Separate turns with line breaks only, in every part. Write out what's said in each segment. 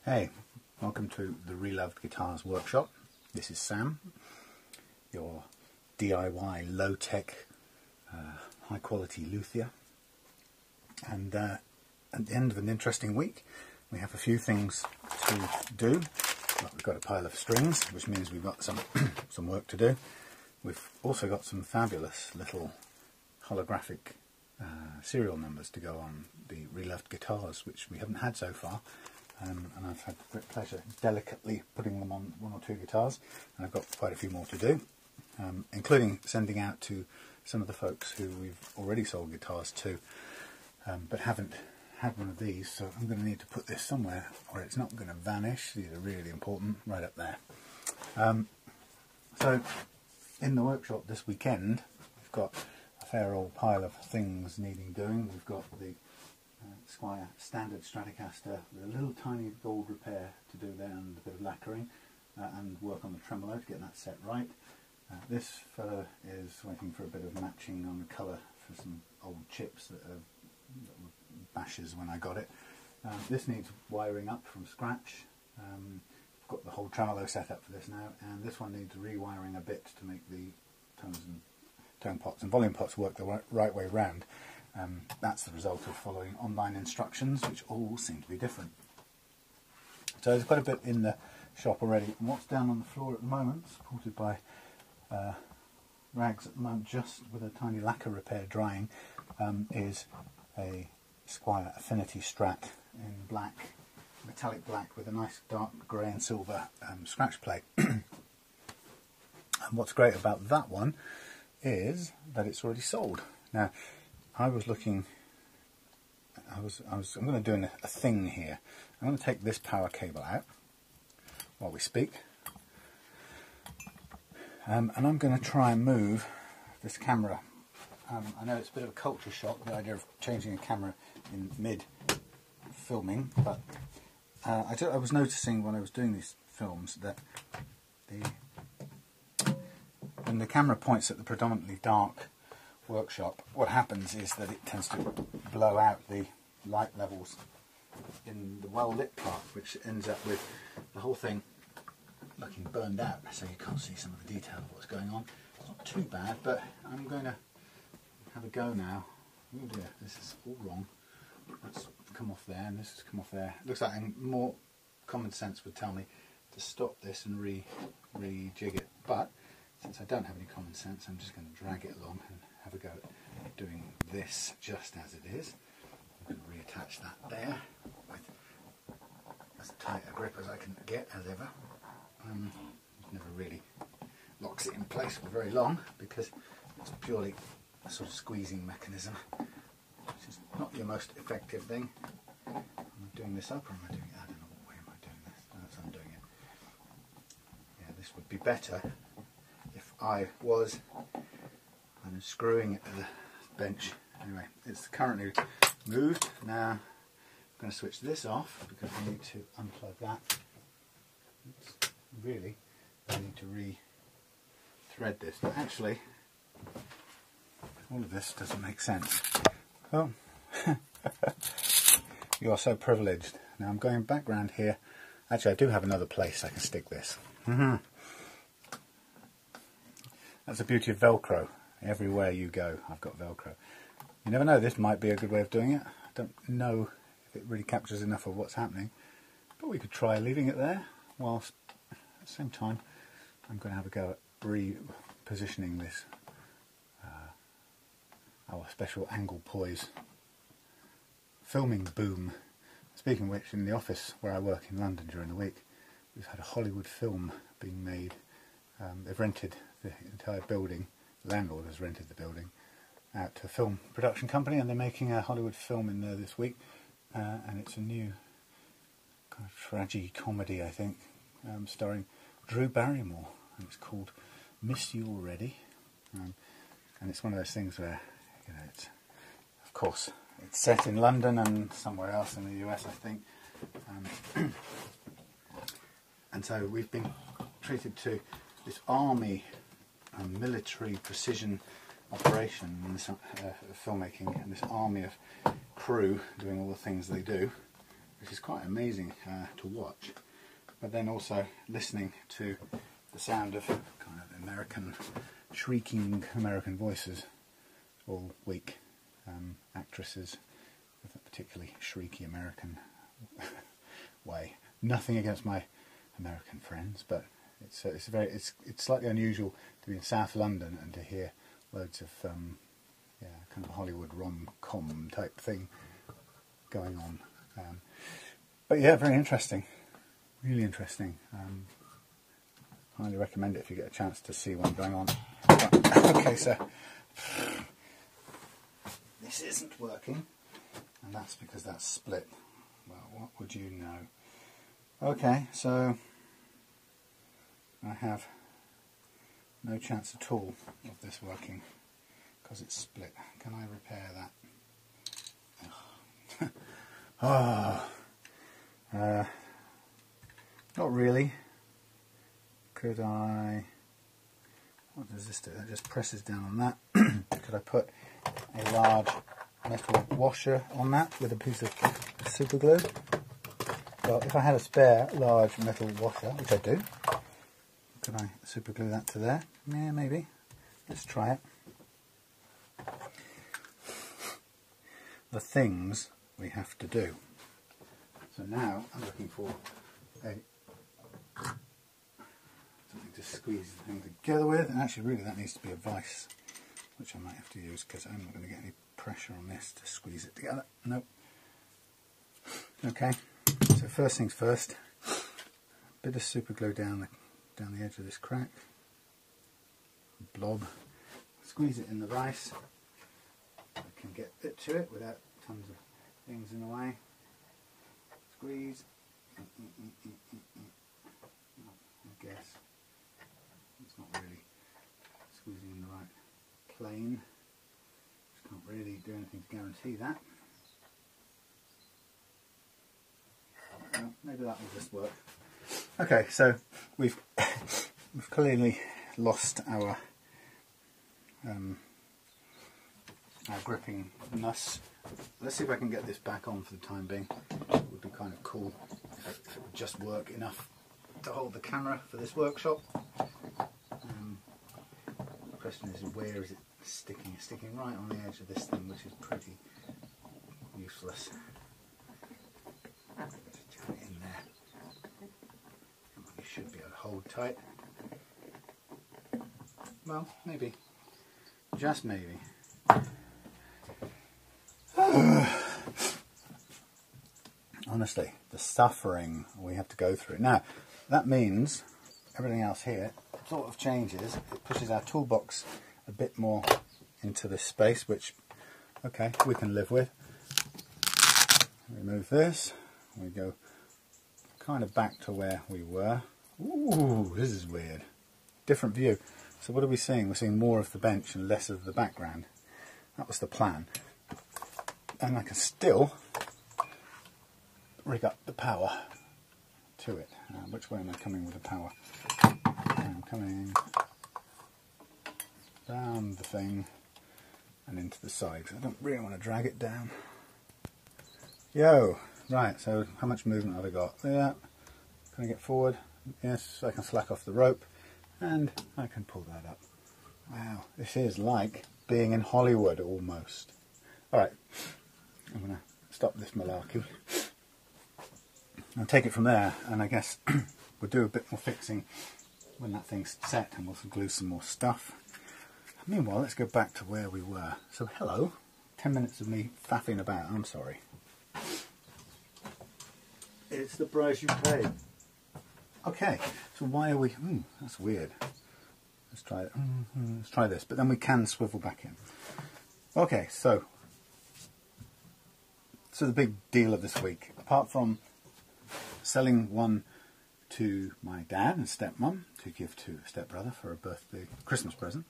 Hey, welcome to the Reloved Guitars Workshop. This is Sam, your DIY low-tech, high-quality luthier. And at the end of an interesting week, we have a few things to do. Well, we've got a pile of strings, which means we've got some some work to do. We've also got some fabulous little holographic serial numbers to go on the Reloved guitars, which we haven't had so far. And I've had great pleasure delicately putting them on one or two guitars, and I've got quite a few more to do, including sending out to some of the folks who we've already sold guitars to, but haven't had one of these. So I'm going to need to put this somewhere where it's not going to vanish. These are really important, right up there. So in the workshop this weekend, we've got a fair old pile of things needing doing. We've got the Squire standard Stratocaster with a little tiny gold repair to do there and a bit of lacquering and work on the tremolo to get that set right. This fellow is waiting for a bit of matching on the colour for some old chips that were bashes when I got it. This needs wiring up from scratch. I've got the whole tremolo set up for this now, and this one needs rewiring a bit to make the tones and tone pots and volume pots work the right way round. That's the result of following online instructions, which all seem to be different. So there's quite a bit in the shop already, and what's down on the floor at the moment, supported by rags at the moment, just with a tiny lacquer repair drying, is a Squire Affinity Strat in black, metallic black, with a nice dark grey and silver scratch plate. And what's great about that one is that it's already sold. Now, I'm going to do a thing here. I'm going to take this power cable out while we speak, and I'm going to try and move this camera. I know it's a bit of a culture shock, the idea of changing a camera in mid-filming, but I was noticing when I was doing these films that when the camera points at the predominantly dark workshop, what happens is that it tends to blow out the light levels in the well lit part, which ends up with the whole thing looking burned out, so you can't see some of the detail of what's going on. It's not too bad, but I'm going to have a go now. Oh dear, this is all wrong. That's come off there and this has come off there. It looks like more common sense would tell me to stop this and rejig it, but since I don't have any common sense, I'm just going to drag it along and have a go at doing this just as it is. I'm going to reattach that there with as tight a grip as I can get, as ever. It never really locks it in place for very long because it's purely a sort of squeezing mechanism, which is not your most effective thing. Am I doing this up or am I doing it? I don't know what way am I doing this. No, that's I'm doing it. Yeah, this would be better if I was screwing it to the bench. Anyway, it's currently moved. Now I'm going to switch this off because we need to unplug that. Oops. Really, I need to re-thread this. But actually, all of this doesn't make sense. Oh, you are so privileged. Now I'm going back round here. Actually, I do have another place I can stick this. That's the beauty of Velcro. Everywhere you go, I've got Velcro. You never know, this might be a good way of doing it. I don't know if it really captures enough of what's happening, but we could try leaving it there, whilst at the same time I'm going to have a go at repositioning this, our special angle poise filming boom. Speaking of which, in the office where I work in London during the week, we've had a Hollywood film being made. They've rented the entire building. The landlord has rented the building out to a film production company, and they're making a Hollywood film in there this week, and it's a new kind of tragi-comedy, I think, starring Drew Barrymore, and it's called Miss You Already, and it's one of those things where, you know, it's, of course, it's set in London and somewhere else in the US, I think, and so we've been treated to this army military precision operation in this filmmaking, and this army of crew doing all the things they do, which is quite amazing to watch. But then also listening to the sound of kind of American, shrieking American voices all week. Actresses with a particularly shrieky American way. Nothing against my American friends, but it's slightly unusual to be in South London and to hear loads of yeah, kind of Hollywood rom-com type thing going on. But yeah, very interesting, really interesting. Highly recommend it if you get a chance to see one going on. Right. Okay, so this isn't working, and that's because that's split. Well, what would you know? Okay, so I have no chance at all of this working because it's split. Can I repair that? Oh, not really. Could I? What does this do? That just presses down on that. Could I put a large metal washer on that with a piece of super glue? Well, if I had a spare large metal washer, which I do, could I super glue that to there? Yeah, maybe. Let's try it. The things we have to do. So now I'm looking for something to squeeze the thing together with, and actually really that needs to be a vice, which I might have to use because I'm not going to get any pressure on this to squeeze it together. Nope. Okay, so first things first, a bit of super glue down the edge of this crack, blob, squeeze it in the vice. I can get it to it without tons of things in the way. Squeeze. I guess it's not really squeezing in the right plane. Just can't really do anything to guarantee that. Well, maybe that will just work. Okay, so we've clearly lost our gripping nuss. Let's see if I can get this back on for the time being. It would be kind of cool if it would just work enough to hold the camera for this workshop. The question is, where is it sticking? It's sticking right on the edge of this thing, which is pretty useless. Just jam it in there. Come on, you should be able to hold tight. Well, maybe. Just maybe. Honestly, the suffering we have to go through. Now, that means everything else here sort of changes. It pushes our toolbox a bit more into this space, which, okay, we can live with. Remove this. We go kind of back to where we were. Ooh, this is weird. Different view. So what are we seeing? We're seeing more of the bench and less of the background. That was the plan. And I can still rig up the power to it. Which way am I coming with the power? I'm coming down the thing and into the side. I don't really want to drag it down. Yo! Right, so how much movement have I got? Yeah. Can I get forward? Yes, I can slack off the rope and I can pull that up. Wow, this is like being in Hollywood almost. Alright, I'm going to stop this malarkey. I'll take it from there, and I guess we'll do a bit more fixing when that thing's set, and we'll glue some more stuff. Meanwhile, let's go back to where we were. So hello, 10 minutes of me faffing about, I'm sorry. It's the price you pay. Okay, so why are we, that's weird. Let's try it. Let's try this, but then we can swivel back in. Okay, so the big deal of this week, apart from selling one to my dad and stepmom to give to a stepbrother for a birthday Christmas present,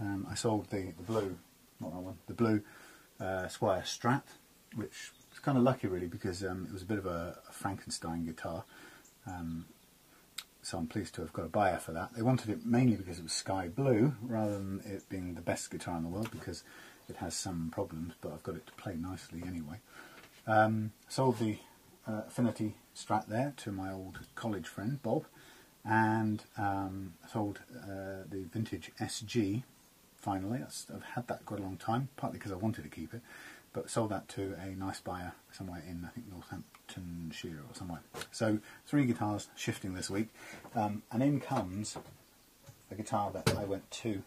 I sold the blue, not that one, the blue Squire Strat, which was kind of lucky really because it was a bit of a Frankenstein guitar. So I'm pleased to have got a buyer for that. They wanted it mainly because it was sky blue rather than it being the best guitar in the world, because it has some problems, but I've got it to play nicely anyway. Sold the affinity Strat there to my old college friend Bob, and sold the vintage SG finally. I've had that quite a long time, partly because I wanted to keep it, but sold that to a nice buyer somewhere in, I think, Northamptonshire or somewhere. So 3 guitars shifting this week, and in comes a guitar that I went to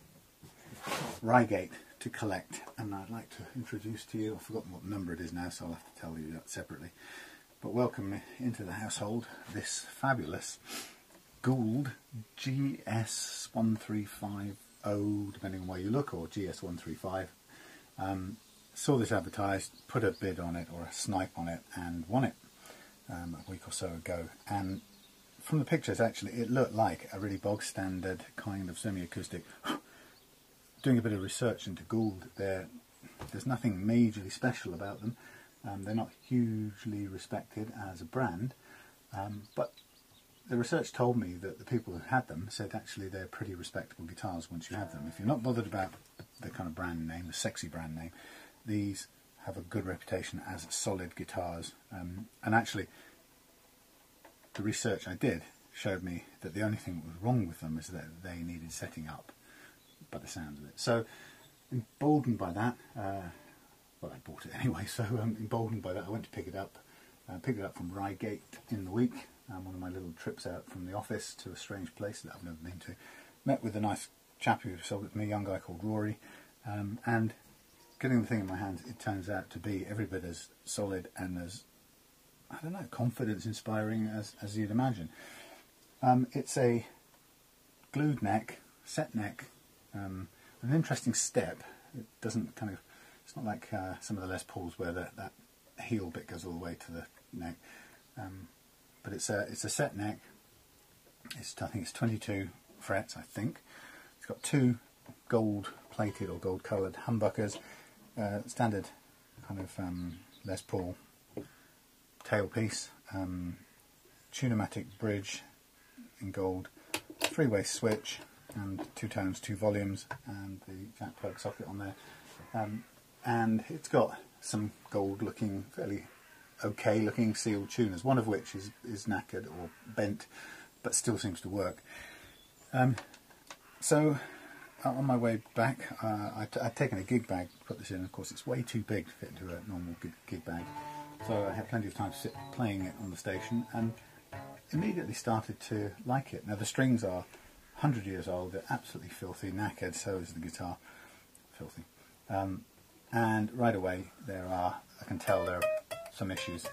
Reigate to collect, and I'd like to introduce to you. I've forgotten what number it is now, so I'll have to tell you that separately. But welcome into the household this fabulous Gould GS1350, depending on where you look, or GS135. Saw this advertised, put a bid on it, or a snipe on it, and won it a week or so ago. And from the pictures, actually, it looked like a really bog standard kind of semi-acoustic. Doing a bit of research into Gould, there's nothing majorly special about them. They're not hugely respected as a brand, but the research told me that the people who had them said actually they're pretty respectable guitars once you have them. If you're not bothered about the kind of brand name, the sexy brand name, these have a good reputation as solid guitars. And actually, the research I did showed me that the only thing that was wrong with them is that they needed setting up, by the sound of it. So, emboldened by that, well, I bought it anyway, so emboldened by that, I went to pick it up. Picked it up from Reigate in the week, one of my little trips out from the office to a strange place that I've never been to. Met with a nice chap who sold it to me, a young guy called Rory, and getting the thing in my hands, it turns out to be every bit as solid and as, I don't know, confidence inspiring as you'd imagine. It's a glued neck, set neck, an interesting step. It doesn't kind of, it's not like some of the Les Pauls where that heel bit goes all the way to the neck, but it's a set neck. I think it's 22 frets. I think it's got 2 gold plated or gold coloured humbuckers, standard kind of Les Paul tailpiece, Tune-o-matic bridge in gold, 3-way switch, and 2 tones, 2 volumes, and the jack plug socket on there. And it's got some gold looking, fairly okay looking sealed tuners, one of which is knackered or bent, but still seems to work. So on my way back, I'd taken a gig bag to put this in. Of course, it's way too big to fit into a normal gig bag, so I had plenty of time to sit playing it on the station, and immediately started to like it. Now the strings are 100 years old, they're absolutely filthy, knackered, so is the guitar, filthy. And right away I can tell there are some issues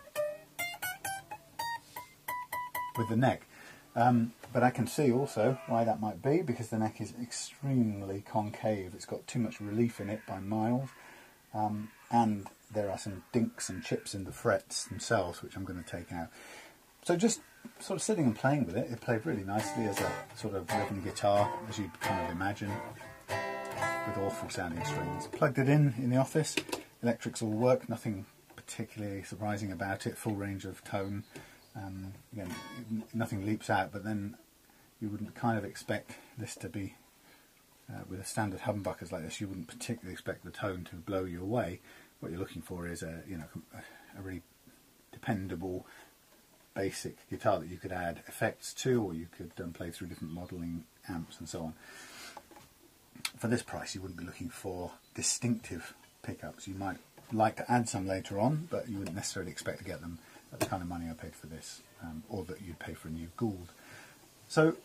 with the neck. But I can see also why that might be, because the neck is extremely concave. It's got too much relief in it by miles, and there are some dinks and chips in the frets themselves, which I'm going to take out. So just sort of sitting and playing with it, it played really nicely as a sort of rhythm guitar, as you'd kind of imagine, with awful sounding strings. Plugged it in the office, electrics all work, nothing particularly surprising about it, full range of tone. Again, nothing leaps out, but then you wouldn't kind of expect this to be, with a standard humbuckers like this, you wouldn't particularly expect the tone to blow you away. What you're looking for is a really dependable, basic guitar that you could add effects to, or you could play through different modelling amps and so on. For this price, you wouldn't be looking for distinctive pickups. You might like to add some later on, but you wouldn't necessarily expect to get them at the kind of money I paid for this, or that you'd pay for a new Gould. So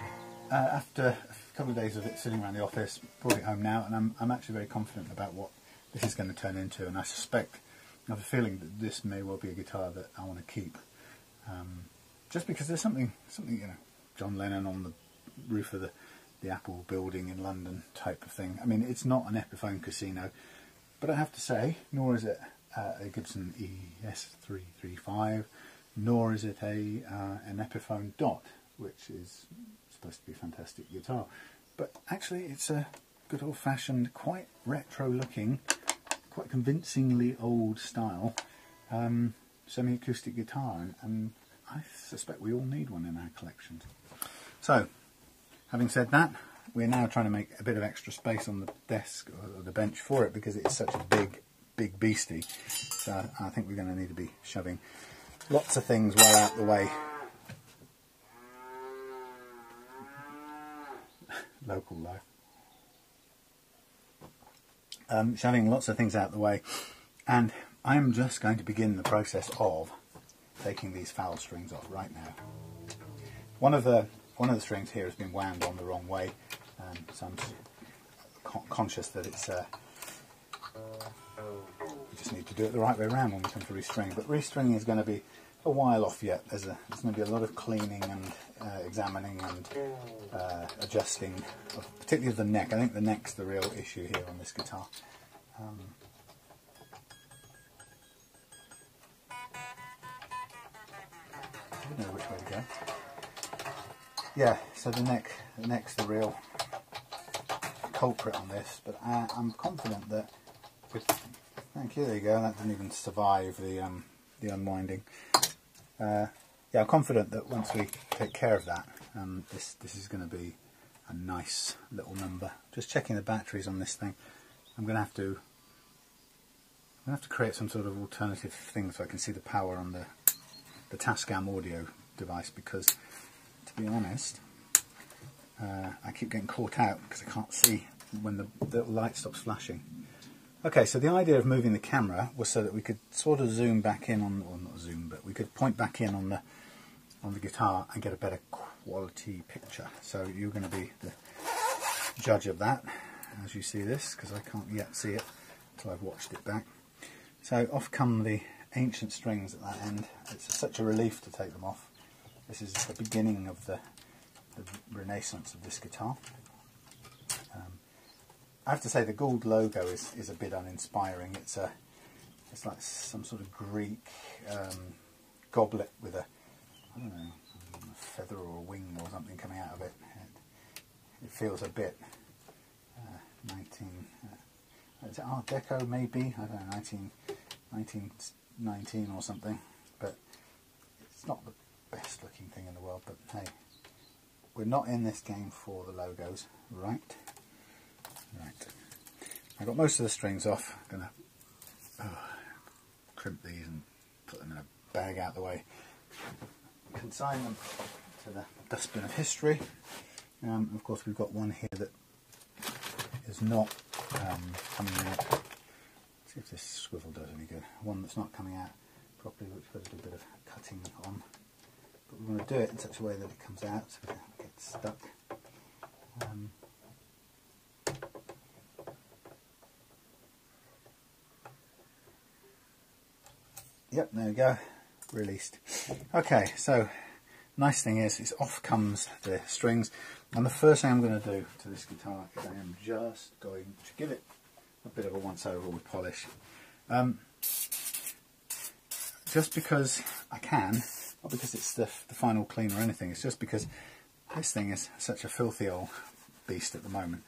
after a couple of days of it sitting around the office, brought it home now, and I'm actually very confident about what this is going to turn into, and I suspect, I have a feeling that this may well be a guitar that I want to keep. Just because there's something, John Lennon on the roof of the Apple building in London type of thing. I mean, it's not an Epiphone Casino, but I have to say, nor is it a Gibson ES335, nor is it an Epiphone Dot, which is supposed to be a fantastic guitar. But actually, it's a good old-fashioned, quite retro-looking, quite convincingly old style semi-acoustic guitar, and I suspect we all need one in our collections. So, having said that, we're now trying to make a bit of extra space on the desk or the bench for it, because it's such a big beastie. So I think we're going to need to be shoving lots of things well out the way. Local life. Shoving lots of things out the way, and I'm just going to begin the process of taking these foul strings off right now. One of the strings here has been wound on the wrong way, so I'm conscious that it's we just need to do it the right way around when we come to restring. But restringing is going to be a while off yet. There's going to be a lot of cleaning and examining and adjusting, particularly of the neck. I think the neck's the real issue here on this guitar. I don't know which way to go. Yeah, so the neck's the real culprit on this, but I'm confident that with, thank you, there you go, that didn't even survive the unwinding. Yeah, I'm confident that once we take care of that, this is going to be a nice little number. Just checking the batteries on this thing. I'm going to have to create some sort of alternative thing so I can see the power on the Tascam audio device, because to be honest, I keep getting caught out because I can't see when the little light stops flashing. Okay, so the idea of moving the camera was so that we could sort of zoom back in on, or not zoom, but we could point back in on the guitar and get a better quality picture. So you're going to be the judge of that as you see this, because I can't yet see it until I've watched it back. So off come the ancient strings at that end. It's such a relief to take them off. This is the beginning of the renaissance of this guitar. I have to say the Gould logo is a bit uninspiring. It's like some sort of Greek goblet with a, I don't know, a feather or a wing or something coming out of it. It feels a bit is it Art Deco maybe? I don't know, 1919 or something. But it's not the best looking thing in the world. But hey, we're not in this game for the logos, right? Right. I got most of the strings off. I'm going to crimp these and put them in a bag out the way. Consign them to the dustbin of history. Of course, we've got one here that is not coming out. Let's see if this swivel does any good. One that's not coming out properly, which we've got to do a bit of cutting on. But we want to do it in such a way that it comes out so we don't get stuck. Yep, there we go, released. Okay, so nice thing is off comes the strings, and the first thing I'm going to do to this guitar is I am just going to give it a bit of a once over with polish. Just because I can, not because it's the final clean or anything, it's just because this thing is such a filthy old beast at the moment.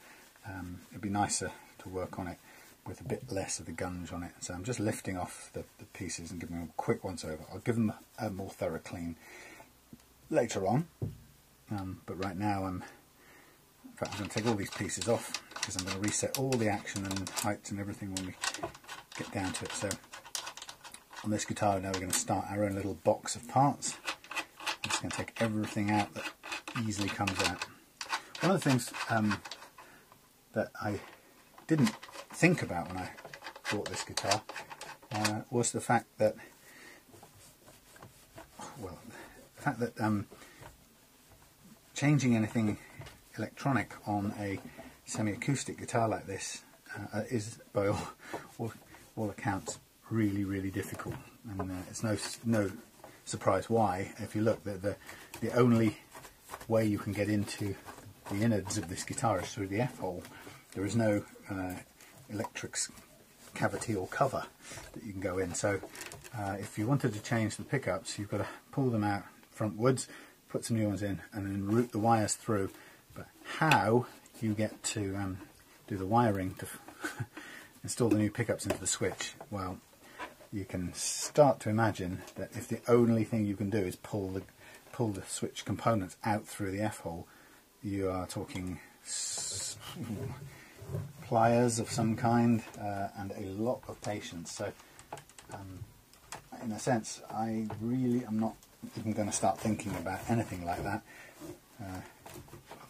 It'd be nicer to work on it with a bit less of the gunge on it. So I'm just lifting off the pieces and giving them a quick once over. I'll give them a more thorough clean later on, but right now in fact I'm going to take all these pieces off because I'm going to reset all the action and heights and everything when we get down to it. So on this guitar now we're going to start our own little box of parts. I'm just going to take everything out that easily comes out. One of the things that I didn't think about when I bought this guitar was the fact that, changing anything electronic on a semi-acoustic guitar like this is, by all accounts, really difficult, and it's no surprise why. If you look, the only way you can get into the innards of this guitar is through the F-hole. There is no electric cavity or cover that you can go in. So if you wanted to change the pickups, you've got to pull them out frontwards, put some new ones in, and then route the wires through. But how you get to do the wiring to install the new pickups into the switch, well, you can start to imagine that if the only thing you can do is pull the switch components out through the F-hole, you are talking pliers of some kind and a lot of patience. So I in a sense, I really am not even going to start thinking about anything like that.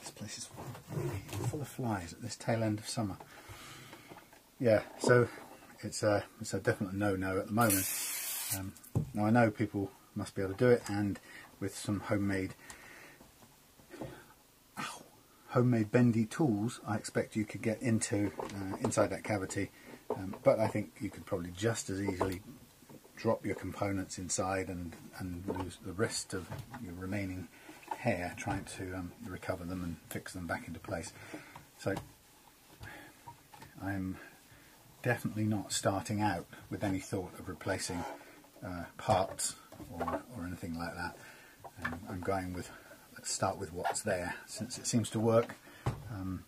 This place is really full of flies at this tail end of summer. Yeah, so it's a definite no-no at the moment. Now I know people must be able to do it, and with some homemade bendy tools, I expect you could get into inside that cavity. But I think you could probably just as easily drop your components inside and lose the rest of your remaining hair trying to recover them and fix them back into place. So I'm definitely not starting out with any thought of replacing parts or anything like that. I'm going with, let's start with what's there, since it seems to work, and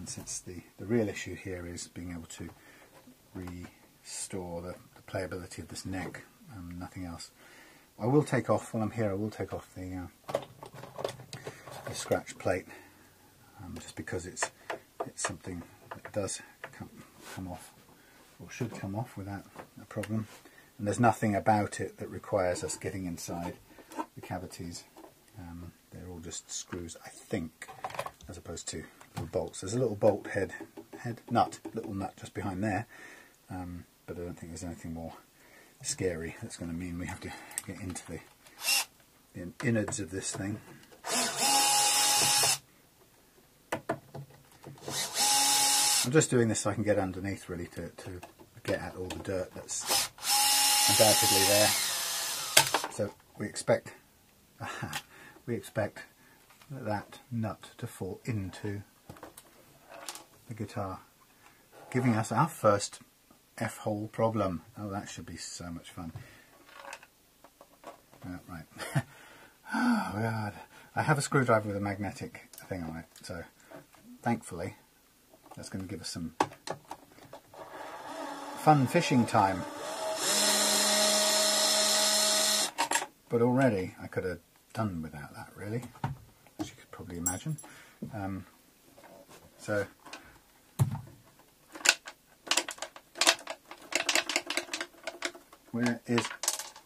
since the real issue here is being able to restore the playability of this neck, nothing else. I will take off, while I'm here, I will take off the scratch plate, just because it's something that does come off, or should come off without a problem. And there's nothing about it that requires us getting inside the cavities. They're all just screws, I think, as opposed to little bolts. There's a little bolt little nut just behind there, but I don't think there's anything more scary that's going to mean we have to get into the innards of this thing. I'm just doing this so I can get underneath, really, to get at all the dirt that's undoubtedly there. So we expect that nut to fall into the guitar, giving us our first F-hole problem. Oh, that should be so much fun. Right. Oh God. I have a screwdriver with a magnetic thing on it, so thankfully that's going to give us some fun fishing time. But already I could have done without that, really, as you could probably imagine. So where is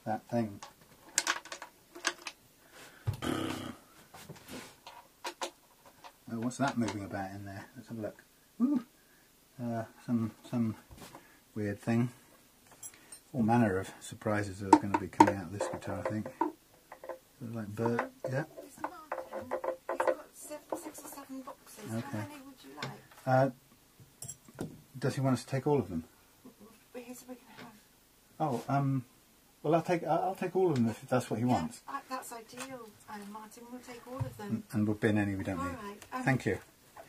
that thing? Oh, what's that moving about in there? Let's have a look. Ooh. Some weird thing. All manner of surprises are going to be coming out of this guitar, I think. Like bird, yeah.
It's Martin. He's got 6 or 7 boxes.
Okay.
How many would you like?
Does he want us to take all of them?
Here's what we can have.
Oh, well, I'll take all of them if that's what he wants.
That's ideal, Martin. We'll take all of them.
And we'll bin any we don't need.
Right.
Thank you.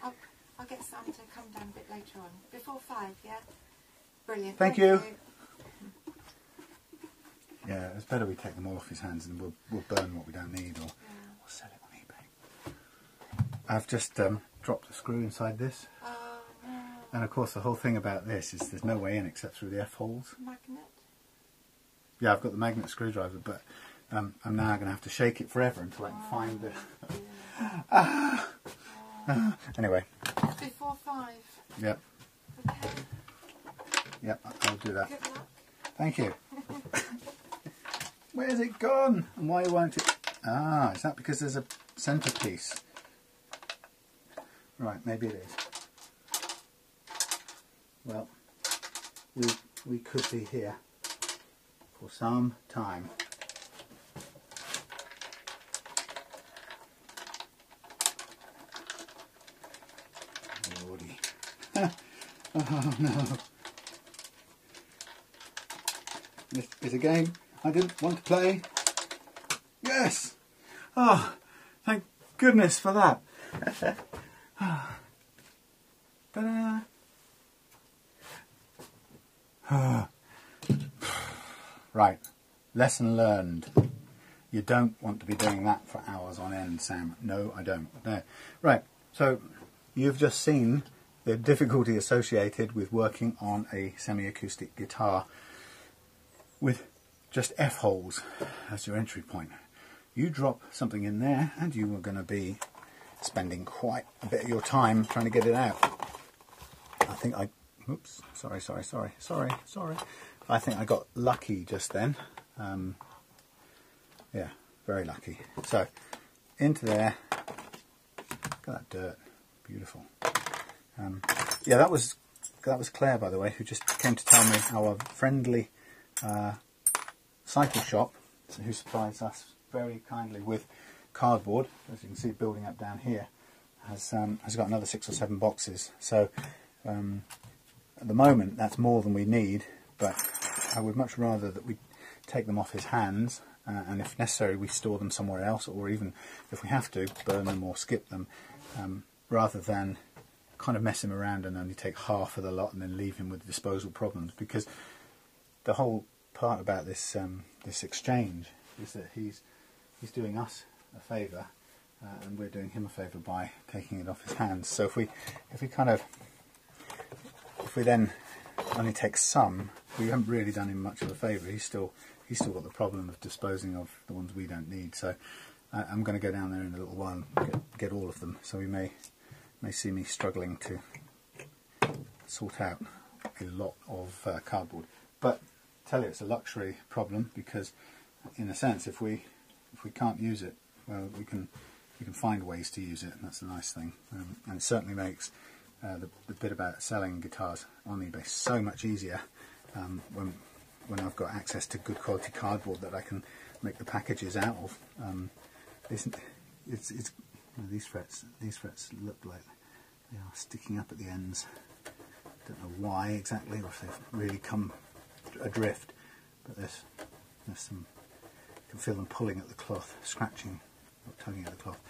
I'll get Sam to come down a bit later on. Before 5, yeah? Brilliant.
Thank you. Yeah, it's better we take them all off his hands and we'll burn what we don't need, or we'll sell it on eBay. I've just dropped a screw inside this.
Oh, no.
And of course the whole thing about this is there's no way in except through the F-holes.
Magnet?
Yeah, I've got the magnet screwdriver, but I'm now going to have to shake it forever until I can find the... Anyway.
Before 5?
Yep.
Okay.
Yep, I'll do that.
Good luck.
Thank you. Where's it gone? And why won't it? Ah, is that because there's a centerpiece? Right, maybe it is. Well, we could be here for some time. Lordy. Oh no. This is a game I didn't want to play. Yes! Oh, thank goodness for that. Ta-da! Right, lesson learned. You don't want to be doing that for hours on end, Sam. No, I don't. No. Right, so you've just seen the difficulty associated with working on a semi-acoustic guitar with just F-holes as your entry point. You drop something in there and you are going to be spending quite a bit of your time trying to get it out. I think I... Oops, sorry. I think I got lucky just then. Yeah, very lucky. So into there. Look at that dirt, beautiful. Yeah, that was Claire, by the way, who just came to tell me our friendly cycle shop, who supplies us very kindly with cardboard, as you can see building up down here, has got another 6 or 7 boxes. So at the moment that's more than we need, but I would much rather that we take them off his hands, and if necessary we store them somewhere else, or even if we have to burn them or skip them, rather than kind of mess him around and only take half of the lot and then leave him with disposal problems. Because the whole part about this this exchange is that he's doing us a favour, and we're doing him a favour by taking it off his hands. So if we then only take some, we haven't really done him much of a favour. He's still got the problem of disposing of the ones we don't need. So I'm going to go down there in a little while and get all of them. So we may see me struggling to sort out a lot of cardboard. But I tell you, it's a luxury problem, because in a sense, if we can't use it, well, we can find ways to use it, and that's the nice thing. And it certainly makes the bit about selling guitars on eBay so much easier when I've got access to good quality cardboard that I can make the packages out of. These frets look like they are sticking up at the ends. Don't know why exactly, or if they've really come adrift, but there's some, you can feel them pulling at the cloth, scratching or tugging at the cloth.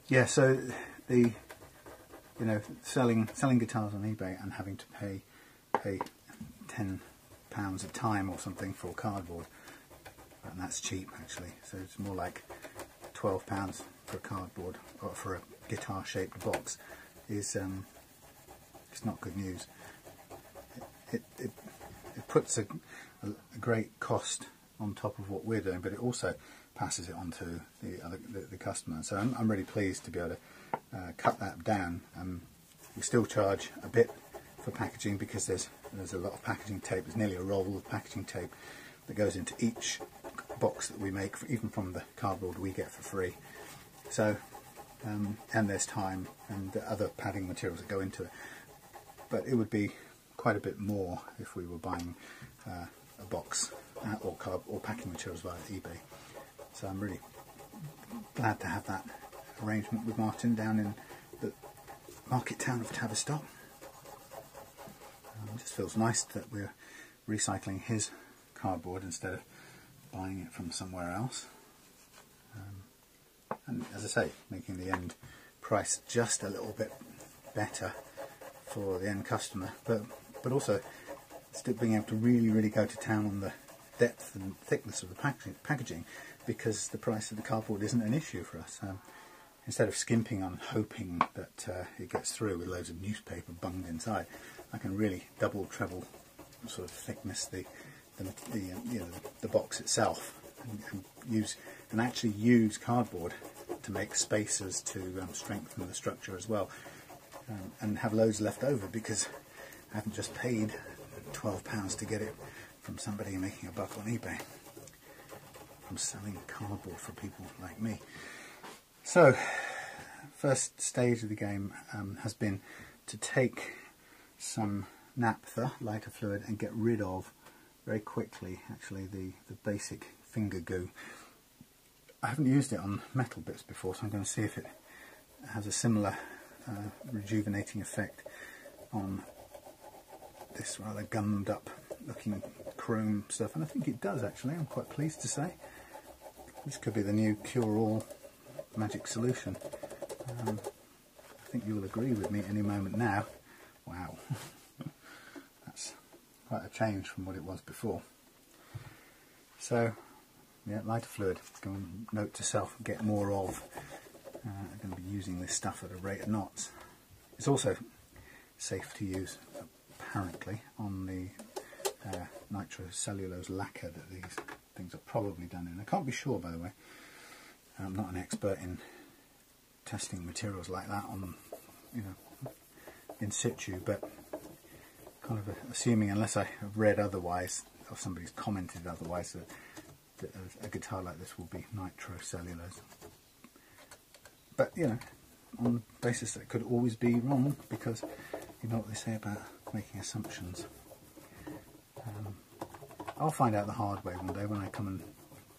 Yeah, so the selling guitars on eBay and having to pay £10 a time or something for cardboard, and that's cheap actually. So it's more like £12 for cardboard, or for a guitar shaped box, is it's not good news. It puts a great cost on top of what we're doing, but it also passes it on to the customer. So I'm really pleased to be able to cut that down. We still charge a bit for packaging, because there's a lot of packaging tape. There's nearly a roll of packaging tape that goes into each box that we make, even from the cardboard we get for free. So and there's time and other padding materials that go into it. But it would be quite a bit more if we were buying a box or packing materials via eBay. So I'm really glad to have that arrangement with Martin down in the market town of Tavistock. It just feels nice that we're recycling his cardboard instead of buying it from somewhere else. And as I say, making the end price just a little bit better for the end customer, but also still being able to really go to town on the depth and thickness of the packaging, because the price of the cardboard isn't an issue for us. Instead of skimping on hoping that it gets through with loads of newspaper bunged inside, I can really double, treble sort of thickness the box itself, and actually use cardboard to make spacers to strengthen the structure as well, and have loads left over, because I haven't just paid £12 to get it from somebody making a buck on eBay. I'm selling cardboard for people like me. So, first stage of the game has been to take some naphtha, lighter fluid, and get rid of very quickly actually the basic finger goo. I haven't used it on metal bits before, so I'm going to see if it has a similar rejuvenating effect on this rather gummed up looking chrome stuff, and I think it does actually. I'm quite pleased to say. This could be the new cure-all magic solution. I think you will agree with me any moment now. Wow, that's quite a change from what it was before. So yeah, lighter fluid, go and note to self, get more of. I'm going to be using this stuff at a rate of knots. It's also safe to use, apparently, on the nitrocellulose lacquer that these things are probably done in. I can't be sure, by the way. I'm not an expert in testing materials like that on, in situ, but kind of assuming, unless I have read otherwise or somebody's commented otherwise, that that a guitar like this will be nitrocellulose. But, you know, on the basis that it could always be wrong, because you know what they say about making assumptions. I'll find out the hard way one day when I come and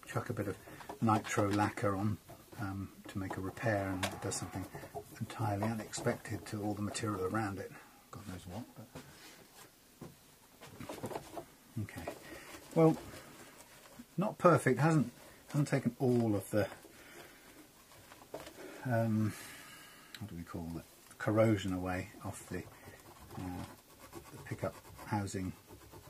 chuck a bit of nitro lacquer on to make a repair, and it does something entirely unexpected to all the material around it. God knows what. But okay. Well, not perfect. Hasn't taken all of the what do we call it? Corrosion away off the pickup housing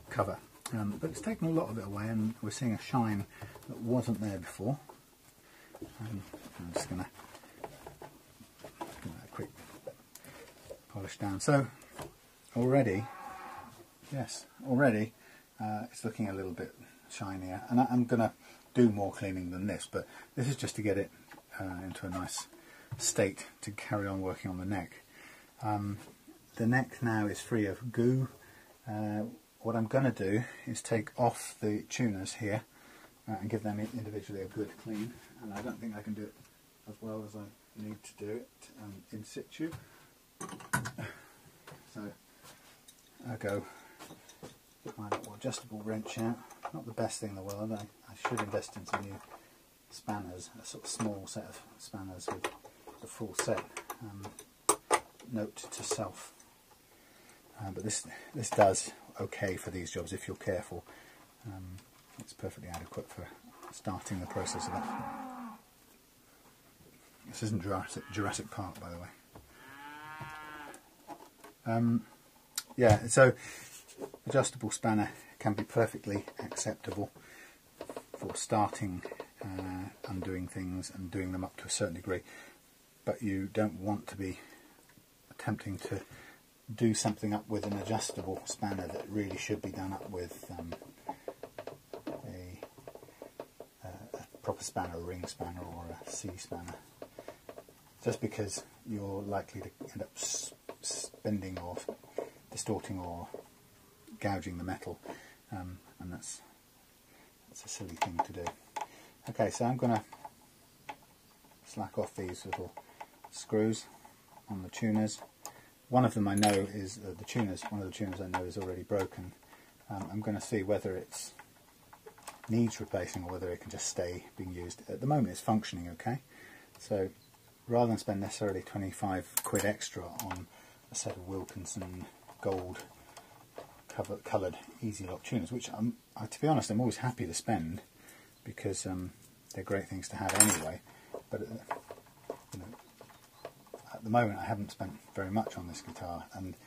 cover. But it's taken a lot of it away, and we're seeing a shine that wasn't there before. I'm just going to give that a quick polish down. So already, yes, already it's looking a little bit shinier, and I'm going to do more cleaning than this, but this is just to get it into a nice state to carry on working on the neck. The neck now is free of goo. What I'm going to do is take off the tuners here and give them individually a good clean, and I don't think I can do it as well as I need to do it in situ. So I go get my little adjustable wrench out. Not the best thing in the world. I should invest in some new spanners, a sort of small set of spanners with the full set. Note to self. But this does okay for these jobs if you're careful. It's perfectly adequate for starting the process of that. This isn't Jurassic Park, by the way. Yeah, so adjustable spanner can be perfectly acceptable for starting undoing things and doing them up to a certain degree, but you don't want to be attempting to do something up with an adjustable spanner that really should be done up with a proper spanner, a ring spanner or a C spanner, just because you're likely to end up spending or distorting or gouging the metal, and that's a silly thing to do. Okay, so I'm going to slack off these little screws on the tuners. One of them I know is one of the tuners I know is already broken. I'm going to see whether it needs replacing or whether it can just stay being used. At the moment it's functioning okay, so rather than spend necessarily 25 quid extra on a set of Wilkinson Gould coloured easy lock tuners, which to be honest I'm always happy to spend, because they're great things to have anyway, but you know, at the moment I haven't spent very much on this guitar, and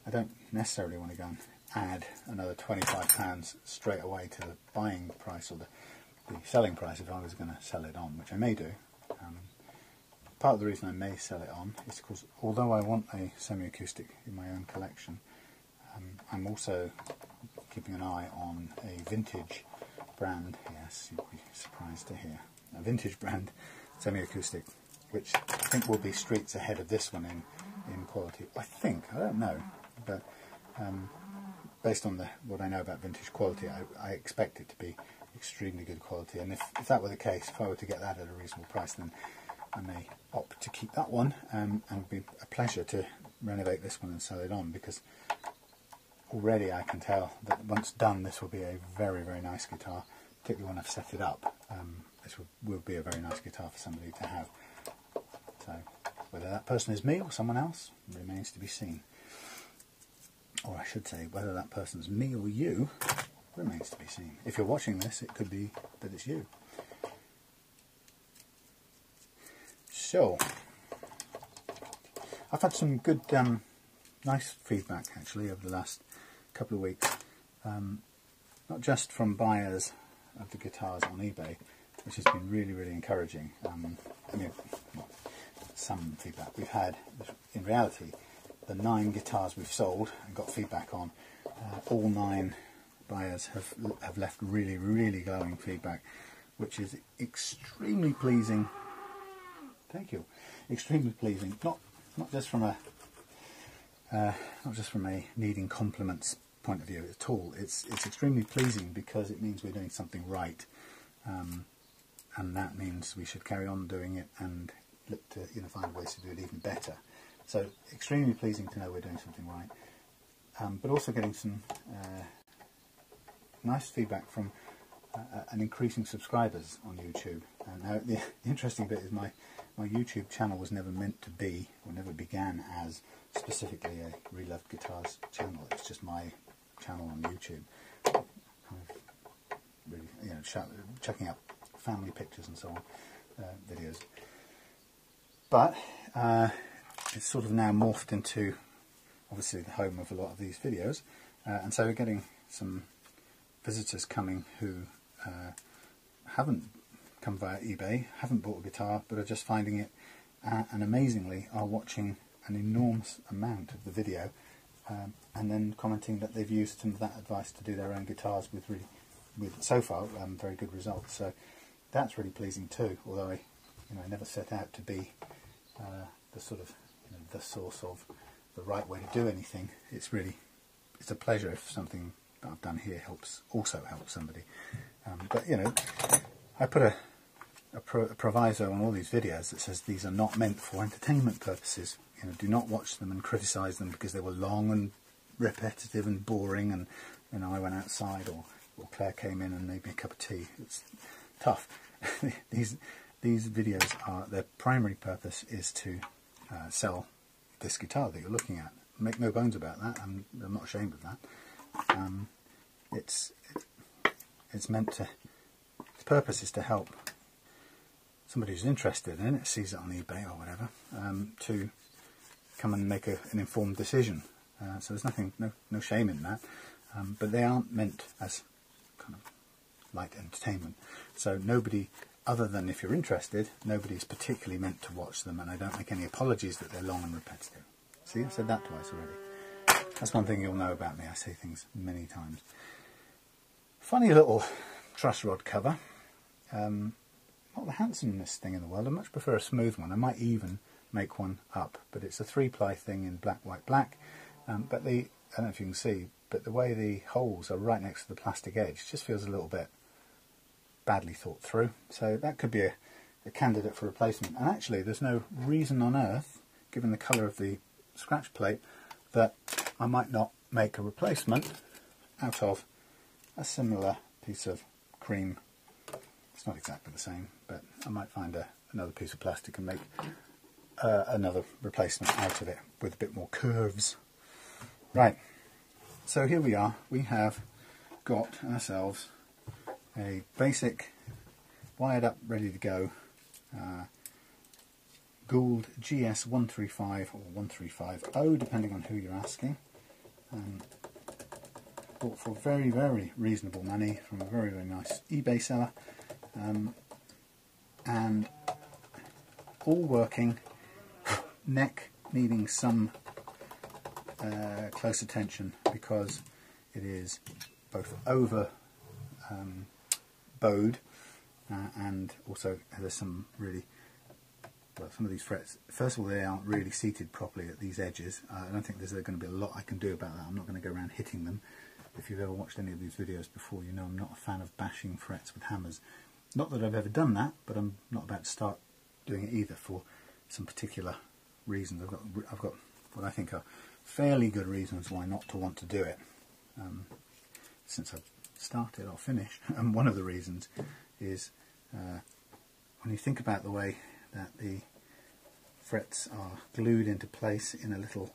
I don't necessarily want to go and add another £25 straight away to the buying price or the selling price if I was going to sell it on, which I may do. Part of the reason I may sell it on is because although I want a semi-acoustic in my own collection, I'm also keeping an eye on a vintage brand, yes, you'd be surprised to hear, a vintage brand semi-acoustic, which I think will be streets ahead of this one in quality. I think, I don't know, but based on what I know about vintage quality, I expect it to be extremely good quality, and if that were the case, if I were to get that at a reasonable price, then I may opt to keep that one, and it would be a pleasure to renovate this one and sell it on, because already I can tell that once done this will be a very, very nice guitar, particularly when I've set it up. This will be a very nice guitar for somebody to have. So whether that person is me or someone else remains to be seen. Or I should say, whether that person's me or you remains to be seen. If you're watching this, it could be that it's you. So, I've had some good, nice feedback actually over the last couple of weeks. Not just from buyers of the guitars on eBay, which has been really, really encouraging. I mean, well, some feedback we've had. In reality, the 9 guitars we've sold and got feedback on, all 9 buyers have left really, really glowing feedback, which is extremely pleasing. Thank you. Extremely pleasing. Not just from a needing compliments point of view at all. It's extremely pleasing because it means we're doing something right, and that means we should carry on doing it and look to find ways to do it even better. So extremely pleasing to know we're doing something right, but also getting some nice feedback from an increasing subscribers on YouTube. Now the interesting bit is my YouTube channel was never meant to be, or never began as specifically a Reloved Guitars channel. It's just my channel on YouTube, kind of really, checking out family pictures and so on, videos. But it's sort of now morphed into obviously the home of a lot of these videos, and so we're getting some visitors coming who haven't come via eBay, haven't bought a guitar, but are just finding it, and amazingly are watching an enormous amount of the video, and then commenting that they've used some of that advice to do their own guitars with so far very good results. So that's really pleasing too. Although I never set out to be the sort of the source of the right way to do anything. It's a pleasure if something that I've done here also helps somebody. But I put a proviso on all these videos that says these are not meant for entertainment purposes. Do not watch them and criticise them because they were long and repetitive and boring, and I went outside or Claire came in and made me a cup of tea. It's tough. These videos their primary purpose is to sell this guitar that you're looking at. Make no bones about that. I'm not ashamed of that. It's meant to. Its purpose is to help somebody who's interested in it, sees it on eBay or whatever, to come and make an informed decision. So there's no shame in that. But they aren't meant as kind of light entertainment. So nobody, other than if you're interested, nobody's particularly meant to watch them, and I don't make any apologies that they're long and repetitive. See, I've said that twice already. That's one thing you'll know about me. I say things many times. Funny little truss rod cover. Not the handsomest thing in the world. I much prefer a smooth one. I might even make one up, but it's a 3-ply thing in black, white, black. But I don't know if you can see, but the way the holes are right next to the plastic edge just feels a little bit badly thought through. So that could be a candidate for replacement. And actually, there's no reason on earth, given the colour of the scratch plate, that I might not make a replacement out of a similar piece of cream. It's not exactly the same, but I might find another piece of plastic and make another replacement out of it with a bit more curves. Right, so here we are. We have got ourselves a basic, wired up, ready to go Gould GS1350 or 1350, depending on who you're asking. Bought for very, very reasonable money from a very, very nice eBay seller, and all working, neck needing some close attention because it is both over bowed and also there's some really, well, some of these frets, first of all, they aren't really seated properly at these edges. I don't think there's going to be a lot I can do about that. I'm not going to go around hitting them. If you've ever watched any of these videos before, you know I'm not a fan of bashing frets with hammers. Not that I've ever done that, but I'm not about to start doing it either for some particular reasons. I've got what I think are fairly good reasons why not to want to do it. Since I've started or finished, and one of the reasons is when you think about the way that the frets are glued into place in a little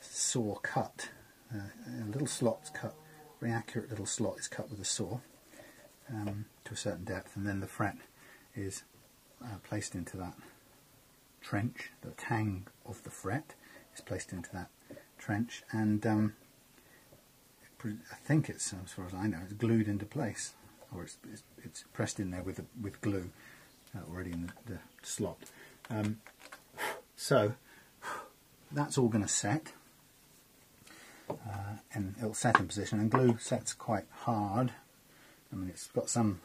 saw cut, a little slot's cut, very accurate little slot is cut with a saw to a certain depth, and then the fret is placed into that trench. The tang of the fret is placed into that trench, and I think it's, as far as I know, it's glued into place, or it's pressed in there with glue already in the slot. So that's all going to set, and it'll set in position. And glue sets quite hard. I mean, it's got some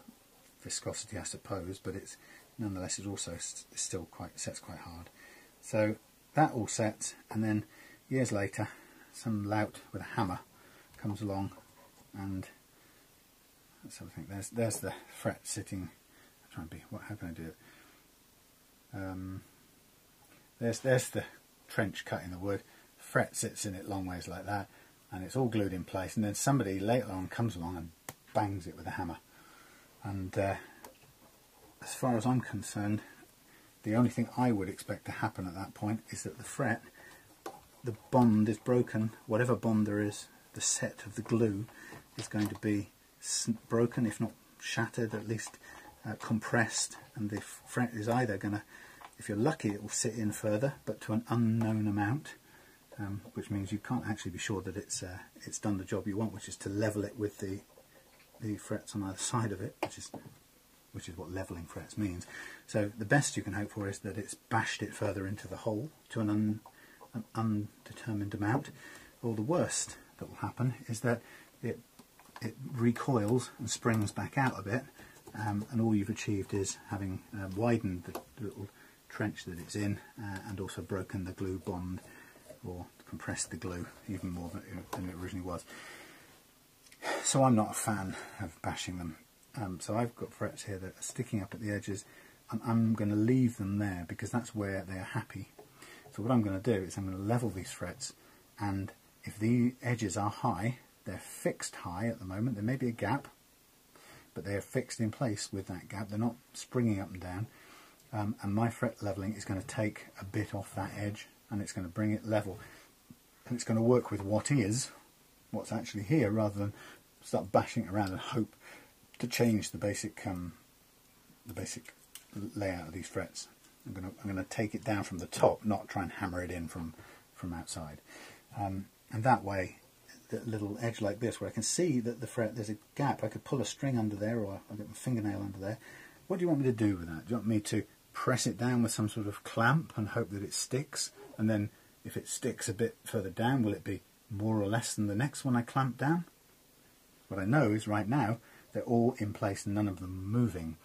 viscosity, I suppose, but it's nonetheless it also still sets quite hard. So that all sets, and then years later, some lout with a hammer comes along and let's have a think. There's the fret sitting. I'm trying to be. How can I do it? There's the trench cut in the wood. Fret sits in it long ways like that, and it's all glued in place. And then somebody later on comes along and bangs it with a hammer. And as far as I'm concerned, the only thing I would expect to happen at that point is that the fret, the bond is broken. Whatever bond there is, the set of the glue is going to be broken, if not shattered, at least compressed, and the fret is either going to, if you're lucky, it will sit in further, but to an unknown amount, which means you can't actually be sure that it's done the job you want, which is to level it with the frets on either side of it, which is what levelling frets means. So the best you can hope for is that it's bashed it further into the hole to an undetermined amount, or the worst that will happen is that it recoils and springs back out a bit, and all you've achieved is having widened the little trench that it's in, and also broken the glue bond, or compressed the glue even more than it originally was. So I'm not a fan of bashing them. So I've got frets here that are sticking up at the edges, and I'm going to leave them there because that's where they are happy. So what I'm going to do is I'm going to level these frets, and if the edges are high, they're fixed high at the moment. There may be a gap, but they are fixed in place with that gap. They're not springing up and down. And my fret levelling is going to take a bit off that edge, and it's going to bring it level. And it's going to work with what's actually here, rather than start bashing it around and hope to change the basic layout of these frets. I'm going to take it down from the top, not try and hammer it in from outside. And that way, the little edge like this, where I can see that the fret, there's a gap, I could pull a string under there, or I'll get my fingernail under there. What do you want me to do with that? Do you want me to press it down with some sort of clamp and hope that it sticks? And then if it sticks a bit further down, will it be more or less than the next one I clamp down? What I know is right now they're all in place and none of them are moving.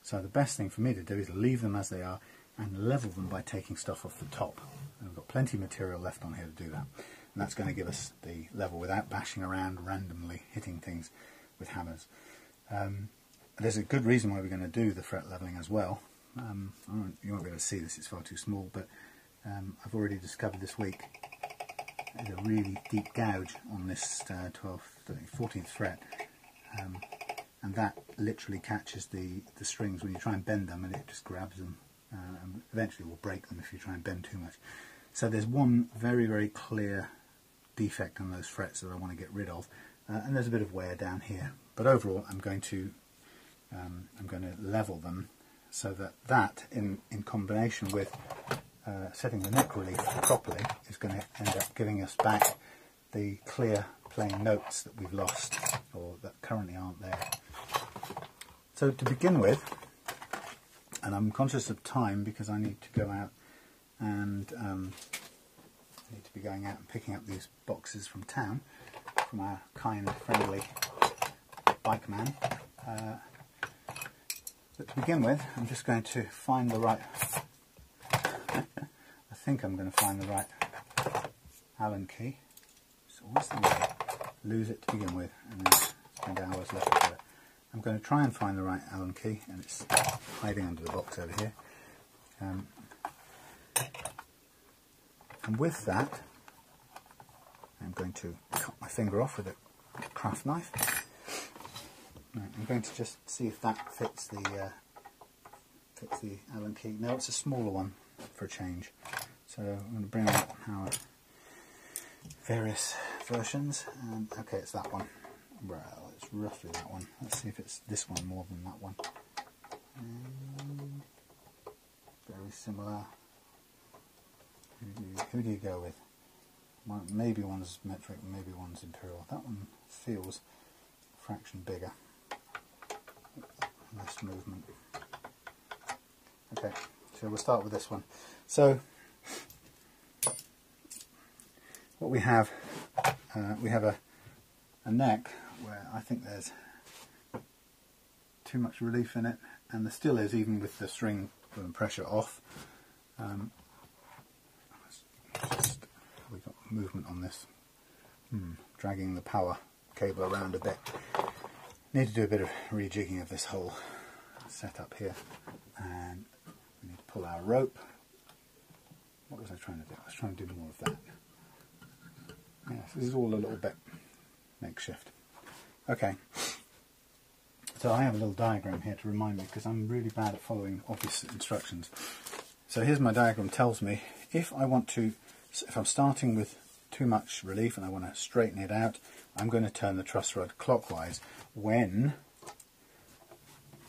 So the best thing for me to do is leave them as they are and level them by taking stuff off the top. And I've got plenty of material left on here to do that. And that's going to give us the level without bashing around randomly, hitting things with hammers. There's a good reason why we're going to do the fret levelling as well. You won't be able to see this, it's far too small, but I've already discovered this week there's a really deep gouge on this 12th, 14th fret, and that literally catches the strings when you try and bend them, and it just grabs them, and eventually will break them if you try and bend too much. So there's one very, very clear defect on those frets that I want to get rid of, and there's a bit of wear down here. But overall, I'm going to level them so that in combination with setting the neck relief properly is going to end up giving us back the clear plain notes that we've lost, or that currently aren't there. So to begin with, and I'm conscious of time because I need to go out and I need to be going out and picking up these boxes from town from our kind, friendly bike man. But to begin with, I'm just going to find the right, I think I'm going to find the right Allen key. It's always the way, lose it to begin with and then spend hours left with it. I'm going to try and find the right Allen key, and it's hiding under the box over here. And with that, I'm going to cut my finger off with a craft knife. I'm going to just see if that fits the Allen key. No, it's a smaller one for a change. So I'm going to bring out our various versions. And okay, it's that one. Well, it's roughly that one. Let's see if it's this one more than that one. Very similar. Who do you go with? Well, maybe one's metric, maybe one's imperial. That one feels a fraction bigger. Less movement. Okay, so we'll start with this one. So what we have a neck where I think there's too much relief in it, and there still is, even with the string and pressure off. We've got movement on this, dragging the power cable around a bit. Need to do a bit of rejigging of this whole setup here, and we need to pull our rope. What was I trying to do? I was trying to do more of that. Yes, this is all a little bit makeshift. Okay, so I have a little diagram here to remind me, because I'm really bad at following obvious instructions. So here's my diagram. Tells me if I'm starting with too much relief and I want to straighten it out, I'm going to turn the truss rod clockwise. When,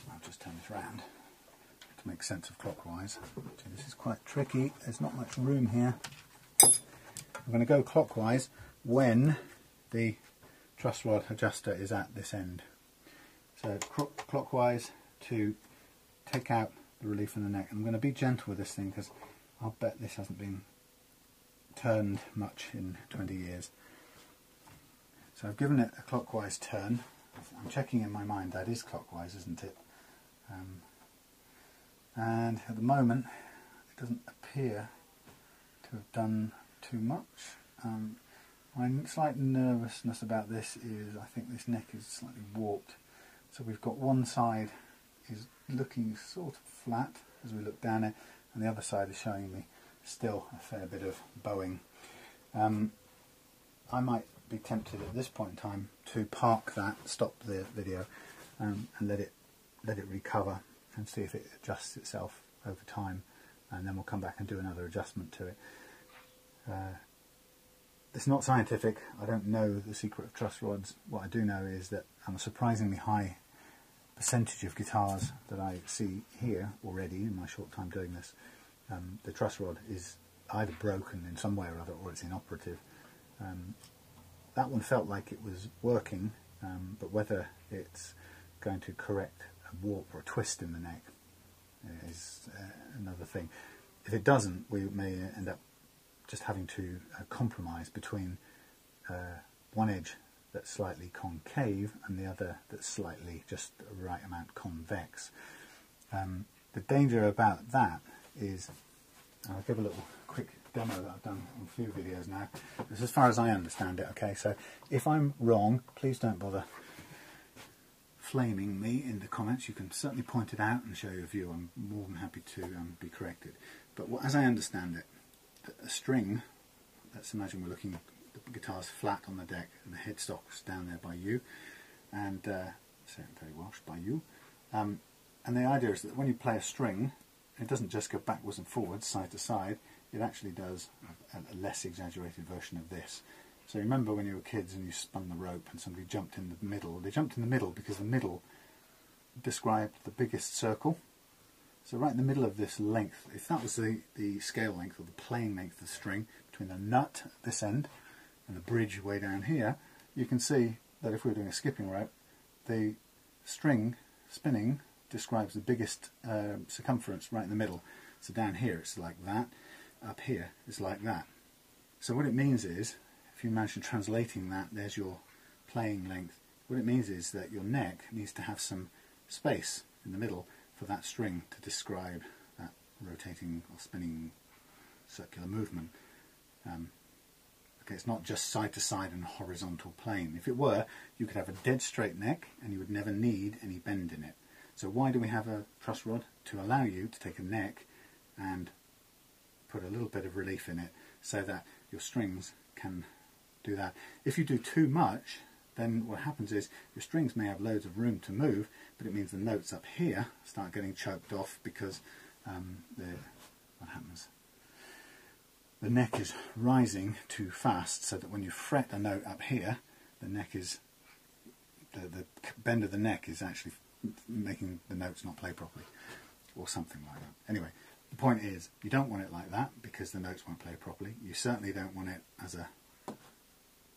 I'll just turn this round to make sense of clockwise. So this is quite tricky, there's not much room here. I'm going to go clockwise when the truss rod adjuster is at this end. So clockwise to take out the relief in the neck. I'm going to be gentle with this thing, because I'll bet this hasn't been turned much in 20 years. So I've given it a clockwise turn. I'm checking in my mind that is clockwise, isn't it? And at the moment it doesn't appear to have done too much. My slight nervousness about this is I think this neck is slightly warped. So we've got one side is looking sort of flat as we look down it, and the other side is showing me still a fair bit of bowing. I might be tempted at this point in time to park that, stop the video, and let it recover and see if it adjusts itself over time, and then we'll come back and do another adjustment to it. It's not scientific. I don't know the secret of truss rods. What I do know is that on a surprisingly high percentage of guitars that I see here already in my short time doing this, the truss rod is either broken in some way or other, or it's inoperative. That one felt like it was working, but whether it's going to correct a warp or a twist in the neck is another thing. If it doesn't, we may end up just having to compromise between one edge that's slightly concave and the other that's slightly just the right amount convex. The danger about that is, I'll give a little quick demo that I've done on a few videos now. This is as far as I understand it, okay? So if I'm wrong, please don't bother flaming me in the comments. You can certainly point it out and show your view. I'm more than happy to be corrected. But as I understand it, a string, let's imagine we're looking, the guitar's flat on the deck and the headstock's down there by you, and say it very Welsh, by you. And the idea is that when you play a string, it doesn't just go backwards and forwards, side to side, it actually does a less exaggerated version of this. So remember when you were kids and you spun the rope and somebody jumped in the middle? They jumped in the middle because the middle described the biggest circle. So right in the middle of this length, if that was the scale length or the playing length of the string between the nut at this end and the bridge way down here, you can see that if we were doing a skipping rope, the string spinning describes the biggest circumference right in the middle. So down here it's like that, up here it's like that. So what it means is, if you imagine translating that, there's your playing length. What it means is that your neck needs to have some space in the middle for that string to describe that rotating or spinning circular movement. Okay, it's not just side to side and horizontal plane. If it were, you could have a dead straight neck and you would never need any bend in it. So why do we have a truss rod? To allow you to take a neck and put a little bit of relief in it so that your strings can do that. If you do too much, then what happens is your strings may have loads of room to move, but it means the notes up here start getting choked off because what happens? The neck is rising too fast, so that when you fret a note up here, the neck is the bend of the neck is actually making the notes not play properly, or something like that. Anyway, the point is, you don't want it like that because the notes won't play properly. You certainly don't want it as a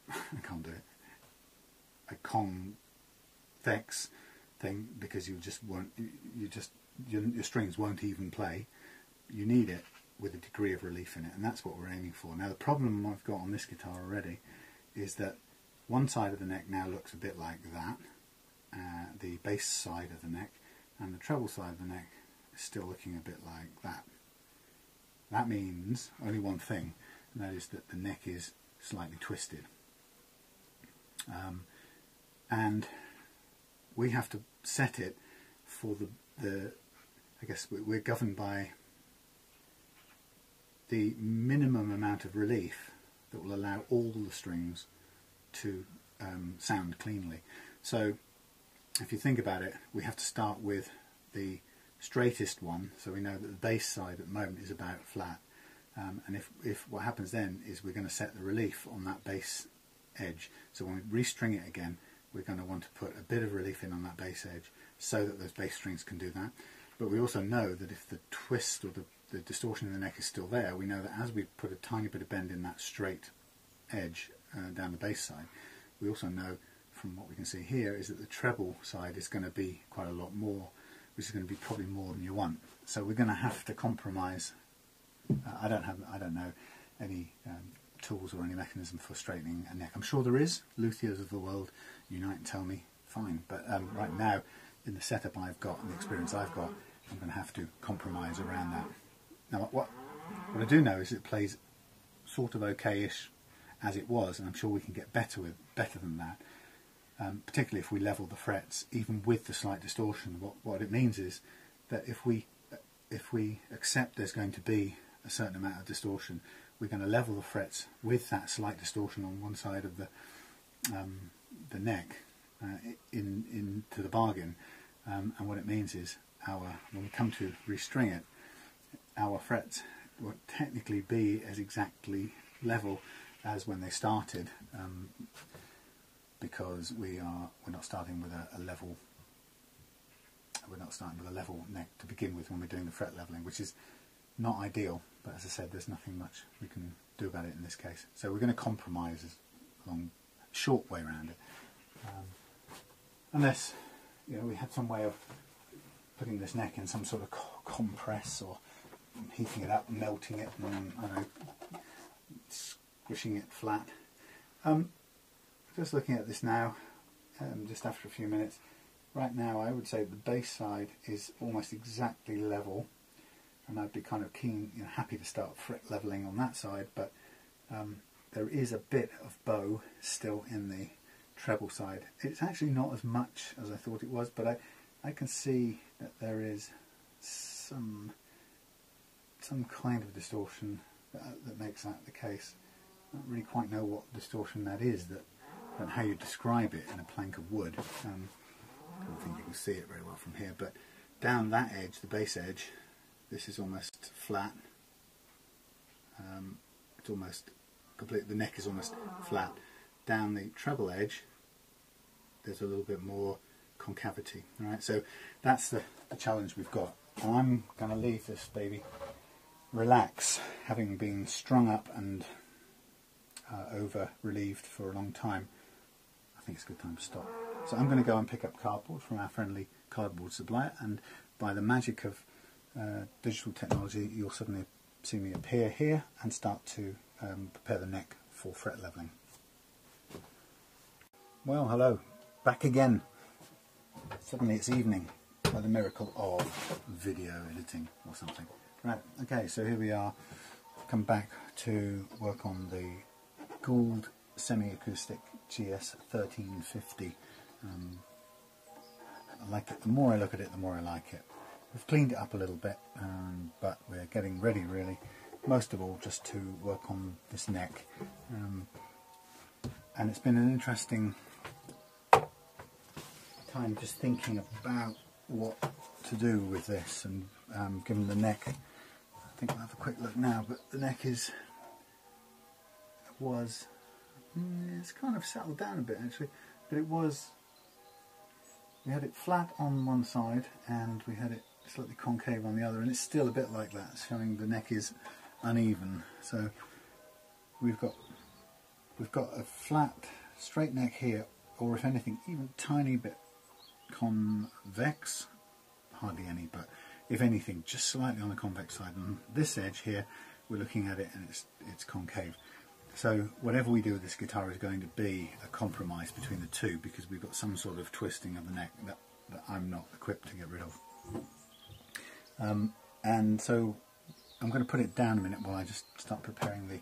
I can't do it. A convex thing, because you just won't. Your strings won't even play. You need it with a degree of relief in it, and that's what we're aiming for. Now the problem I've got on this guitar already is that one side of the neck now looks a bit like that, the bass side of the neck, and the treble side of the neck is still looking a bit like that. That means only one thing, and that is that the neck is slightly twisted. And we have to set it for the I guess we're governed by the minimum amount of relief that will allow all the strings to sound cleanly. So if you think about it, we have to start with the straightest one, so we know that the bass side at the moment is about flat, and if what happens then is we're going to set the relief on that bass edge, so when we restring it again, we're going to want to put a bit of relief in on that bass edge so that those bass strings can do that. But we also know that if the twist or the distortion in the neck is still there, we know that as we put a tiny bit of bend in that straight edge down the bass side, we also know from what we can see here is that the treble side is going to be quite a lot more, which is going to be probably more than you want. So we're going to have to compromise. I don't know any tools or any mechanism for straightening a neck. I'm sure there is. Luthiers of the world unite and tell me, fine. But right now, in the setup I've got and the experience I've got, I'm going to have to compromise around that. Now, what I do know is it plays sort of okay-ish as it was, and I'm sure we can get better than that. Particularly if we level the frets, even with the slight distortion. What it means is that if we accept there's going to be a certain amount of distortion, we're going to level the frets with that slight distortion on one side of the neck into the bargain. And what it means is when we come to restring it, our frets won't technically be as exactly level as when they started, because we're not starting with a level. We're not starting with a level neck to begin with when we're doing the fret leveling, which is not ideal. But as I said, there's nothing much we can do about it in this case. So we're going to compromise along a short way around it, unless we had some way of putting this neck in some sort of compress or heating it up, melting it, and I don't know, squishing it flat. Just looking at this now, just after a few minutes, right now I would say the bass side is almost exactly level, and I'd be kind of keen, happy to start fret leveling on that side, but there is a bit of bow still in the treble side. It's actually not as much as I thought it was, but I can see that there is some kind of distortion that makes that the case. I don't really quite know what distortion that is, and how you describe it in a plank of wood. I don't think you can see it very well from here, but down that edge, the bass edge, this is almost flat. It's almost complete. The neck is almost flat. Down the treble edge, there's a little bit more concavity. All right, so that's the challenge we've got. And I'm going to leave this baby relax, having been strung up and over relieved for a long time. I think it's a good time to stop. So I'm going to go and pick up cardboard from our friendly cardboard supplier, and by the magic of digital technology, you'll suddenly see me appear here and start to prepare the neck for fret leveling. Well, hello, back again. Suddenly it's evening by the miracle of video editing or something. Right, okay, so here we are, come back to work on the Gould semi-acoustic GS1350. I like it. The more I look at it, the more I like it. We've cleaned it up a little bit, but we're getting ready really, most of all just to work on this neck. And it's been an interesting time just thinking about what to do with this, and given the neck, I think we'll have a quick look now, but the neck it's kind of settled down a bit actually, but we had it flat on one side and we had it slightly concave on the other, and it's still a bit like that, showing the neck is uneven. So we've got a flat straight neck here, or if anything even a tiny bit convex, hardly any, but if anything just slightly on the convex side. And this edge here, we're looking at it and it's concave. So whatever we do with this guitar is going to be a compromise between the two, because we've got some sort of twisting of the neck that I'm not equipped to get rid of. And so I'm going to put it down a minute while I just start preparing the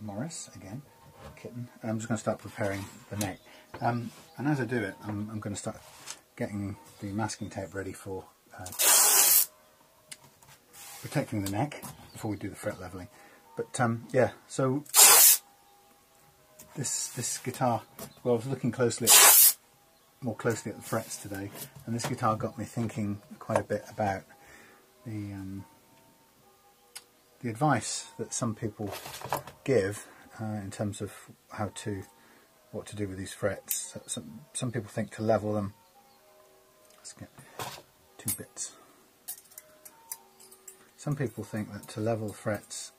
Morris again, kitten. I'm just going to start preparing the neck. And as I do it, I'm going to start getting the masking tape ready for protecting the neck before we do the fret leveling. But yeah, so this guitar, well, I was looking more closely at the frets today, and this guitar got me thinking quite a bit about the advice that some people give in terms of what to do with these frets. Some people think to level them. Let's get 2 bits. Some people think that to level frets,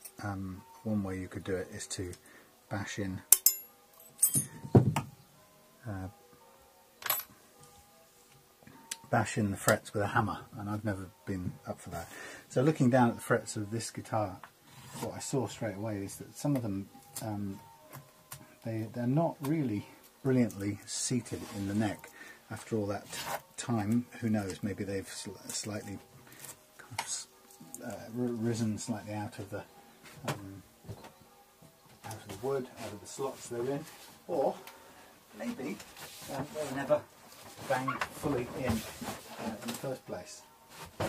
one way you could do it is to bash in the frets with a hammer, and I've never been up for that. So looking down at the frets of this guitar, what I saw straight away is that some of them, they're not really brilliantly seated in the neck after all that time. Who knows, maybe they've slightly kind of, risen slightly out of the wood, out of the slots they're in, or maybe they were never banged fully in the first place. You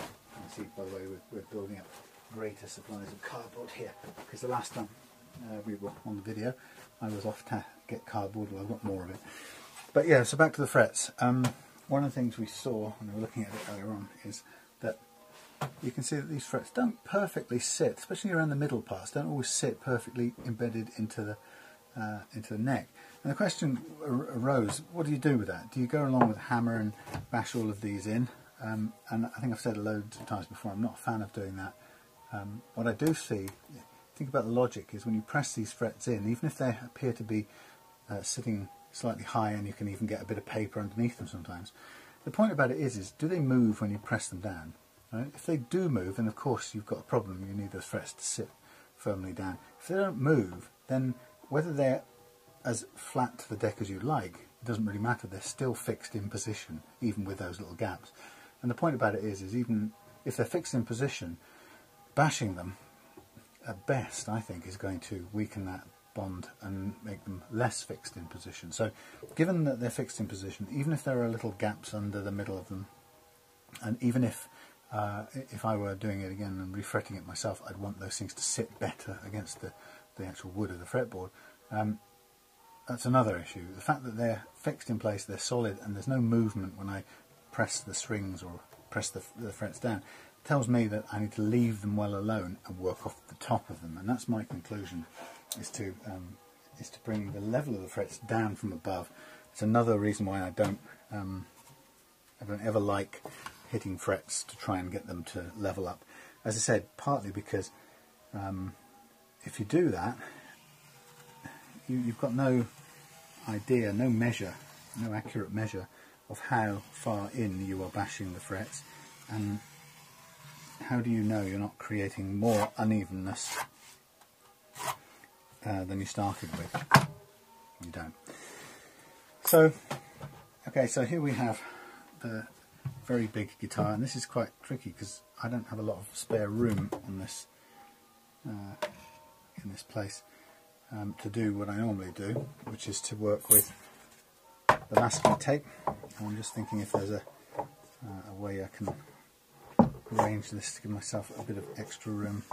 see, by the way, we're building up greater supplies of cardboard here, because the last time we were on the video I was off to get cardboard. Well, I've got more of it. But yeah, so back to the frets. One of the things we saw when we were looking at it earlier on is that you can see that these frets don't perfectly sit, especially around the middle parts, don't always sit perfectly embedded into the neck. And the question arose, what do you do with that? Do you go along with a hammer and bash all of these in? And I think I've said loads of times before, I'm not a fan of doing that. What I do see, think about the logic, is when you press these frets in, even if they appear to be sitting slightly high, and you can even get a bit of paper underneath them sometimes, the point about it is do they move when you press them down? Right? If they do move, then of course you've got a problem. You need those frets to sit firmly down. If they don't move, then whether they're as flat to the deck as you like, it doesn't really matter. They're still fixed in position, even with those little gaps. And the point about it is even if they're fixed in position, bashing them at best, I think, is going to weaken that bond and make them less fixed in position. So given that they're fixed in position, even if there are little gaps under the middle of them, and even if I were doing it again and refretting it myself, I'd want those things to sit better against the actual wood of the fretboard. That's another issue. The fact that they're fixed in place, they're solid, and there's no movement when I press the strings or press the frets down, tells me that I need to leave them well alone and work off the top of them. And that's my conclusion, is to bring the level of the frets down from above. It's another reason why I don't ever like hitting frets to try and get them to level up. As I said, partly because if you do that, you've got no idea, no measure, no accurate measure of how far in you are bashing the frets, and how do you know you're not creating more unevenness than you started with? You don't. So, okay, so here we have the very big guitar, and this is quite tricky because I don't have a lot of spare room on this in this place to do what I normally do, which is to work with the masking tape. And I'm just thinking if there's a way I can arrange this to give myself a bit of extra room.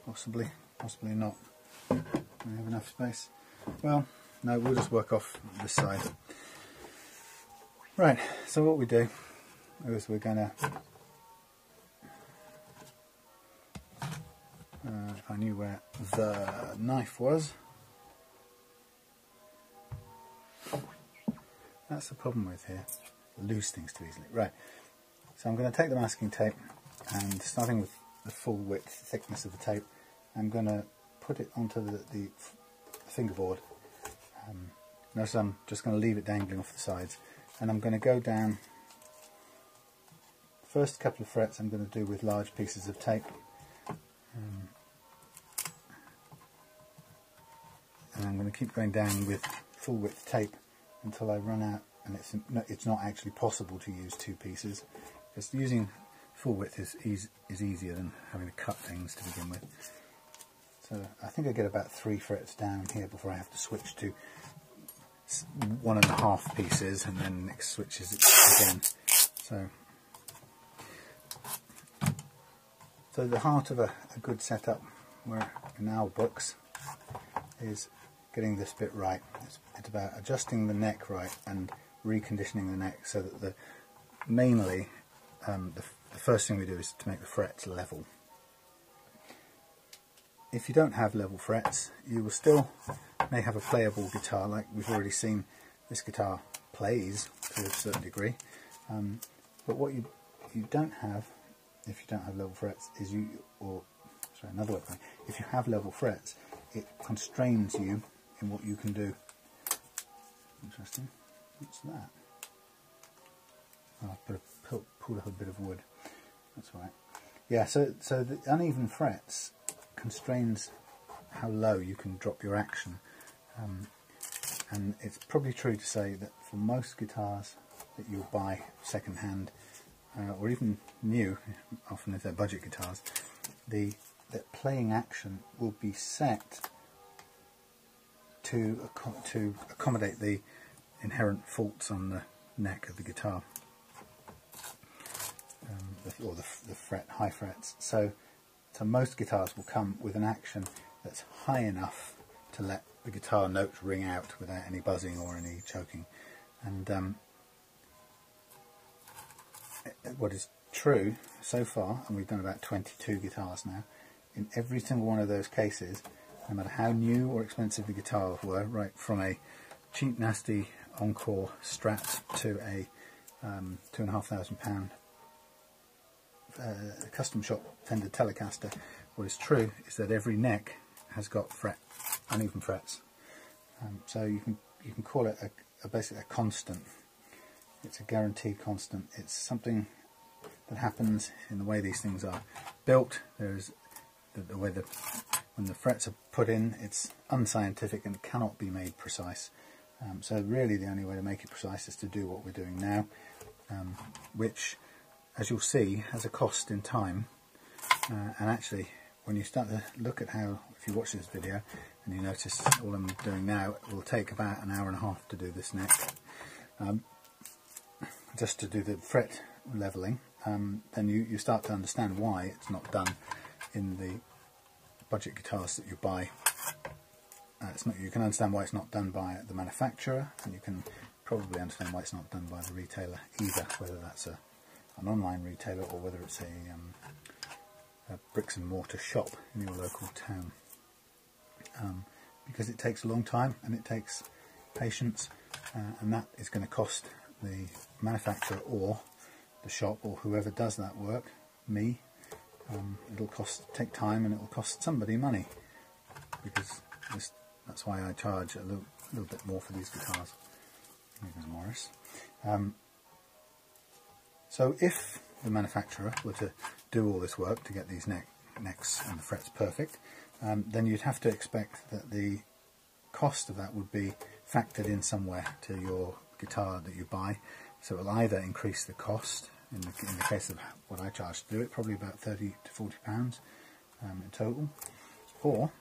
Possibly not. Do I have enough space? Well, no, we'll just work off this side. Right, so what we do is we're going to, if I knew where the knife was, that's the problem with here, lose things too easily. Right, so I'm going to take the masking tape, and starting with the full width thickness of the tape, I'm going to put it onto the fingerboard. Notice I'm just going to leave it dangling off the sides, and I'm going to go down. First couple of frets I'm going to do with large pieces of tape, and I'm going to keep going down with full width tape until I run out, and it's not actually possible to use two pieces, because using full width is easier than having to cut things to begin with. So I think I get about 3 frets down here before I have to switch to 1.5 pieces, and then next switches it again. So the heart of a good setup, where in our books, is getting this bit right. It's about adjusting the neck right and reconditioning the neck so that mainly the first thing we do is to make the frets level. If you don't have level frets, you will still may have a playable guitar, like we've already seen this guitar plays to a certain degree. But what you don't have, if you don't have level frets, is another way of saying, if you have level frets, it constrains you in what you can do. Interesting. What's that? Oh, I've pulled up a bit of wood. That's right. Yeah, so the uneven frets constrains how low you can drop your action, and it's probably true to say that for most guitars that you'll buy second hand or even new, often if they're budget guitars, the playing action will be set to accommodate the inherent faults on the neck of the guitar, or the high frets. So most guitars will come with an action that's high enough to let the guitar notes ring out without any buzzing or any choking. And what is true so far, and we've done about 22 guitars now, in every single one of those cases, no matter how new or expensive the guitars were, right from a cheap nasty Encore Strat to a £2,500 custom shop Fender Telecaster, what is true is that every neck has got uneven frets. So you can call it basically a constant. It's a guaranteed constant. It's something that happens in the way these things are built. There's the way when the frets are put in, it's unscientific and cannot be made precise. So really the only way to make it precise is to do what we're doing now, which, as you'll see, has a cost in time. And actually, when you start to look at how, if you watch this video and you notice all I'm doing now, it will take about an hour and a half to do this neck, just to do the fret levelling. Then you start to understand why it's not done in the budget guitars that you buy. You can understand why it's not done by the manufacturer, and you can probably understand why it's not done by the retailer either, whether that's an online retailer or whether it's a bricks and mortar shop in your local town. Because it takes a long time and it takes patience, and that is going to cost the manufacturer or the shop or whoever does that work, me. It'll take time and it will cost somebody money, because that's why I charge a little bit more for these guitars. Here goes Morris. So if the manufacturer were to do all this work to get these necks and the frets perfect, then you'd have to expect that the cost of that would be factored in somewhere to your guitar that you buy. So it'll either increase the cost, in the case of what I charge to do it, probably about £30 to £40 in total, or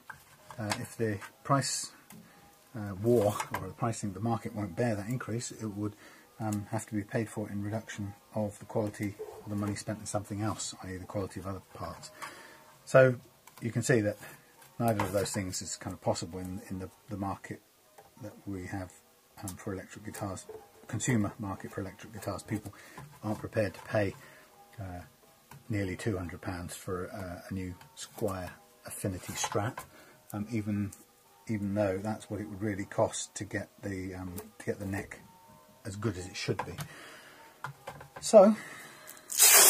if the price war or the pricing of the market won't bear that increase, it would have to be paid for in reduction of the quality or the money spent in something else, i.e. the quality of other parts. So you can see that neither of those things is kind of possible in the market that we have for electric guitars, consumer market for electric guitars. People aren't prepared to pay nearly £200 for a new Squier Affinity Strat, even though that's what it would really cost to get the neck as good as it should be. So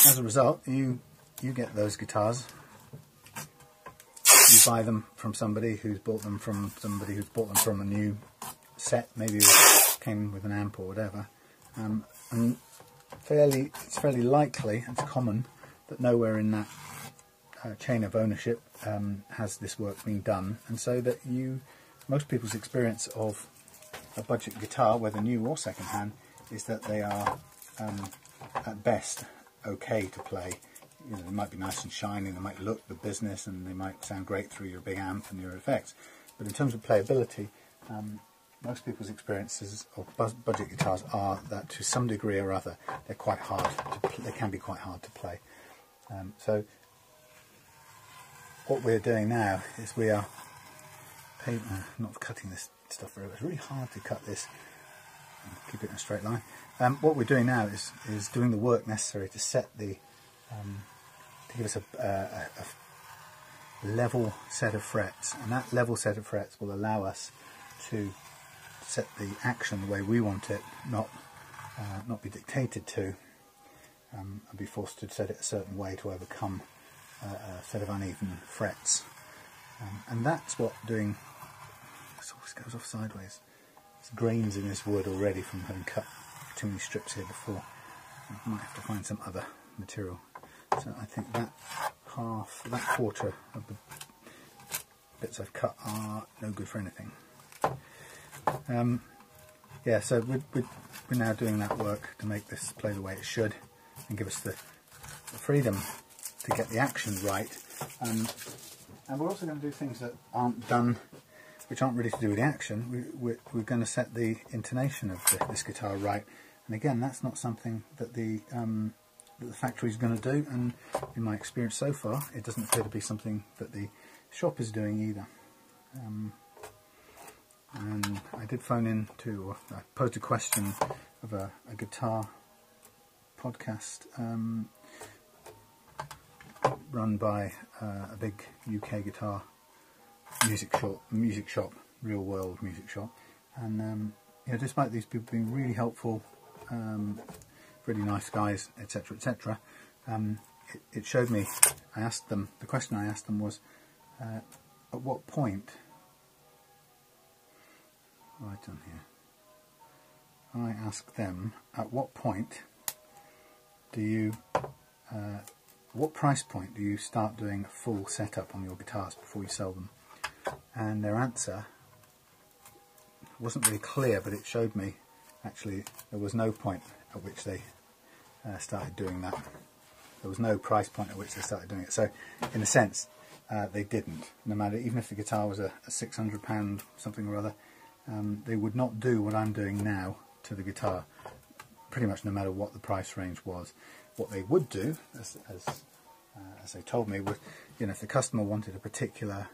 as a result, you get those guitars. You buy them from somebody who's bought them from a new set, maybe it came with an amp or whatever, and it's fairly likely, it's common, that nowhere in that chain of ownership has this work been done, and so that most people's experience of a budget guitar, whether new or second hand, is that they are at best okay to play you know, they might be nice and shiny, they might look the business, and they might sound great through your big amp and your effects. But in terms of playability, most people's experiences of budget guitars are that to some degree or other they're quite hard. They can be quite hard to play. So what we're doing now is we are not cutting this stuff very well. It's really hard to cut this and keep it in a straight line. What we're doing now is doing the work necessary to set the to give us a level set of frets, and that level set of frets will allow us to set the action the way we want it, not be dictated to, and be forced to set it a certain way to overcome a set of uneven frets. And that's what doing. This always goes off sideways. There's grains in this wood already from having cut too many strips here before. I might have to find some other material. So I think that quarter of the bits I've cut are no good for anything. Yeah, so we're now doing that work to make this play the way it should and give us the freedom to get the action right. And we're also going to do things that aren't done, which aren't really to do with the action. We're going to set the intonation of this guitar right. And again, that's not something that the factory is going to do, and in my experience so far, it doesn't appear to be something that the shop is doing either. And I did phone in to, I posed a question of a guitar podcast run by a big UK guitar music shop, real world music shop, and you know, despite these people being really helpful, really nice guys, etc., etc., it showed me. I asked them, the question I asked them was, at what point, right on here, I asked them, at what point do you, what price point do you start doing a full setup on your guitars before you sell them? And their answer wasn't really clear, but it showed me actually there was no point at which they started doing that. There was no price point at which they started doing it. So in a sense, they didn't. No matter, even if the guitar was a £600 something or other, they would not do what I'm doing now to the guitar, pretty much no matter what the price range was. What they would do, as they told me, was, you know, if the customer wanted a particular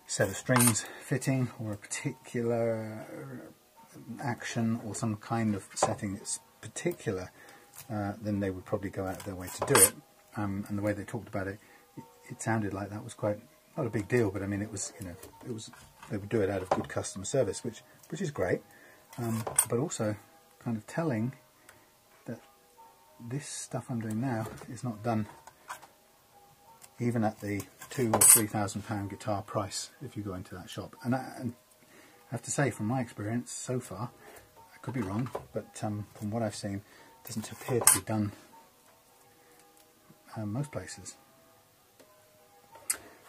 set of strings fitting or a particular action or some kind of setting that's particular, then they would probably go out of their way to do it. And the way they talked about it, it sounded like that was quite not a big deal, but I mean, it was, you know, it was, they would do it out of good customer service, which is great, but also kind of telling that this stuff I'm doing now is not done even at the £2,000 or £3,000 guitar price if you go into that shop. And I have to say, from my experience so far, I could be wrong, but from what I've seen, it doesn't appear to be done most places.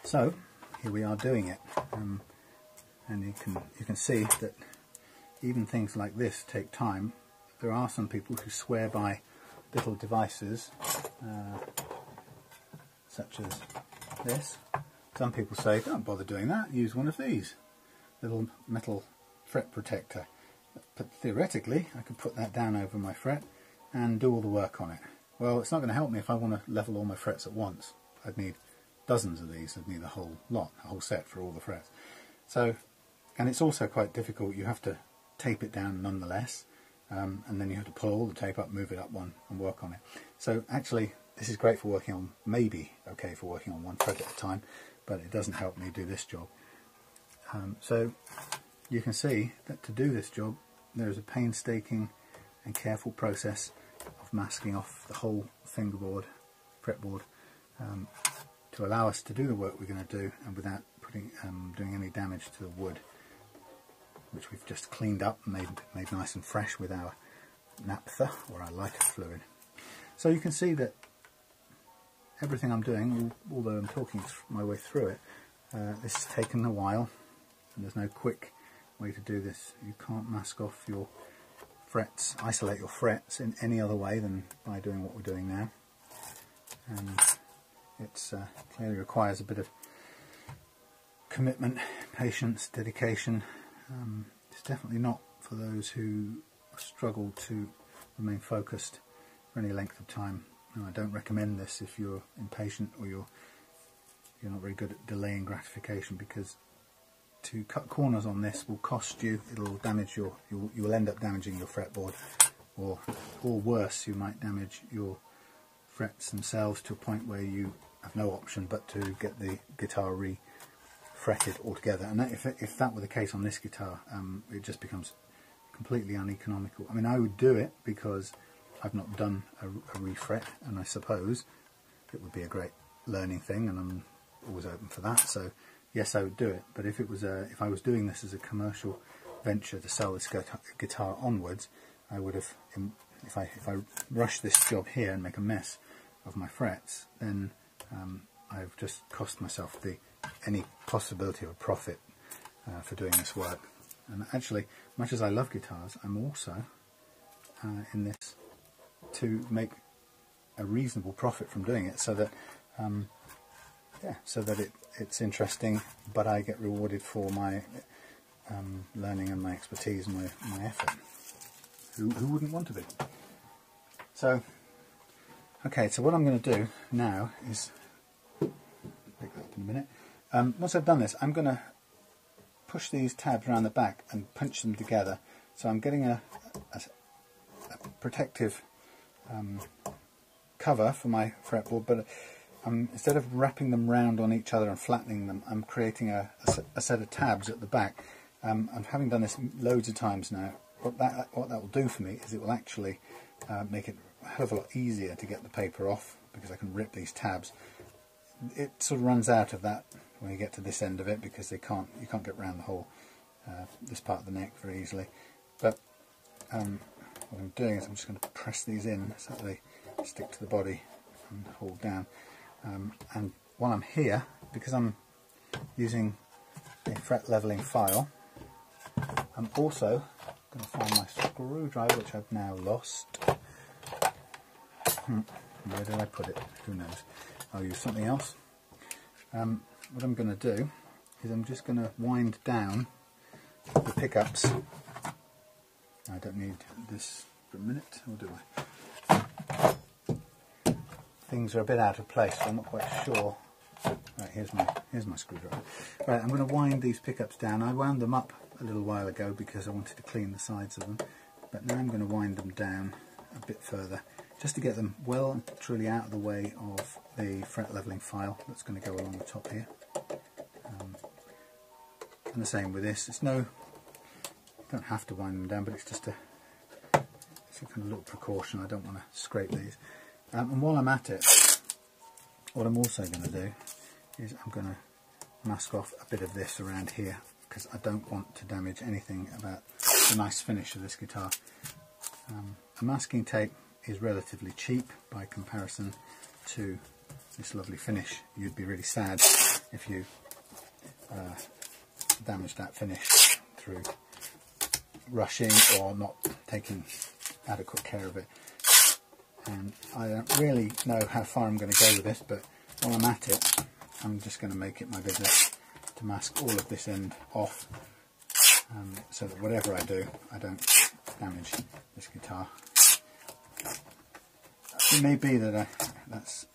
So here we are doing it, and you can see that even things like this take time. There are some people who swear by little devices such as this. Some people say, don't bother doing that, use one of these, little metal fret protector. But theoretically I could put that down over my fret and do all the work on it. Well, it's not going to help me if I want to level all my frets at once. I'd need dozens of these. I'd need a whole lot, a whole set for all the frets. So, and it's also quite difficult. You have to tape it down nonetheless, and then you have to pull all the tape up, move it up one, and work on it. So actually, this is great for working on, maybe okay for working on one fret at a time, but it doesn't help me do this job. So you can see that to do this job, there is a painstaking and careful process of masking off the whole fingerboard, fretboard, to allow us to do the work we're going to do, and without doing any damage to the wood, which we've just cleaned up and made nice and fresh with our naphtha or our lighter fluid. So you can see that everything I'm doing, although I'm talking my way through it, this has taken a while, and there's no quick way to do this. You can't mask off your frets, isolate your frets in any other way than by doing what we're doing now. and it clearly requires a bit of commitment, patience, dedication. It's definitely not for those who struggle to remain focused for any length of time. No, I don't recommend this if you're impatient or you're not very good at delaying gratification, because to cut corners on this will cost you, it'll damage you will end up damaging your fretboard, or worse, you might damage your frets themselves to a point where you have no option but to get the guitar re-fretted altogether. And that, if that were the case on this guitar, it just becomes completely uneconomical. I mean, I would do it because I've not done a refret, and I suppose it would be a great learning thing, and I'm always open for that. So yes, I would do it. But if it was if I was doing this as a commercial venture to sell this guitar onwards, I would have, if I rush this job here and make a mess of my frets, then I've just cost myself any possibility of a profit for doing this work. And actually, much as I love guitars, I'm also in this to make a reasonable profit from doing it, so that it's interesting, but I get rewarded for my learning and my expertise and my effort. Who wouldn't want to be? So, okay, so what I'm going to do now is pick that up in a minute. Once I've done this, I'm going to push these tabs around the back and punch them together. So I'm getting a protective cover for my fretboard, but instead of wrapping them round on each other and flattening them, I'm creating a set of tabs at the back. I'm having done this loads of times now. What that will do for me is it will actually make it a hell of a lot easier to get the paper off, because I can rip these tabs. It sort of runs out of that when you get to this end of it, because you can't get around the whole this part of the neck very easily. But what I'm doing is I'm just going to press these in so that they stick to the body and hold down. And while I'm here, because I'm using a fret leveling file, I'm also going to find my screwdriver, which I've now lost. Where did I put it? Who knows? I'll use something else. What I'm going to do is I'm just going to wind down the pickups. I don't need this for a minute, or do I? Things are a bit out of place, so I'm not quite sure. Right, here's my screwdriver. Right, I'm going to wind these pickups down. I wound them up a little while ago because I wanted to clean the sides of them, but now I'm going to wind them down a bit further, just to get them well and truly out of the way of the fret leveling file that's going to go along the top here. And the same with this. You don't have to wind them down, but it's just a kind of little precaution. I don't want to scrape these. And while I'm at it, what I'm also going to do is I'm going to mask off a bit of this around here, because I don't want to damage anything about the nice finish of this guitar. A masking tape is relatively cheap by comparison to this lovely finish. You'd be really sad if you damaged that finish through rushing or not taking adequate care of it. And I don't really know how far I'm going to go with this, but while I'm at it, I'm just going to make it my business to mask all of this end off, so that whatever I do, I don't damage this guitar. It may be that that's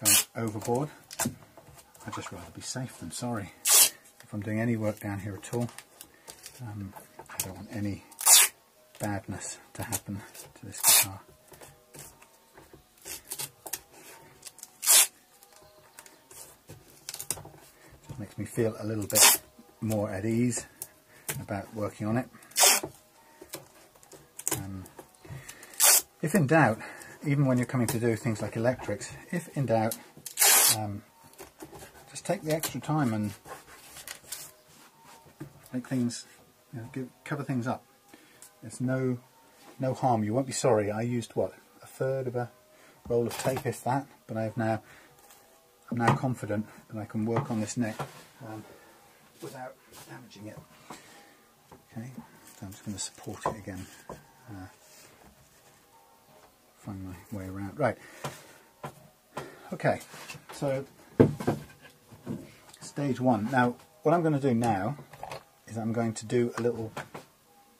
going overboard. I'd just rather be safe than sorry. If I'm doing any work down here at all, I don't want any badness to happen to this guitar. It makes me feel a little bit more at ease about working on it. If in doubt, even when you're coming to do things like electrics, if in doubt, just take the extra time and make things, cover things up. There's no harm. You won't be sorry. I used what, a third of a roll of tape, if that, but I'm now confident that I can work on this neck without damaging it. Okay, so I'm just going to support it again. Find my way around. Right, Okay, so stage one. Now, what I'm going to do now is I'm going to do a little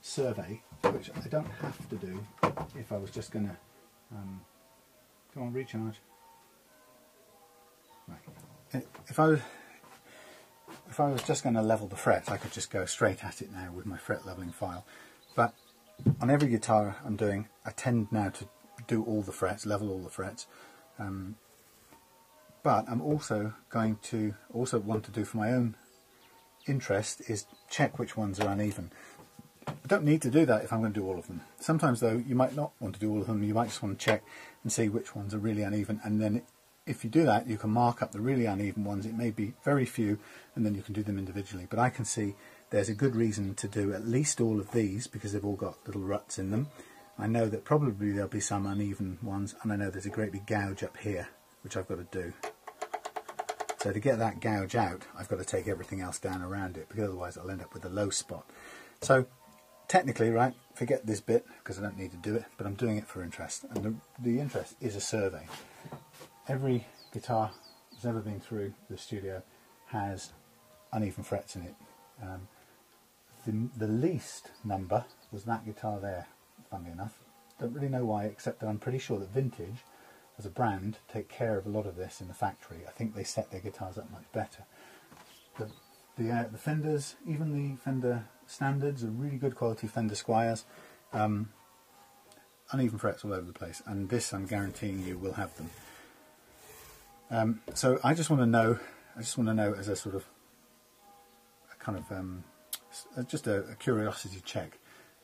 survey, which I don't have to do if I was just going to go on, recharge. Right. If I was just going to level the frets, I could just go straight at it now with my fret leveling file. But on every guitar I'm doing, I tend now to do all the frets, level all the frets. But I'm also going to want to do for my own interest is check which ones are uneven. I don't need to do that if I'm going to do all of them. Sometimes though you might not want to do all of them, you might just want to check and see which ones are really uneven, and then if you do that you can mark up the really uneven ones. It may be very few and then you can do them individually, but I can see there's a good reason to do at least all of these because they've all got little ruts in them. I know that probably there'll be some uneven ones, and I know there's a great big gouge up here which I've got to do. So to get that gouge out, I've got to take everything else down around it, because otherwise I'll end up with a low spot. So technically, right, forget this bit because I don't need to do it, but I'm doing it for interest, and the interest is a survey. Every guitar that's ever been through the studio has uneven frets in it. The least number was that guitar there, funnily enough. Don't really know why, except that I'm pretty sure that Vintage as a brand take care of a lot of this in the factory. I think they set their guitars up much better. The Fenders, even the Fender Standards, are really good quality Fender Squires. Uneven frets all over the place, and this I'm guaranteeing you will have them. So I just want to know as a sort of a kind of just a curiosity check.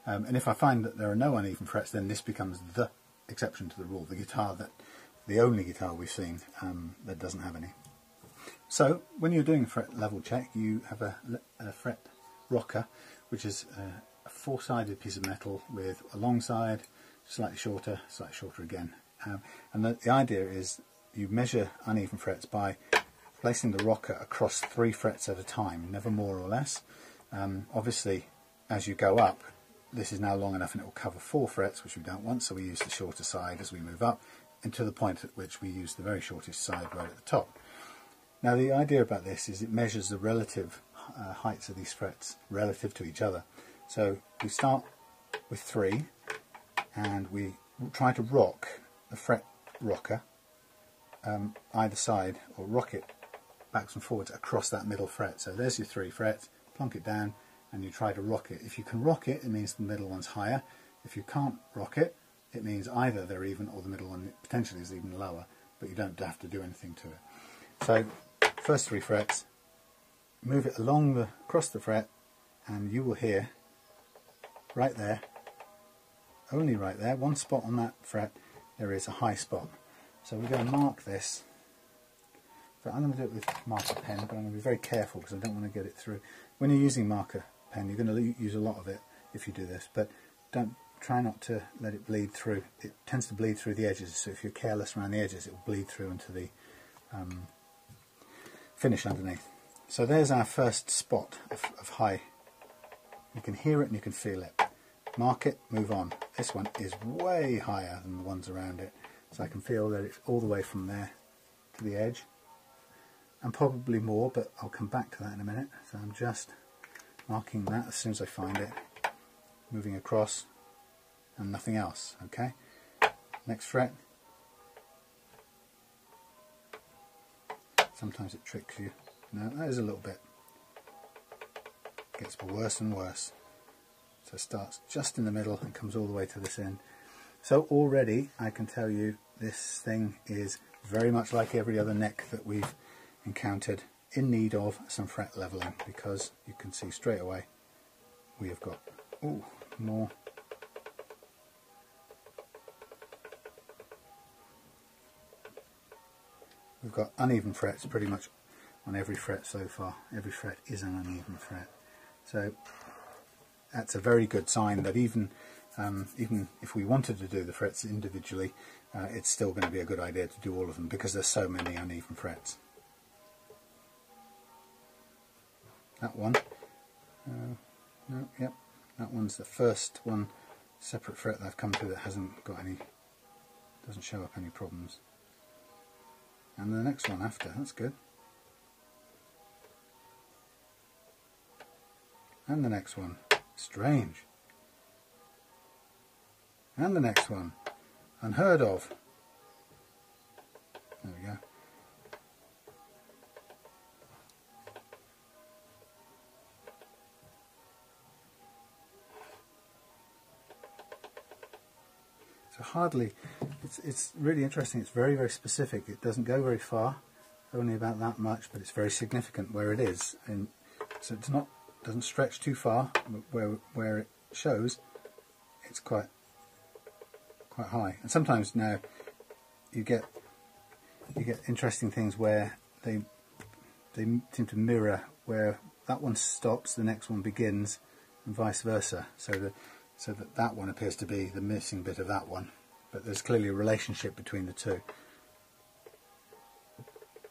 And if I find that there are no uneven frets, then this becomes the exception to the rule. The only guitar we've seen that doesn't have any. So when you're doing a fret level check, you have a fret rocker, which is a four-sided piece of metal with a long side, slightly shorter again. And the idea is you measure uneven frets by placing the rocker across 3 frets at a time, never more or less. Obviously, as you go up, this is now long enough and it will cover 4 frets, which we don't want, so we use the shorter side as we move up, and to the point at which we use the very shortest side right at the top. Now the idea about this is it measures the relative heights of these frets relative to each other. So we start with 3 and we try to rock the fret rocker either side, or rock it backwards and forwards across that middle fret. So there's your 3 frets, plonk it down and you try to rock it. If you can rock it, it means the middle one's higher. If you can't rock it, it means either they're even or the middle one potentially is even lower, but you don't have to do anything to it. So first 3 frets, move it across the fret, and you will hear right there, only right there, one spot on that fret, there is a high spot. So we're going to mark this. But I'm going to do it with marker pen, but I'm going to be very careful because I don't want to get it through. When you're using marker pen, you're going to use a lot of it if you do this, but try not to let it bleed through. It tends to bleed through the edges, so if you're careless around the edges, it will bleed through into the finish underneath. So there's our first spot of high. You can hear it and you can feel it. Mark it, move on. This one is way higher than the ones around it, so I can feel that it's all the way from there to the edge, and probably more, but I'll come back to that in a minute. So I'm just marking that as soon as I find it, moving across, and nothing else. Okay, next fret. Sometimes it tricks you. No, that is a little bit. It gets worse and worse. So it starts just in the middle and comes all the way to this end. So already I can tell you this thing is very much like every other neck that we've encountered, in need of some fret leveling, because you can see straight away we have got more. We've got uneven frets pretty much on every fret so far. Every fret is an uneven fret. So that's a very good sign that even if we wanted to do the frets individually, it's still going to be a good idea to do all of them because there's so many uneven frets. That one, yep, that one's the first one separate fret that I've come to that hasn't got any, doesn't show up any problems. And the next one after, that's good. And the next one, strange. And the next one, unheard of. There we go. So hardly, it's really interesting. It's very, very specific. It doesn't go very far, only about that much, but it's very significant where it is. And so it's not, doesn't stretch too far, but where it shows, it's quite high. And sometimes now you get interesting things where they seem to mirror, where that one stops, the next one begins, and vice versa. So that one appears to be the missing bit of that one, but there's clearly a relationship between the two.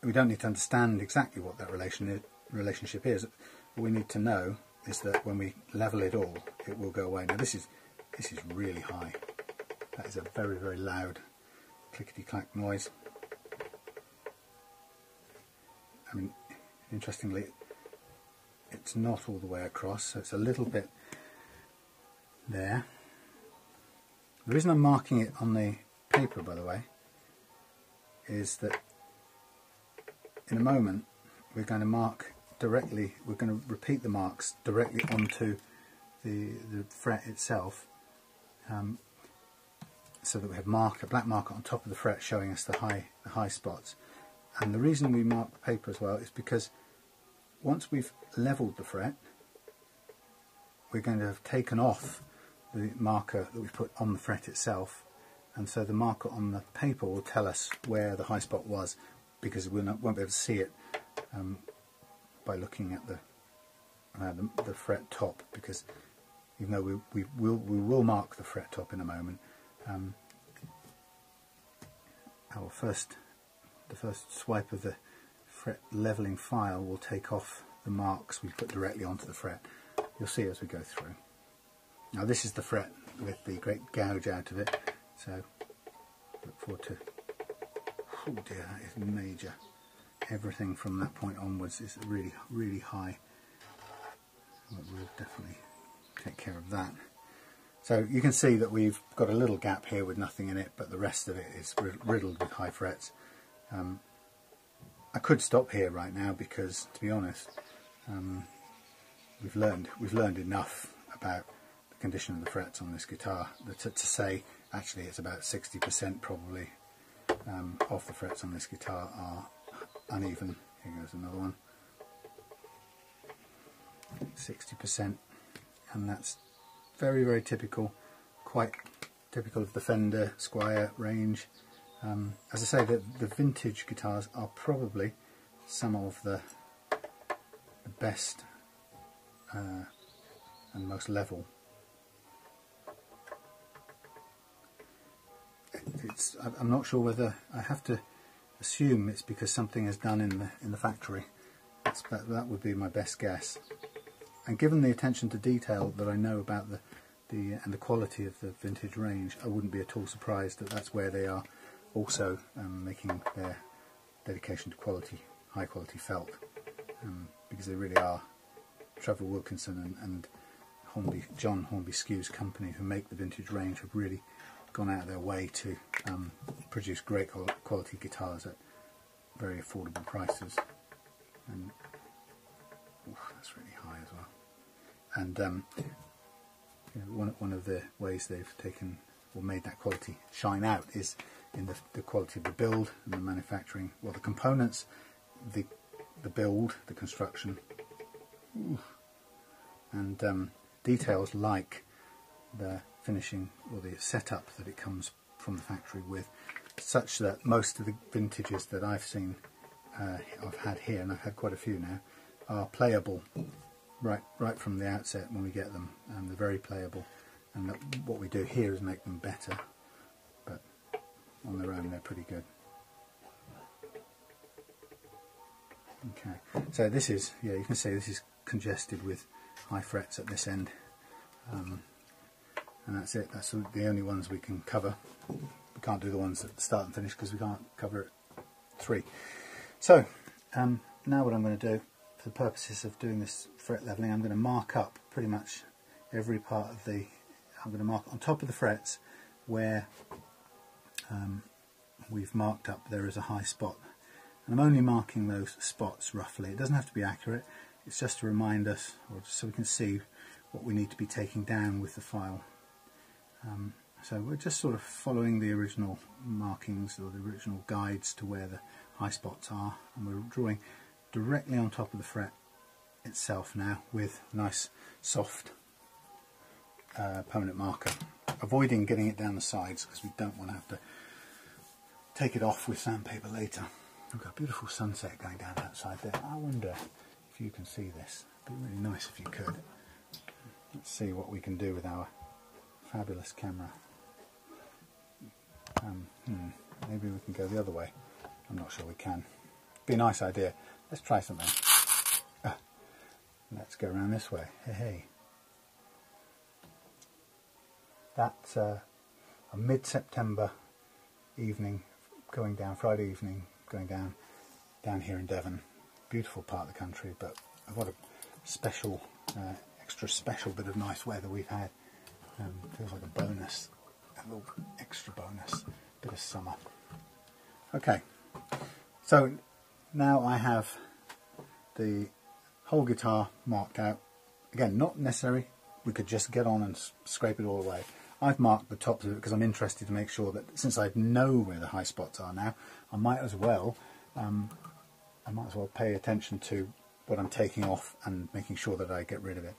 We don't need to understand exactly what that relationship is. What we need to know is that when we level it all, it will go away. Now this is really high. That is a very, very loud clickety-clack noise. I mean, interestingly, it's not all the way across, so it's a little bit there. The reason I'm marking it on the paper, by the way, is that in a moment we're going to mark directly, we're going to repeat the marks directly onto the fret itself, so that we have a black marker on top of the fret showing us the high spots. And the reason we mark the paper as well is because once we've leveled the fret, we're going to have taken off the marker that we've put on the fret itself, and so the marker on the paper will tell us where the high spot was, because we won't be able to see it by looking at the fret top, because even though we will mark the fret top in a moment, the first swipe of the fret leveling file will take off the marks we put directly onto the fret. You'll see as we go through. Now this is the fret with the great gouge out of it, so look forward to, oh dear, that is major. Everything from that point onwards is really, really high. We'll definitely take care of that. So you can see that we've got a little gap here with nothing in it, but the rest of it is riddled with high frets. I could stop here right now because, to be honest, we've learned enough about the condition of the frets on this guitar to say actually it's about 60% probably of the frets on this guitar are uneven. Here goes another one. 60%, and that's very, very typical, quite typical of the Fender Squier range. As I say, the vintage guitars are probably some of the best and most level. I'm not sure whether, I have to assume it's because something is done in the factory. That would be my best guess. And given the attention to detail that I know about the quality of the vintage range, I wouldn't be at all surprised that that's where they are also making their dedication to quality, high quality felt, because they really are. Trevor Wilkinson and John Hornby Skew's company, who make the vintage range, have really gone out of their way to produce great quality guitars at very affordable prices. And that's really high as well. And you know, one of the ways they've taken or made that quality shine out is in the quality of the build and the manufacturing, well, the components, the build, the construction, and details like the finishing or the setup that it comes from the factory with, such that most of the vintages that I've seen, I've had here, and I've had quite a few now, are playable right from the outset when we get them, and they're very playable. And what we do here is make them better, but on their own they're pretty good. Okay, so this is, yeah, you can see this is congested with high frets at this end, and that's it. That's the only ones we can cover. We can't do the ones at the start and finish because we can't cover it 3. So now what I'm going to do, for the purposes of doing this fret leveling, I'm going to mark up pretty much every part of the, I'm going to mark on top of the frets where we've marked up there is a high spot. And I'm only marking those spots roughly. It doesn't have to be accurate, it's just to remind us, or just so we can see what we need to be taking down with the file. So we're just sort of following the original markings or the original guides to where the high spots are, and we're drawing directly on top of the fret itself now with nice soft permanent marker, avoiding getting it down the sides because we don't want to have to take it off with sandpaper later. We've got a beautiful sunset going down that side there. I wonder if you can see this. It'd be really nice if you could. Let's see what we can do with our fabulous camera. Maybe we can go the other way. I'm not sure we can. Be a nice idea. Let's try something. Let's go around this way. Hey, hey. That's a mid-September evening, going down, Friday evening, going down here in Devon. Beautiful part of the country, but what a special, extra special bit of nice weather we've had. Feels like a bonus, a little extra bonus, bit of summer. Okay, so now I have the whole guitar marked out. Again, not necessary, we could just get on and scrape it all away. I've marked the tops of it because I'm interested to make sure that since I know where the high spots are now, I might as well pay attention to what I'm taking off and making sure that I get rid of it.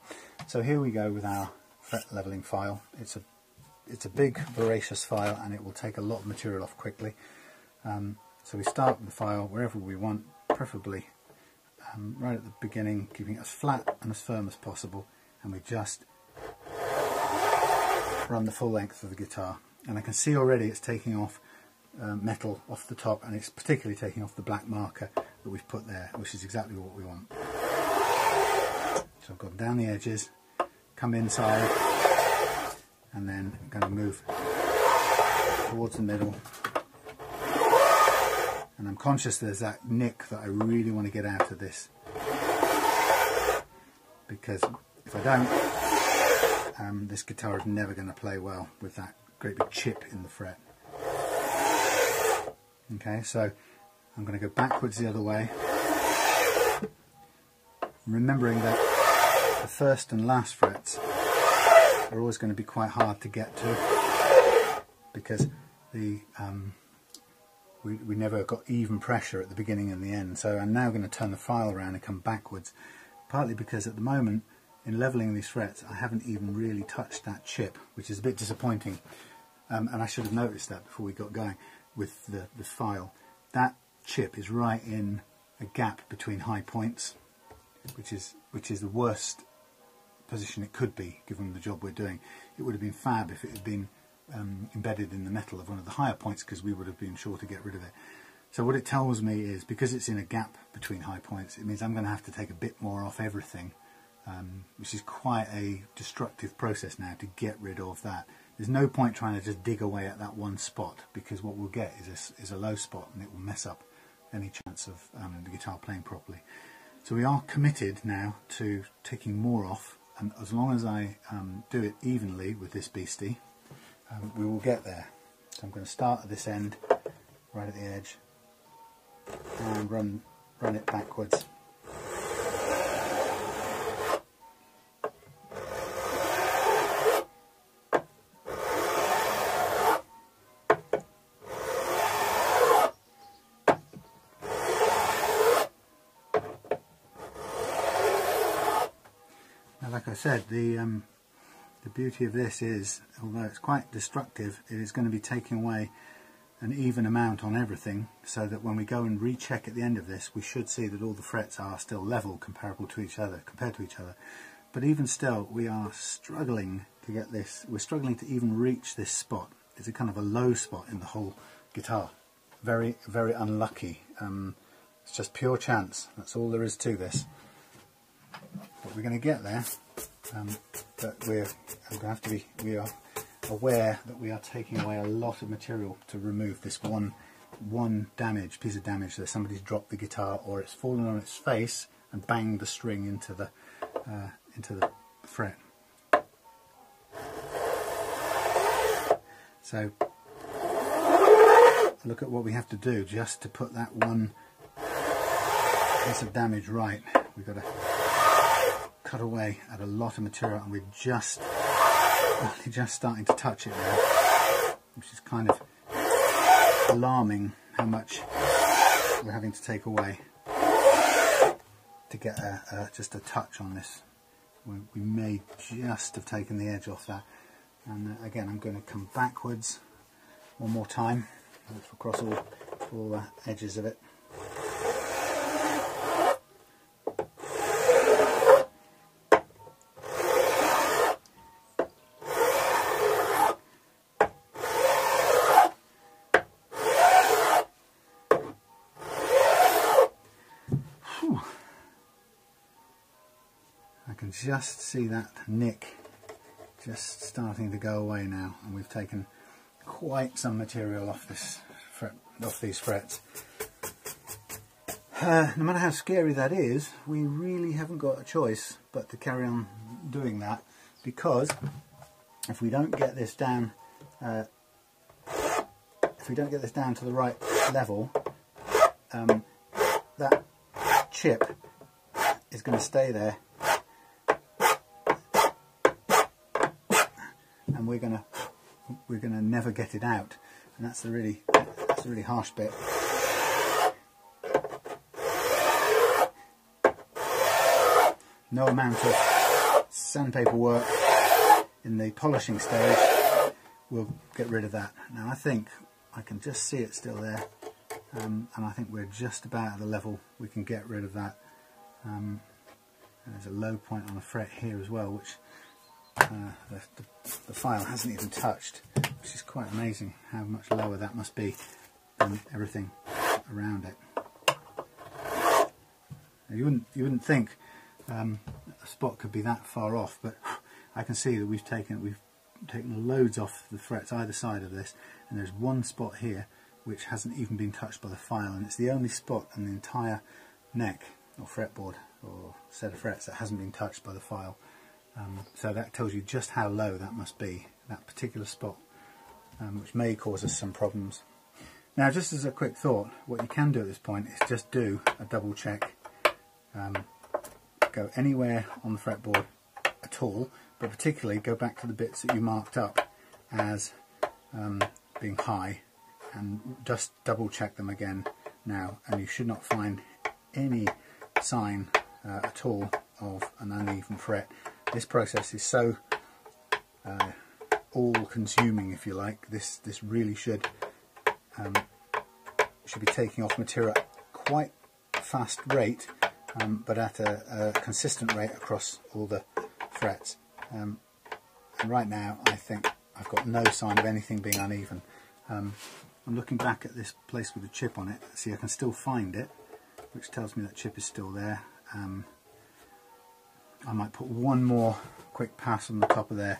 So here we go with our fret leveling file. It's a big voracious file and it will take a lot of material off quickly. So we start with the file wherever we want, preferably right at the beginning, keeping it as flat and as firm as possible, and we just run the full length of the guitar. And I can see already it's taking off metal off the top, and it's particularly taking off the black marker that we've put there, which is exactly what we want. So I've gone down the edges, come inside, and then I'm going to move towards the middle. And I'm conscious there's that nick that I really want to get out of this, because if I don't, this guitar is never going to play well with that great big chip in the fret. Okay, so I'm going to go backwards the other way, remembering that the first and last frets are always going to be quite hard to get to, because the we never got even pressure at the beginning and the end. So I'm now going to turn the file around and come backwards, partly because at the moment in leveling these frets I haven't even really touched that chip, which is a bit disappointing, and I should have noticed that before we got going with the file. That chip is right in a gap between high points, which is the worst position it could be given the job we're doing. It would have been fab if it had been embedded in the metal of one of the higher points, because we would have been sure to get rid of it. So what it tells me is, because it's in a gap between high points, it means I'm going to have to take a bit more off everything, which is quite a destructive process now to get rid of that. There's no point trying to just dig away at that one spot, because what we'll get is a low spot and it will mess up any chance of the guitar playing properly. So we are committed now to taking more off, and as long as I do it evenly with this beastie, we will get there. So I'm going to start at this end, right at the edge, and run it backwards. Now, like I said, the beauty of this is, although it's quite destructive, it is going to be taking away an even amount on everything, so that when we go and recheck at the end of this, we should see that all the frets are still level compared to each other. But even still, we are struggling to get this, we're struggling to even reach this spot. It's a kind of a low spot in the whole guitar. Very, very unlucky. It's just pure chance. That's all there is to this. But we're going to get there. But we are aware that we are taking away a lot of material to remove this one one piece of damage, so somebody's dropped the guitar or it's fallen on its face and banged the string into the fret. So look at what we have to do just to put that one piece of damage right. We've got to cut away at a lot of material, and we're just starting to touch it now, which is kind of alarming how much we're having to take away to get just a touch on this. We may just have taken the edge off that. And again, I'm going to come backwards one more time across all the edges of it. Whew. I can just see that nick just starting to go away now, and we've taken quite some material off these frets. No matter how scary that is, we really haven't got a choice but to carry on doing that, because if we don't get this down, to the right level, that chip is going to stay there. And we're gonna never get it out, and that's the really harsh bit. No amount of sandpaper work in the polishing stage will get rid of that. Now I think I can just see it still there, and I think we're just about at the level we can get rid of that. And there's a low point on the fret here as well, which the file hasn't even touched, which is quite amazing how much lower that must be than everything around it. Now, you wouldn't think a spot could be that far off, but I can see that we've taken loads off the frets either side of this, and there's one spot here which hasn't even been touched by the file, and it's the only spot on the entire neck or fretboard or set of frets that hasn't been touched by the file. So that tells you just how low that must be, that particular spot, which may cause us some problems. Now, just as a quick thought, what you can do at this point is just do a double check. Go anywhere on the fretboard at all, but particularly go back to the bits that you marked up as being high, and just double check them again now, and you should not find any sign at all of an uneven fret. This process is so all-consuming, if you like. This really should be taking off material at quite a fast rate, but at a consistent rate across all the frets. And right now, I think I've got no sign of anything being uneven. I'm looking back at this place with a chip on it. See, I can still find it, which tells me that chip is still there. I might put one more quick pass on the top of there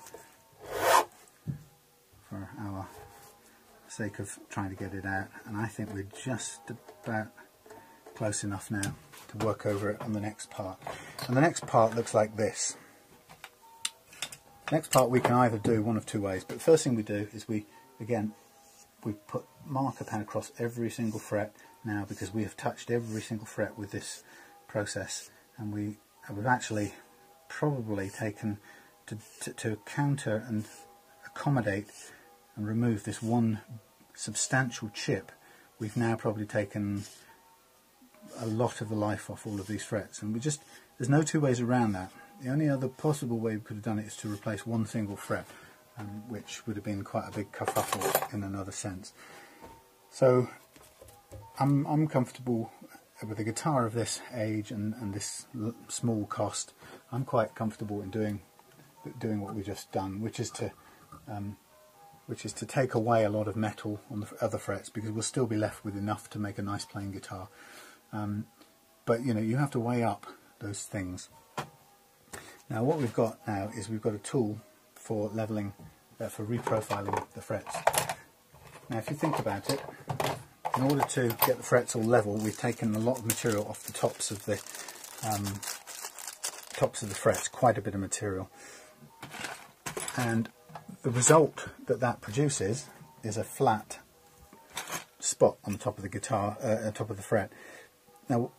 for our sake of trying to get it out, and I think we're just about close enough now to work over it on the next part. And the next part looks like this. Next part we can either do one of two ways, but the first thing we do is we put marker pen across every single fret now, because we have touched every single fret with this process, and we've actually probably taken to counter and accommodate and remove this one substantial chip. We've now probably taken a lot of the life off all of these frets, and there's no two ways around that. The only other possible way we could have done it is to replace one single fret, which would have been quite a big kerfuffle in another sense. So I'm comfortable with a guitar of this age and this small cost. I'm quite comfortable in doing what we've just done, which is to take away a lot of metal on the other frets, because we'll still be left with enough to make a nice playing guitar. But you have to weigh up those things. Now what we've got now is we've got a tool for leveling, for reprofiling the frets. Now if you think about it, in order to get the frets all level, we've taken a lot of material off the tops of the frets, quite a bit of material. And the result that produces is a flat spot on the top of the guitar, top of the fret. Now,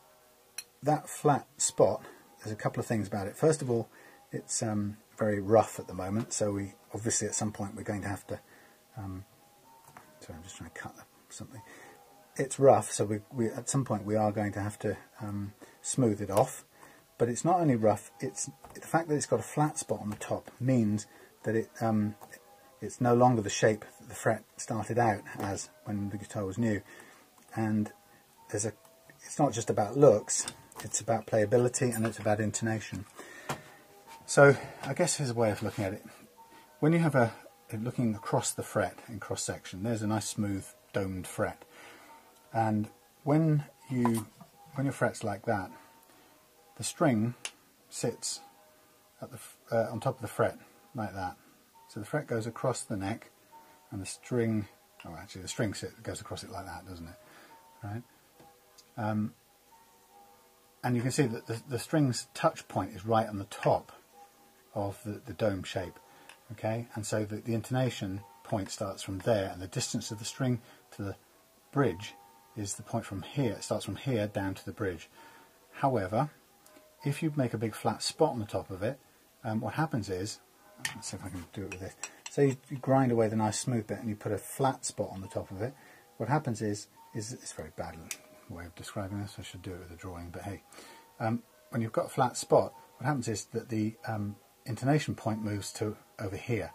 that flat spot, there's a couple of things about it. First of all, it's very rough at the moment, so we obviously at some point we're going to have to. Sorry, I'm just trying to cut something. It's rough, so we at some point we are going to have to smooth it off. But it's not only rough; it's the fact that it's got a flat spot on the top means that it's no longer the shape that the fret started out as when the guitar was new. And it's not just about looks; it's about playability and it's about intonation. So I guess here's a way of looking at it. When you have looking across the fret in cross section, there's a nice smooth domed fret, and when your fret's like that, the string sits at on top of the fret like that. So the fret goes across the neck, and the string, oh actually the string goes across it like that, doesn't it? Right? And you can see that the string's touch point is right on the top of the dome shape. Okay, and so the intonation point starts from there, and the distance of the string to the bridge is the point from here. It starts from here down to the bridge. However, if you make a big flat spot on the top of it, what happens is, let's see if I can do it with this. So you grind away the nice smooth bit and you put a flat spot on the top of it. What happens is it's a very bad way of describing this. I should do it with a drawing, but hey, when you've got a flat spot, what happens is that the intonation point moves to over here,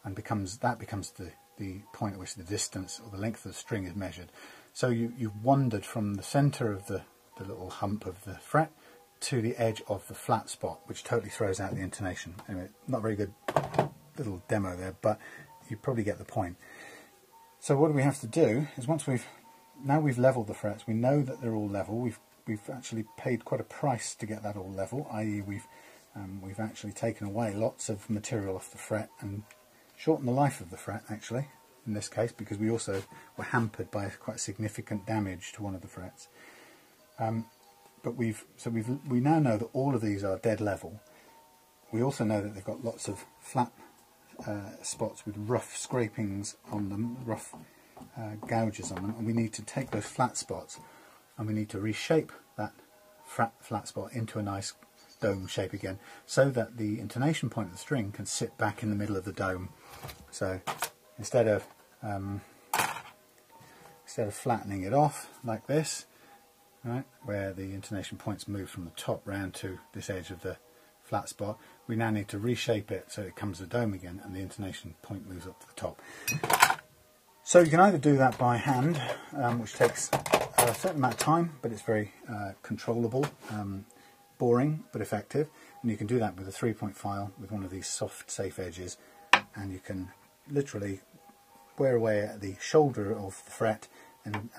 and becomes the point at which the distance or the length of the string is measured. So you've wandered from the centre of the little hump of the fret to the edge of the flat spot, which totally throws out the intonation. Anyway, not very good little demo there, but you probably get the point. So what do we have to do is once we've leveled the frets, we know that they're all level. We've actually paid quite a price to get that all level, i.e. we've actually taken away lots of material off the fret and shortened the life of the fret, actually, in this case, because we also were hampered by quite significant damage to one of the frets. But we now know that all of these are dead level. We also know that they've got lots of flat spots with rough scrapings on them, rough gouges on them, and we need to take those flat spots and we need to reshape that flat spot into a nice dome shape again, so that the intonation point of the string can sit back in the middle of the dome. So instead of flattening it off like this, right, where the intonation points move from the top round to this edge of the flat spot, we now need to reshape it so it comes a dome again and the intonation point moves up to the top. So you can either do that by hand, which takes a certain amount of time, but it's very controllable, boring but effective, and you can do that with a 3-point file with one of these soft safe edges, and you can literally wear away at the shoulder of the fret and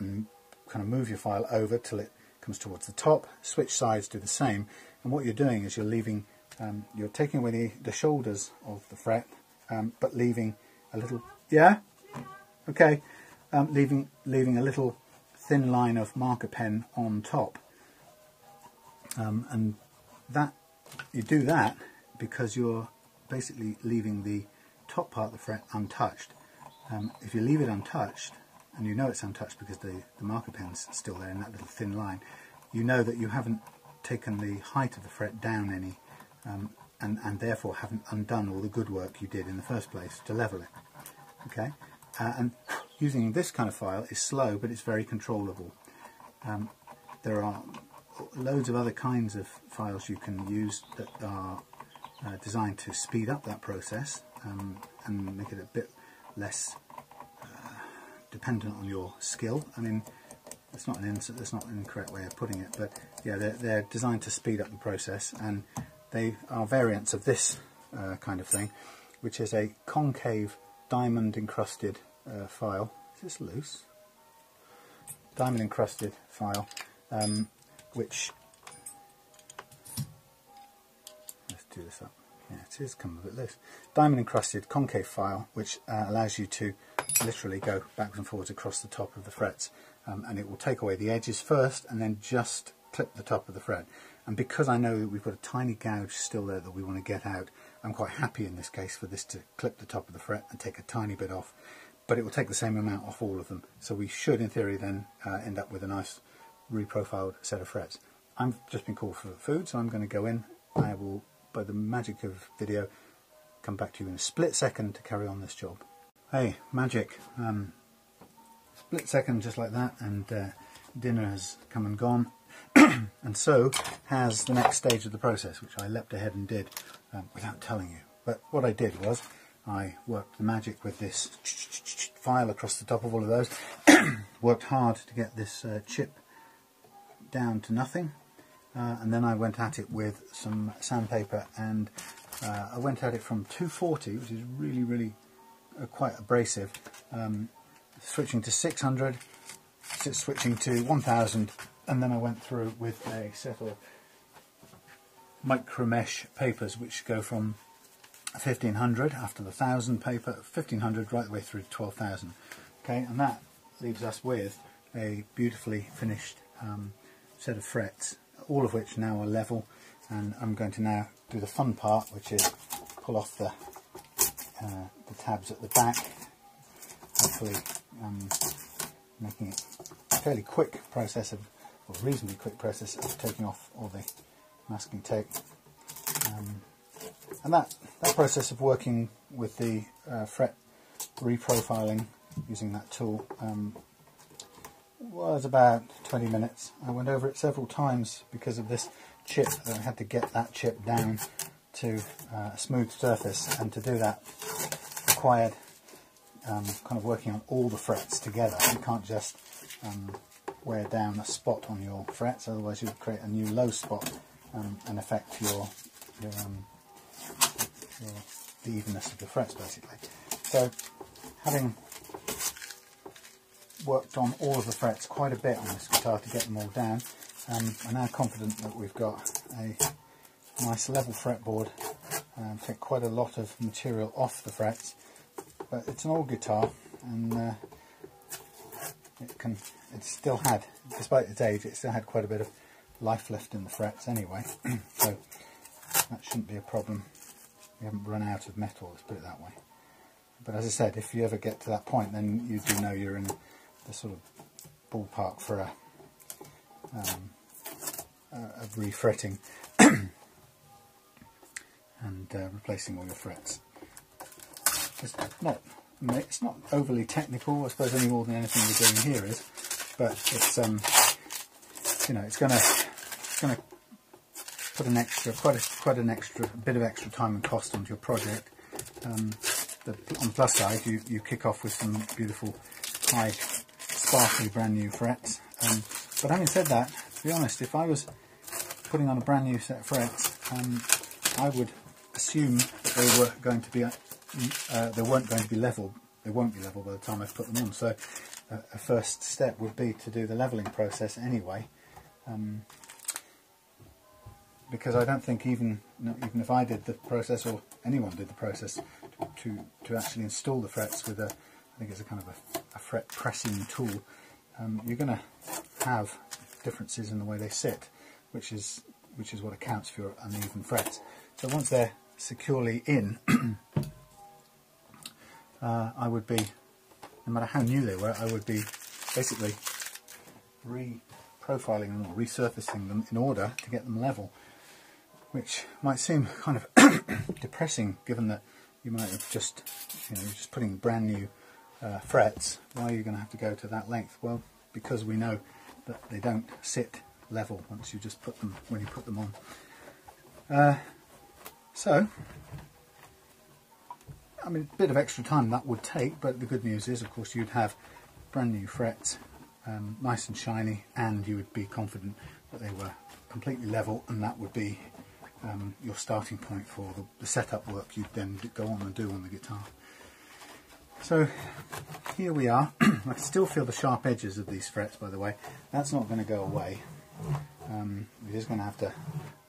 kind of move your file over till it comes towards the top, switch sides, do the same, and what you're doing is you're taking away the shoulders of the fret, but leaving a little, leaving a little thin line of marker pen on top. And that you do that because you're basically leaving the top part of the fret untouched. If you leave it untouched, and you know it's untouched because the marker pen's still there in that little thin line, you know that you haven't taken the height of the fret down any, and therefore haven't undone all the good work you did in the first place to level it. Okay, and using this kind of file is slow, but it's very controllable. There are loads of other kinds of files you can use that are designed to speed up that process and make it a bit less dependent on your skill. I mean, that's not an incorrect way of putting it, but yeah, they're designed to speed up the process, and they are variants of this kind of thing, which is a concave diamond encrusted file. Is this loose? Diamond encrusted file, which, let's do this up. Yeah, it is come a bit loose. Diamond encrusted concave file, which allows you to literally go backwards and forwards across the top of the frets and it will take away the edges first and then just clip the top of the fret. And because I know that we've got a tiny gouge still there that we want to get out, I'm quite happy in this case for this to clip the top of the fret and take a tiny bit off, but it will take the same amount off all of them. So we should, in theory, then end up with a nice reprofiled set of frets. I've just been called for food, so I'm going to go in. I will, by the magic of video, come back to you in a split second to carry on this job. Hey, magic. Split second just like that, and dinner has come and gone. And so has the next stage of the process, which I leapt ahead and did without telling you. But what I did was I worked the magic with this file across the top of all of those, worked hard to get this chip down to nothing, and then I went at it with some sandpaper, and I went at it from 240, which is really quite abrasive, switching to 600, switching to 1000, and then I went through with a set of micro mesh papers which go from 1500 after the 1000 paper, 1500 right the way through to 12,000. Okay, and that leaves us with a beautifully finished set of frets, all of which now are level, and I'm going to now do the fun part, which is pull off the tabs at the back, hopefully making it a fairly quick process of, or reasonably quick process of taking off all the masking tape. And that process of working with the fret reprofiling using that tool was about 20 minutes. I went over it several times because of this chip. I had to get that chip down to a smooth surface, and to do that required kind of working on all the frets together. You can't just wear down a spot on your frets, otherwise you would create a new low spot and affect the evenness of the frets basically. So having worked on all of the frets quite a bit on this guitar to get them all down, I'm now confident that we've got a nice level fretboard. Take quite a lot of material off the frets, but it's an old guitar, and it still had, despite its age, it still had quite a bit of life left in the frets anyway, so that shouldn't be a problem. We haven't run out of metal, let's put it that way. But as I said, if you ever get to that point, then you do know you're in the sort of ballpark for a refretting and replacing all your frets. It's not overly technical, I suppose, any more than anything we're doing here is, but it's you know, it's going to put an extra, quite an extra bit of extra time and cost onto your project. On the plus side, you kick off with some beautiful, high, sparkly, brand new frets. But having said that, to be honest, if I was putting on a brand new set of frets, I would assume that they were going to be they weren't going to be level. They won't be level by the time I've put them on. So a first step would be to do the leveling process anyway. Because I don't think even if I did the process, or anyone did the process to actually install the frets with I think it's a kind of a fret pressing tool, you're going to have differences in the way they sit, which is what accounts for your uneven frets. So once they're securely in, I would be, no matter how new they were, I would be basically reprofiling them or resurfacing them in order to get them level, which might seem kind of depressing, given that you might have just, you know, just putting brand new frets. Why are you going to have to go to that length? Well, because we know that they don't sit level once you just put them, when you put them on. So, I mean, a bit of extra time that would take, but the good news is, of course, you'd have brand new frets, nice and shiny, and you would be confident that they were completely level, and that would be your starting point for the setup work you'd then go on and do on the guitar. So here we are. I can still feel the sharp edges of these frets, by the way. That's not going to go away. We're just going to have to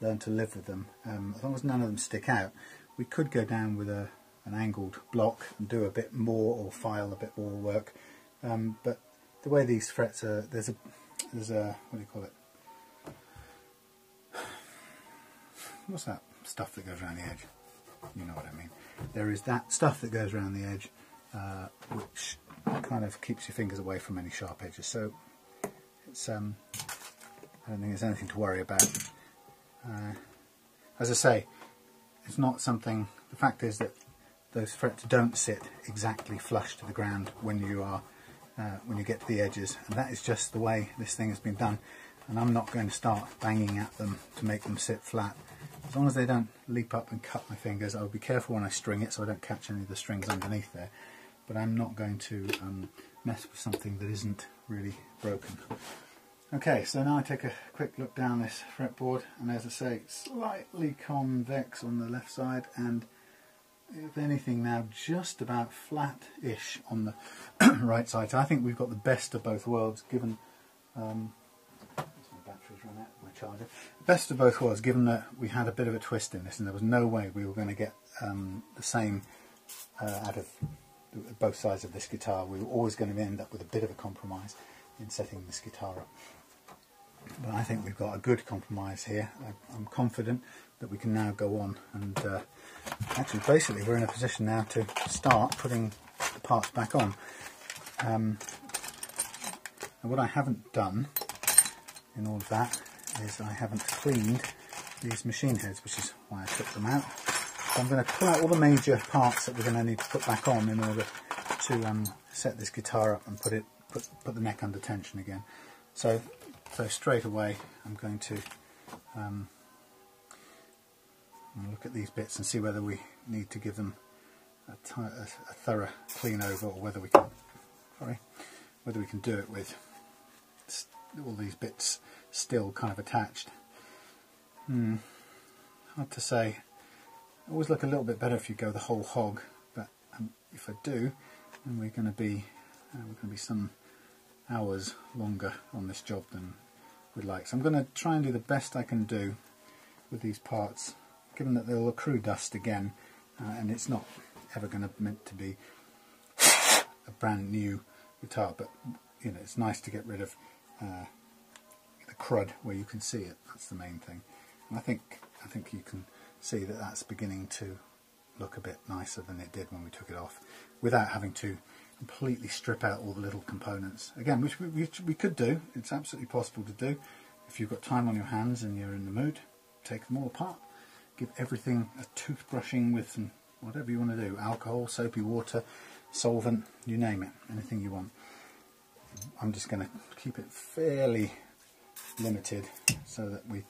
learn to live with them. As long as none of them stick out, we could go down with an angled block and do a bit more, or file a bit more work. But the way these frets are, there's a what do you call it? What's that stuff that goes around the edge? You know what I mean. There is that stuff that goes around the edge, which kind of keeps your fingers away from any sharp edges. So it's I don't think there's anything to worry about. As I say, it's not something. The fact is that those frets don't sit exactly flush to the ground when you are when you get to the edges, and that is just the way this thing has been done. And I'm not going to start banging at them to make them sit flat. As long as they don't leap up and cut my fingers, I'll be careful when I string it so I don't catch any of the strings underneath there. But I'm not going to mess with something that isn't really broken. Okay, so now I take a quick look down this fretboard, and as I say, slightly convex on the left side, and if anything now just about flat-ish on the right side. So I think we've got the best of both worlds, given batteries run out, my charger. Best of both worlds, given that we had a bit of a twist in this, and there was no way we were going to get the same out of both sides of this guitar. We were always going to end up with a bit of a compromise in setting this guitar up. But I think we've got a good compromise here. I'm confident that we can now go on and actually basically we're in a position now to start putting the parts back on. And what I haven't done in all of that is I haven't cleaned these machine heads, which is why I took them out. So I'm going to pull out all the major parts that we're going to need to put back on in order to set this guitar up and put the neck under tension again. So straight away I'm going to look at these bits and see whether we need to give them a thorough clean over, or whether we can do it with all these bits still kind of attached. Hard to say. Always look a little bit better if you go the whole hog, but if I do, then we're going to be some hours longer on this job than we'd like. So I'm going to try and do the best I can do with these parts, given that they'll accrue dust again, and it's not ever going to meant to be a brand new guitar, but you know, it's nice to get rid of the crud where you can see it. That's the main thing. And I think you can see that that's beginning to look a bit nicer than it did when we took it off, without having to completely strip out all the little components again, which we could do. It's absolutely possible to do if you've got time on your hands and you're in the mood. Take them all apart, give everything a toothbrushing with some whatever you want to do, alcohol, soapy water, solvent, you name it, anything you want. I'm just going to keep it fairly limited so that we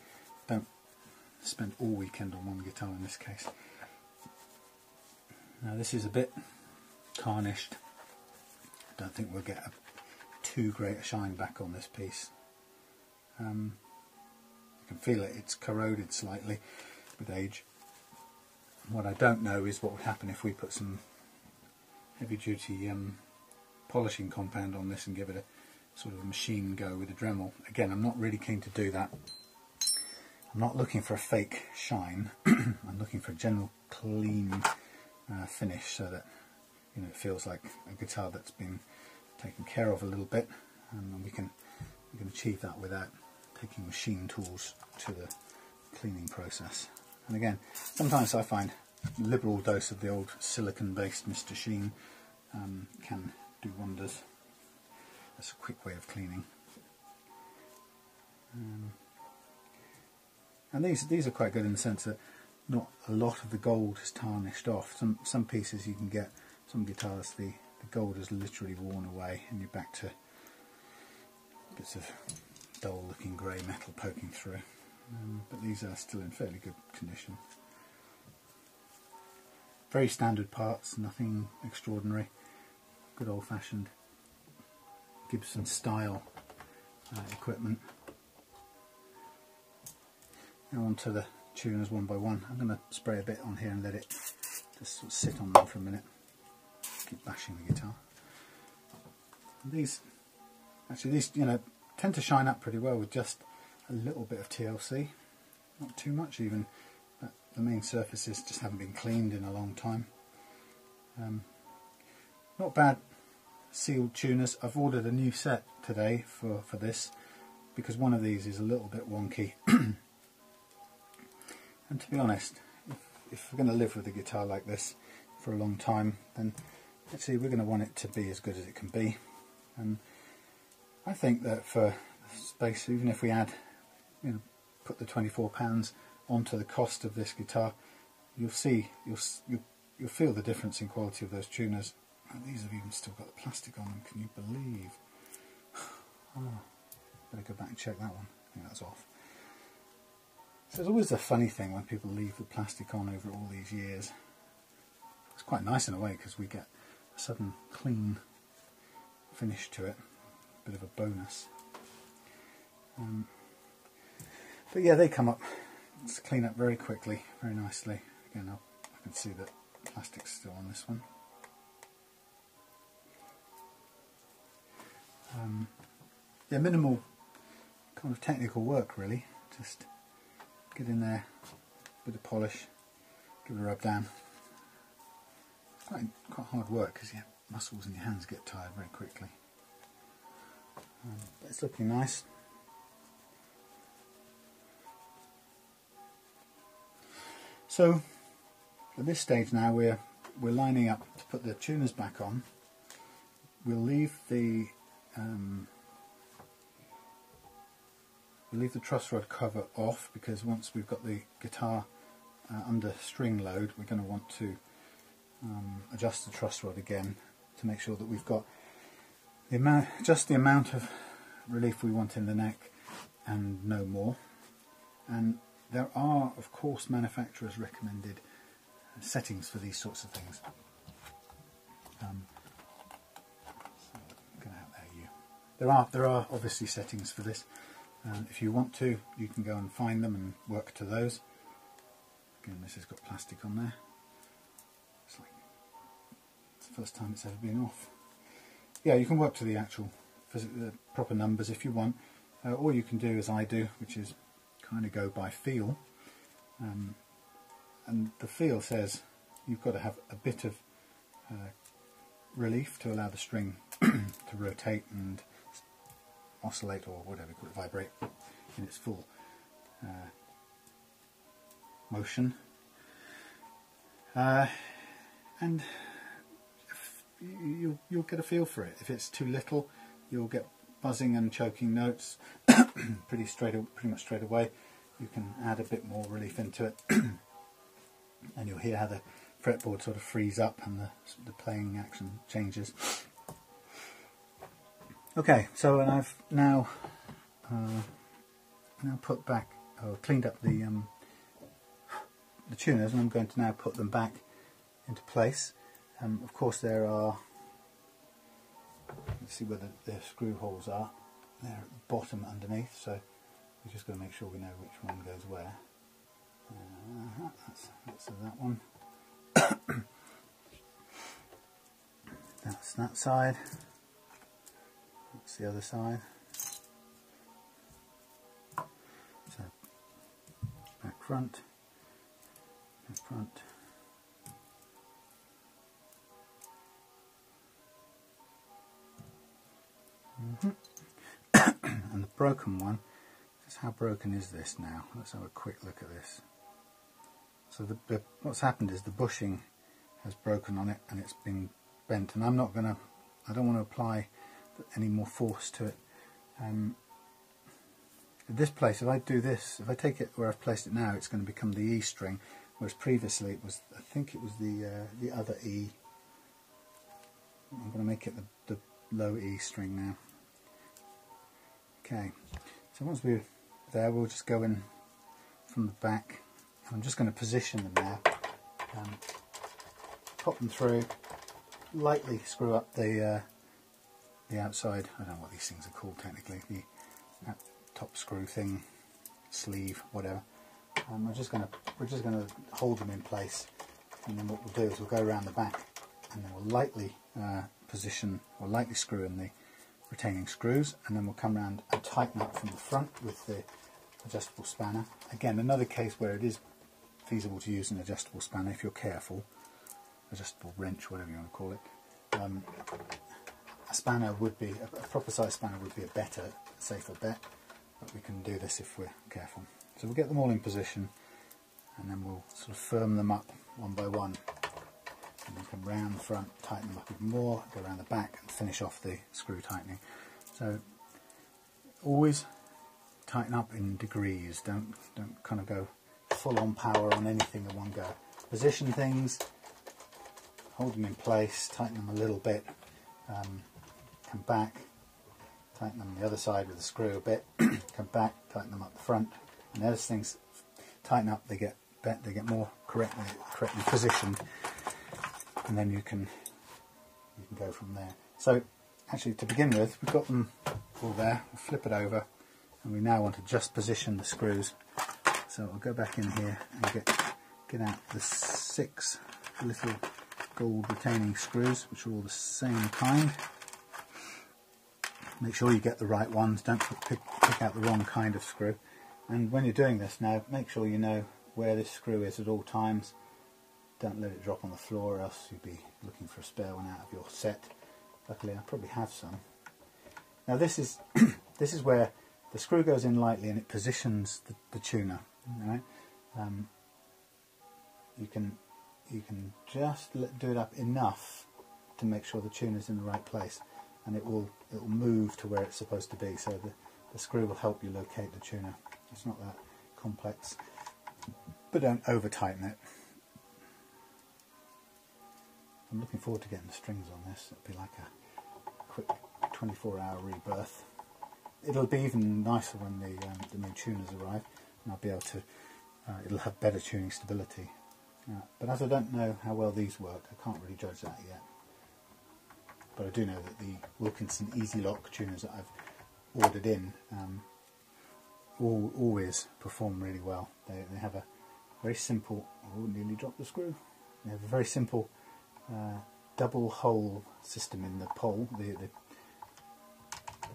don't spend all weekend on one guitar in this case. Now this is a bit tarnished. I don't think we'll get too great a shine back on this piece. You can feel it, it's corroded slightly with age. What I don't know is what would happen if we put some heavy duty polishing compound on this and give it a sort of machine go with a Dremel. Again, I'm not really keen to do that. I'm not looking for a fake shine. I'm looking for a general clean finish, so that it feels like a guitar that's been taken care of a little bit, and we can achieve that without taking machine tools to the cleaning process. And again, sometimes I find a liberal dose of the old silicon-based Mr. Sheen can do wonders. That's a quick way of cleaning. And these are quite good in the sense that not a lot of the gold is tarnished off. Some pieces you can get, some guitars the gold is literally worn away and you're back to bits of dull looking grey metal poking through. But these are still in fairly good condition. Very standard parts, nothing extraordinary. Good old fashioned Gibson style equipment. Now on to the tuners one by one. I'm going to spray a bit on here and let it just sort of sit on them for a minute. Keep bashing the guitar. And these tend to shine up pretty well with just a little bit of TLC, not too much even, but the main surfaces just haven't been cleaned in a long time. Not bad sealed tuners. I've ordered a new set today for this because one of these is a little bit wonky. And to be honest, if we're going to live with a guitar like this for a long time, then actually we're going to want it to be as good as it can be. And I think that for space, even if we add, you know, put the £24 onto the cost of this guitar, you'll see, you'll feel the difference in quality of those tuners. And these have even still got the plastic on them, can you believe? Oh, better go back and check that one. I think that's off. So it's always a funny thing when people leave the plastic on over all these years. It's quite nice in a way because we get a sudden clean finish to it, bit of a bonus. But yeah, they come up, it's clean up very quickly, very nicely. Again, I can see that plastic's still on this one. Yeah, minimal kind of technical work really, just get in there, bit of polish, give it a rub down. It's quite hard work because your muscles in your hands get tired very quickly. But it's looking nice. So at this stage now we're lining up to put the tuners back on. We'll leave the truss rod cover off because once we've got the guitar under string load, we're going to want to adjust the truss rod again to make sure that we've got just the amount of relief we want in the neck and no more. And there are, of course, manufacturers' recommended settings for these sorts of things. There are obviously settings for this. If you want to, you can go and find them and work to those. Again, this has got plastic on there. It's the first time it's ever been off. Yeah, you can work to the actual proper numbers if you want, or you can do as I do, which is kind of go by feel. And the feel says you've got to have a bit of relief to allow the string to rotate and oscillate, or whatever you call it, vibrate in its full motion. And you'll get a feel for it. If it's too little, you'll get buzzing and choking notes pretty much straight away. You can add a bit more relief into it, and you'll hear how the fretboard sort of frees up and the playing action changes. Okay, so I've now put back, cleaned up the tuners, and I'm going to now put them back into place. Of course, there are, let's see where the screw holes are. They're at the bottom underneath, so we're just going to make sure we know which one goes where. That's that one. That's that side. That's the other side. So back front, back front. And the broken one, just how broken is this now? Let's have a quick look at this. So what's happened is the bushing has broken on it and it's been bent, and I don't want to apply any more force to it. At this place, if I do this, if I take it where I've placed it now, it's going to become the E string, whereas previously it was, I think it was the other E. I'm going to make it the low E string now. Okay, so once we're there, we'll just go in from the back. I'm just going to position them there, pop them through, lightly screw up the outside, I don't know what these things are called technically, the top screw thing, sleeve, whatever. We're just going to hold them in place, and then what we'll do is we'll go around the back, and then we'll lightly position or lightly screw in the retaining screws, and then we'll come around and tighten up from the front with the adjustable spanner. Again, another case where it is feasible to use an adjustable spanner if you're careful, adjustable wrench, whatever you want to call it. A spanner would be, a proper size spanner would be a better, safer bet, but we can do this if we're careful. So we'll get them all in position, and then we'll sort of firm them up one by one. And then come round the front, tighten them up even more, go around the back and finish off the screw tightening. So always tighten up in degrees, don't kind of go full on power on anything at one go. Position things, hold them in place, tighten them a little bit, come back, tighten them on the other side with the screw a bit, come back, tighten them up the front, and as things tighten up they get more correctly positioned, and then you can go from there. So actually, to begin with, we've got them all there. We'll flip it over, and we now want to just position the screws. So I'll go back in here and get out the 6 little Gould retaining screws, which are all the same kind. Make sure you get the right ones, don't pick out the wrong kind of screw. And when you're doing this now, make sure you know where this screw is at all times. Don't let it drop on the floor, or else you'll be looking for a spare one out of your set. Luckily I probably have some. Now this is this is where the screw goes in lightly and it positions the tuner. Right? You can just do it up enough to make sure the tuner's in the right place, and it will move to where it's supposed to be. So the screw will help you locate the tuner. It's not that complex, but don't over tighten it. I'm looking forward to getting the strings on this. It'll be like a quick 24-hour rebirth. It'll be even nicer when the new tuners arrive, and I'll be able to. It'll have better tuning stability. But as I don't know how well these work, I can't really judge that yet. But I do know that the Wilkinson Easy Lock tuners that I've ordered in always perform really well. They have a very simple. Oh, nearly dropped the screw. They have a very simple double hole system in the pole. The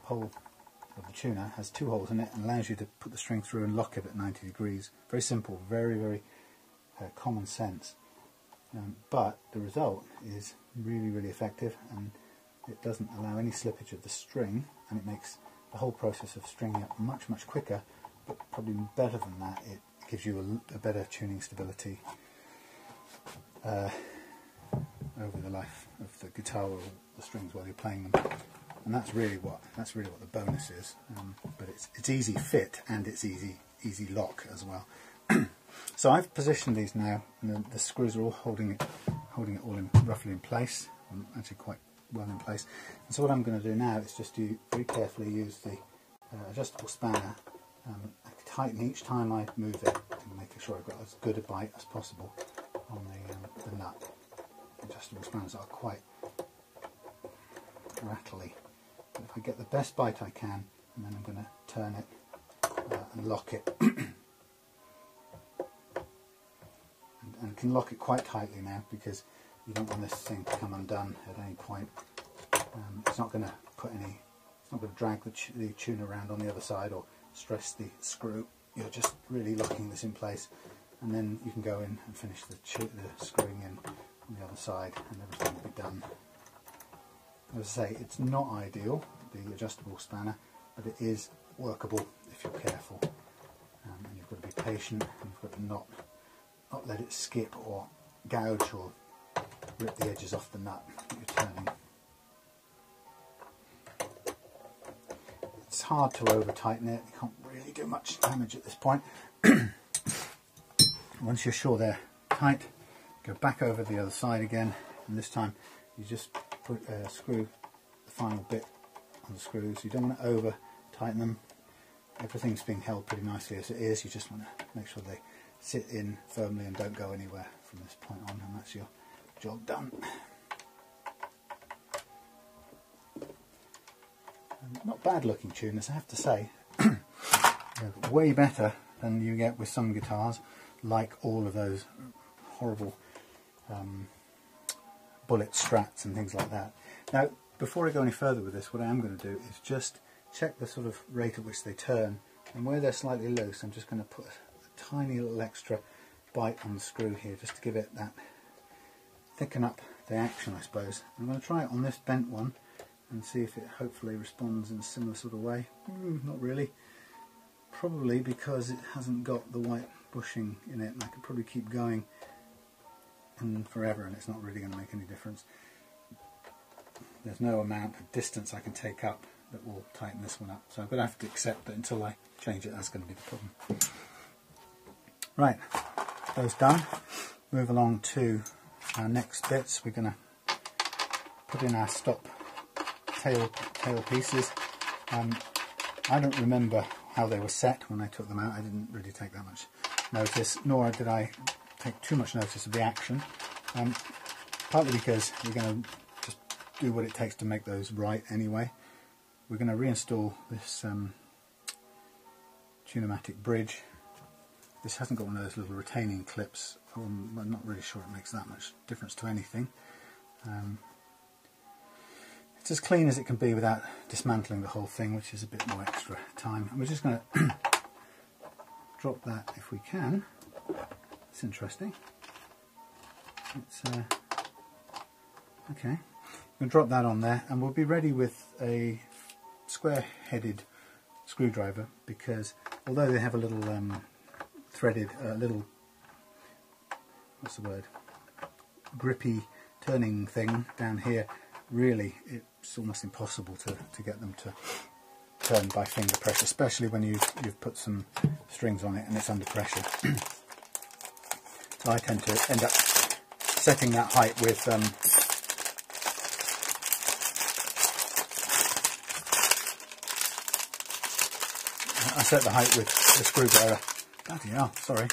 pole of the tuner has 2 holes in it and allows you to put the string through and lock it at 90 degrees. Very simple, very common sense, but the result is really effective, and it doesn't allow any slippage of the string, and it makes the whole process of stringing up much quicker. But probably better than that, it gives you a better tuning stability over the life of the guitar or the strings while you're playing them. And that's really what the bonus is. But it's easy fit and it's easy lock as well. So I've positioned these now, and the screws are all holding it all roughly in place. Actually quite well in place. And so what I'm going to do now is just very carefully use the adjustable spanner. I tighten each time I move it, and making sure I've got as good a bite as possible on the nut. Adjustable spanners are quite rattly. But if I get the best bite I can, and then I'm going to turn it and lock it. And can lock it quite tightly now, because you don't want this thing to come undone at any point. It's not going to drag the tuner around on the other side or stress the screw. You're just really locking this in place, and then you can go in and finish the screwing in on the other side, and everything will be done. As I say, it's not ideal, the adjustable spanner, but it is workable if you're careful. And you've got to be patient, and you've got to not let it skip or gouge or rip the edges off the nut that you're turning. It's hard to over tighten it, you can't really do much damage at this point. Once you're sure they're tight, go back over the other side again, and this time you just screw the final bit on the screws. You don't want to over tighten them. Everything's being held pretty nicely as it is. You just want to make sure they sit in firmly and don't go anywhere from this point on, and that's your job done. Not bad looking tuners, I have to say. Way better than you get with some guitars, like all of those horrible bullet strats and things like that. Now, before I go any further with this, what I am going to do is just check the sort of rate at which they turn, and where they're slightly loose, I'm just going to put a tiny little extra bite on the screw here, just to give it that, thicken up the action, I suppose. I'm going to try it on this bent one, and see if it hopefully responds in a similar sort of way. Not really. Probably because it hasn't got the white bushing in it, and I could probably keep going and forever and it's not really going to make any difference. There's no amount of distance I can take up that will tighten this one up, so I'm going to have to accept that until I change it that's going to be the problem. Right, those done. Move along to our next bits. We're going to put in our stop tail pieces. I don't remember how they were set when I took them out. I didn't really take that much notice, nor did I take too much notice of the action, partly because we're going to just do what it takes to make those right anyway. We're going to reinstall this Tunematic bridge. This hasn't got one of those little retaining clips. I'm not really sure it makes that much difference to anything. It's as clean as it can be without dismantling the whole thing, which is a bit more extra time. And we're just going to drop that if we can. It's interesting. It's okay. We'll drop that on there, and we'll be ready with a square-headed screwdriver, because although they have a little threaded, little, what's the word, grippy turning thing down here, really it's almost impossible to get them to turn by finger pressure, especially when you've put some strings on it and it's under pressure. So I tend to end up setting that height with I set the height with the screwdriver. Bloody hell, sorry.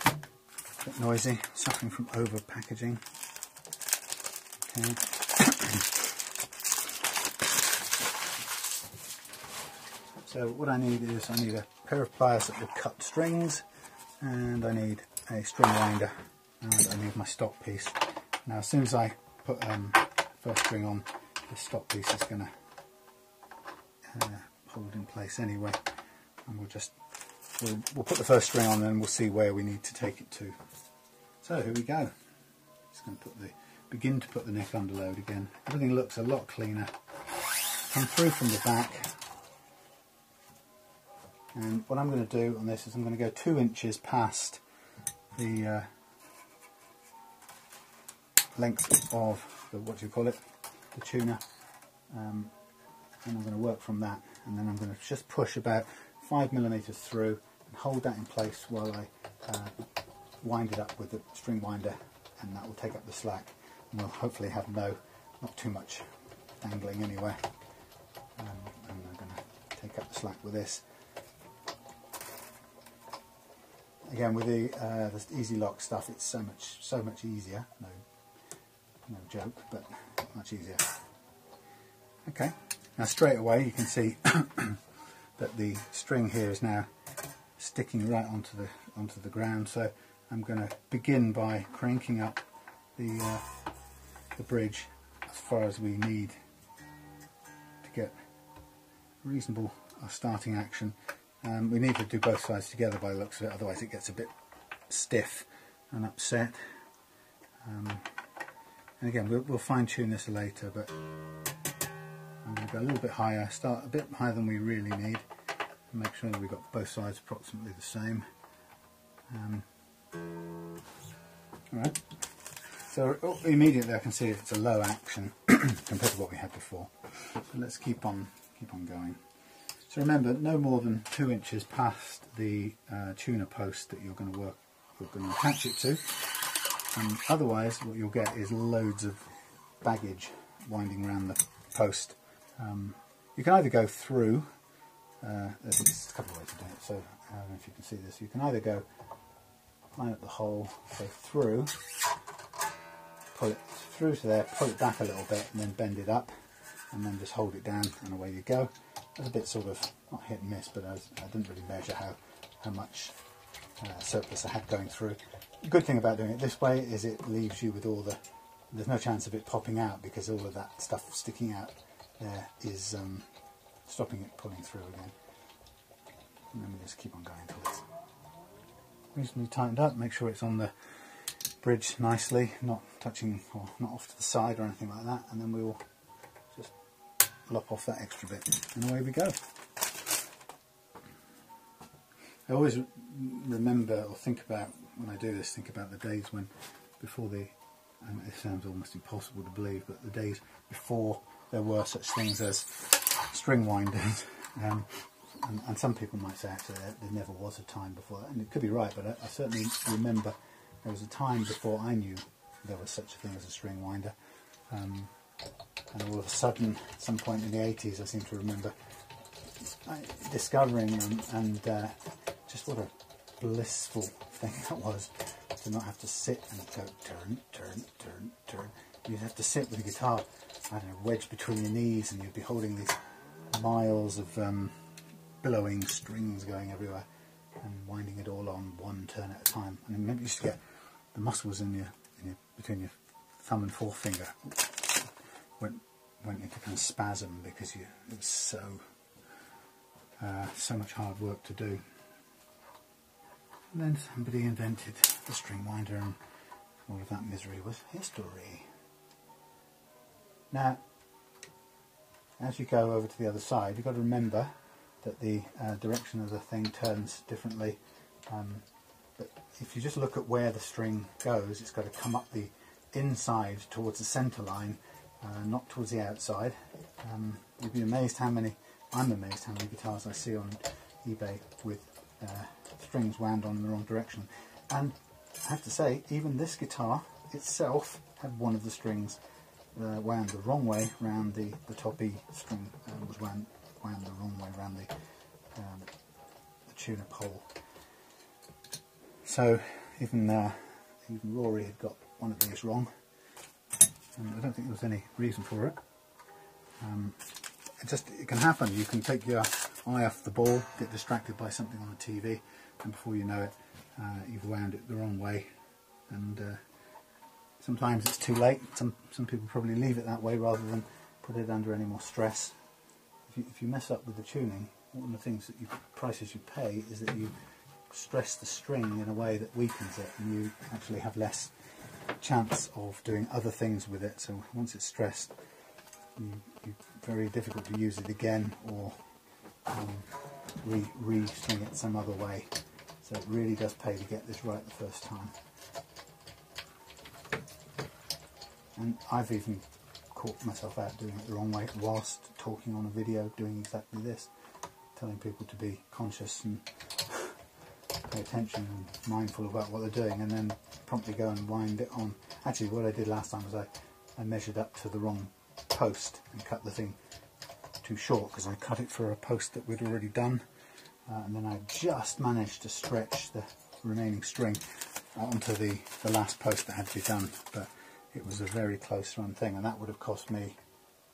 A bit noisy, suffering from over packaging. Okay. So what I need is, I need a pair of pliers that will cut strings, and I need a string winder, and I need my stop piece. Now as soon as I put first string on, the stop piece is going to hold in place anyway, and we'll put the first string on and we'll see where we need to take it to. So here we go. Just going to begin to put the neck under load again. Everything looks a lot cleaner. Come through from the back. And what I'm going to do on this is I'm going to go 2 inches past the length of the, what do you call it, the tuner, and I'm going to work from that, and then I'm going to just push about 5mm through and hold that in place while I wind it up with the string winder, and that will take up the slack, and we'll hopefully have not too much dangling anyway, and I'm going to take up the slack with this. Again, with the Easy Lock stuff, it's so much easier. No joke, but much easier. Okay, now straight away you can see that the string here is now sticking right onto the ground. So I'm going to begin by cranking up the bridge as far as we need to get reasonable starting action. We need to do both sides together by the looks of it, otherwise it gets a bit stiff and upset. And again, we'll fine tune this later, but I'm going to go a little bit higher, start a bit higher than we really need, and make sure that we've got both sides approximately the same. Alright, so immediately I can see it's a low action compared to what we had before. So let's keep on going. So remember, no more than 2 inches past the tuner post that you're going to attach it to, and otherwise what you'll get is loads of baggage winding around the post. You can either go through, there's a couple of ways to do it, so I don't know if you can see this. You can either go line up the hole, go through, pull it through to there, pull it back a little bit, and then bend it up, and then just hold it down, and away you go. That's a bit sort of, not hit and miss, but I didn't really measure how much surplus I had going through. The good thing about doing it this way is it leaves you with there's no chance of it popping out, because all of that stuff sticking out there is stopping it pulling through again. And then we just keep on going until it's reasonably tightened up. Make sure it's on the bridge nicely, not touching or not off to the side or anything like that, and then we will just lop off that extra bit, and away we go. I always remember or think about, when I do this, think about the days when, before the, and it sounds almost impossible to believe, but the days before there were such things as string winders. And some people might say actually there never was a time before that, and it could be right, but I certainly remember there was a time before I knew there was such a thing as a string winder. And all of a sudden, at some point in the 80s, I seem to remember discovering them, and just what a blissful thing that was, to not have to sit and go turn, turn, turn, turn. You'd have to sit with a guitar, I don't know, wedged between your knees, and you'd be holding these miles of billowing strings going everywhere and winding it all on one turn at a time. And then you used to get the muscles in your between your thumb and forefinger went into kind of spasm, because it was so much hard work to do. And then somebody invented the string winder, and all of that misery was history. Now, as you go over to the other side, you've got to remember that the direction of the thing turns differently. But if you just look at where the string goes, it's got to come up the inside towards the centre line, not towards the outside. You'd be amazed how many, I'm amazed how many guitars I see on eBay with strings wound on in the wrong direction. And I have to say, even this guitar itself had one of the strings wound the wrong way round the top E string, was wound the wrong way round the tuner pole. So even Rory had got one of these wrong, and I don't think there was any reason for it. It can happen. You can take your eye off the ball, get distracted by something on the TV, and before you know it, you've wound it the wrong way. And sometimes it's too late. Some people probably leave it that way rather than put it under any more stress. If you mess up with the tuning, one of the things prices you pay is that you stress the string in a way that weakens it, and you actually have less chance of doing other things with it. So once it's stressed, it's very difficult to use it again, or re-string it some other way. So it really does pay to get this right the first time. And I've even caught myself out doing it the wrong way whilst talking on a video, doing exactly this, telling people to be conscious and pay attention and mindful about what they're doing, and then promptly go and wind it on. Actually, what I did last time was I measured up to the wrong post and cut the thing too short, because I cut it for a post that we'd already done, and then I just managed to stretch the remaining string onto the last post that had to be done. But it was a very close run thing, and that would have cost me,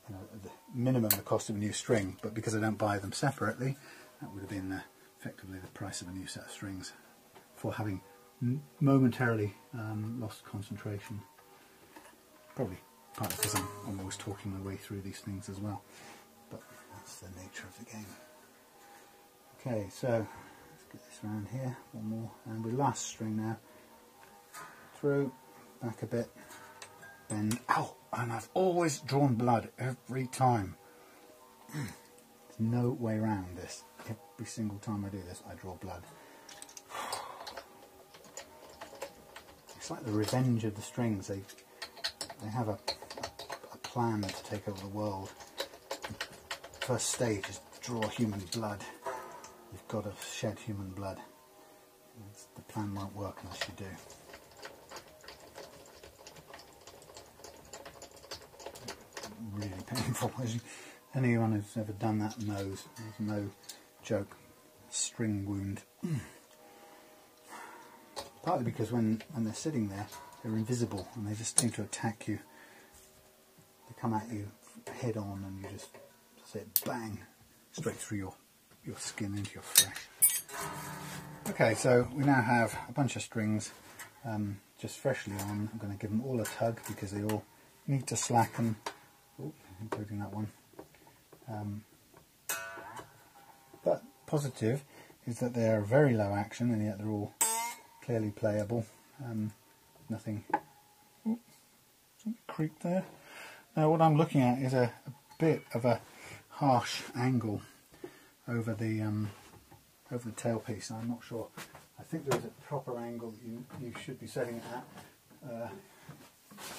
the minimum the cost of a new string, but because I don't buy them separately, that would have been effectively the price of a new set of strings, for having momentarily lost concentration. Probably partly because I'm always talking my way through these things as well, but that's the nature of the game. Okay, so let's get this around here, one more, and with last string now, through, back a bit, bend, ow, and I've always drawn blood every time. There's no way around this. Every single time I do this, I draw blood. It's like the revenge of the strings. They have a plan to take over the world. The first stage is to draw human blood. You've got to shed human blood. The plan won't work unless you do. Really painful. Anyone who's ever done that knows. There's no joke. String wound. Partly because when they're sitting there, they're invisible and they just seem to attack you. They come at you head on, and you just sit bang straight through your skin into your flesh. Okay, so we now have a bunch of strings just freshly on. I'm going to give them all a tug because they all need to slacken. Ooh, including that one. But positive is that they are very low action, and yet they're all clearly playable. Nothing. Ooh, something creaked there. Now what I'm looking at is a bit of a harsh angle over the tailpiece. I'm not sure. I think there's a proper angle you should be setting it at.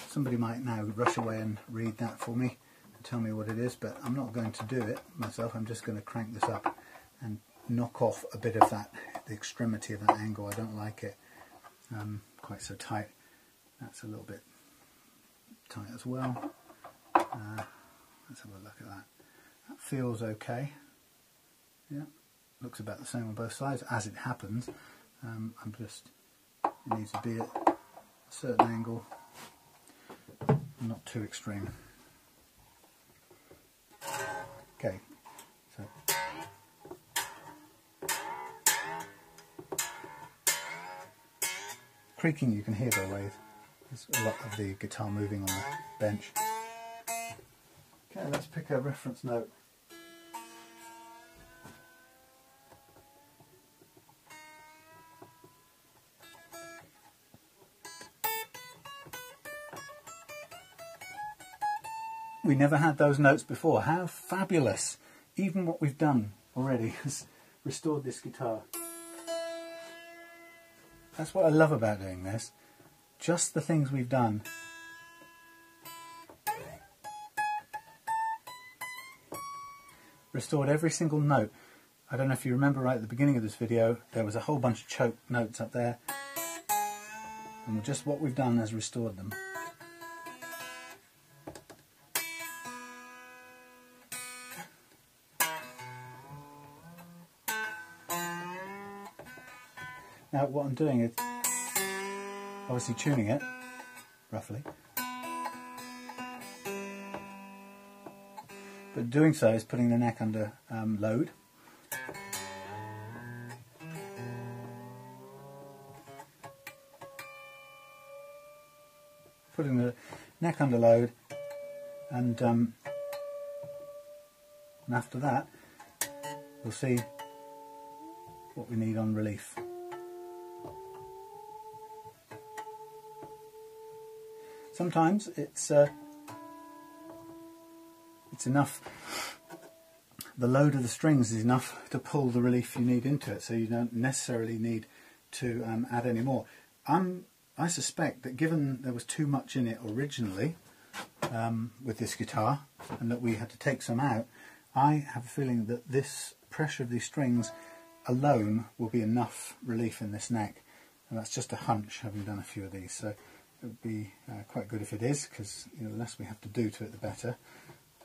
Somebody might now rush away and read that for me and tell me what it is, but I'm not going to do it myself. I'm just going to crank this up and knock off a bit of that, the extremity of that angle. I don't like it quite so tight. That's a little bit tight as well. Let's have a look at that. That feels okay. Yeah, looks about the same on both sides as it happens. It needs to be at a certain angle, not too extreme. Okay, so creaking you can hear, by the way. There's a lot of the guitar moving on the bench. Okay, let's pick a reference note. We never had those notes before. How fabulous! Even what we've done already has restored this guitar. That's what I love about doing this. Just the things we've done. Restored every single note. I don't know if you remember right at the beginning of this video, there was a whole bunch of choked notes up there. And just what we've done has restored them. Now what I'm doing is obviously tuning it, roughly. But doing so is putting the neck under load. Putting the neck under load, and after that we'll see what we need on relief. Sometimes it's enough, the load of the strings is enough to pull the relief you need into it, so you don't necessarily need to add any more. I suspect that given there was too much in it originally with this guitar, and that we had to take some out, I have a feeling that this pressure of these strings alone will be enough relief in this neck. And that's just a hunch, having done a few of these. So it would be quite good if it is, because the less we have to do to it, the better.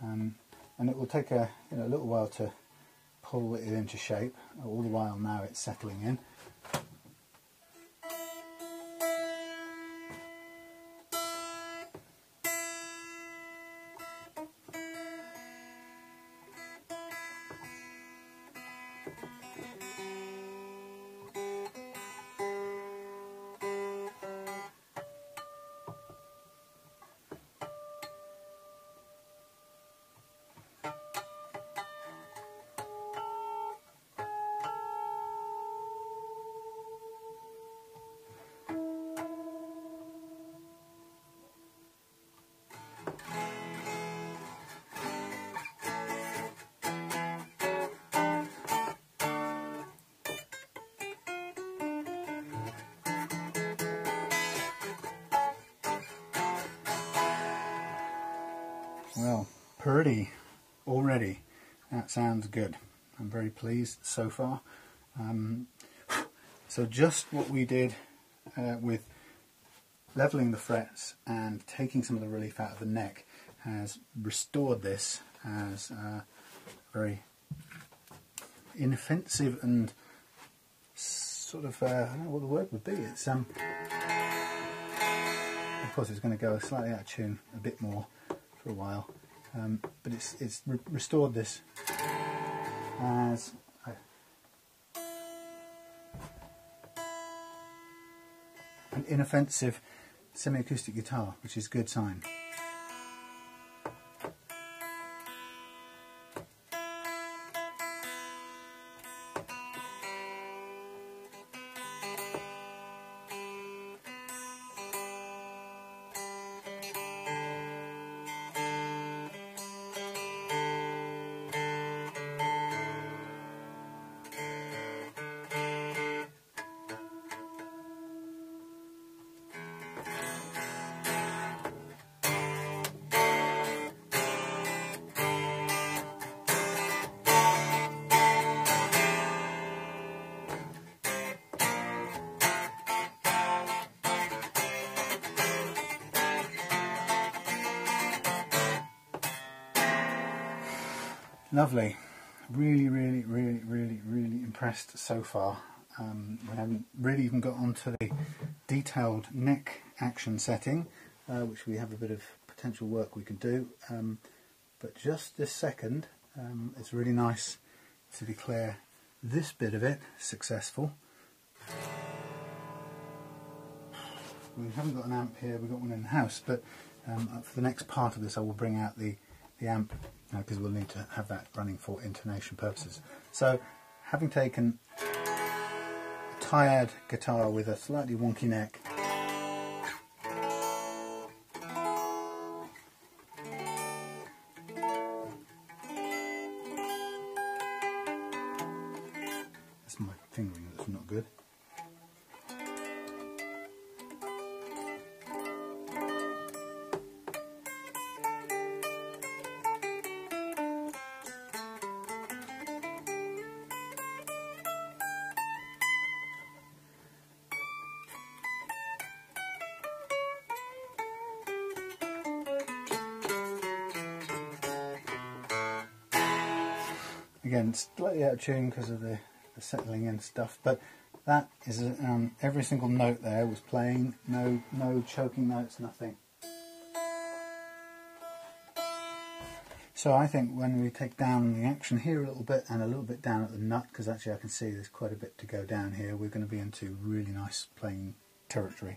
And it will take a little while to pull it into shape. All the while now it's settling in. Well, pretty already. That sounds good. I'm very pleased so far. So just what we did with leveling the frets and taking some of the relief out of the neck has restored this as very inoffensive and sort of, I don't know what the word would be. It's of course it's going to go slightly out of tune a bit more for a while, but it's restored this as an inoffensive semi-acoustic guitar, which is a good sign. Lovely. Really, really, really, really, really impressed so far. We haven't really even got onto the detailed neck action setting, which we have a bit of potential work we can do. But just this second, it's really nice to declare this bit of it successful. We haven't got an amp here, we've got one in the house, but for the next part of this I will bring out the amp, because we'll need to have that running for intonation purposes. So, having taken a tired guitar with a slightly wonky neck, that's my fingering that's not good. Again, slightly out of tune because of the settling and stuff, but that is every single note there was playing, no choking notes, nothing. So I think when we take down the action here a little bit and a little bit down at the nut, because actually I can see there's quite a bit to go down here, we're going to be into really nice playing territory.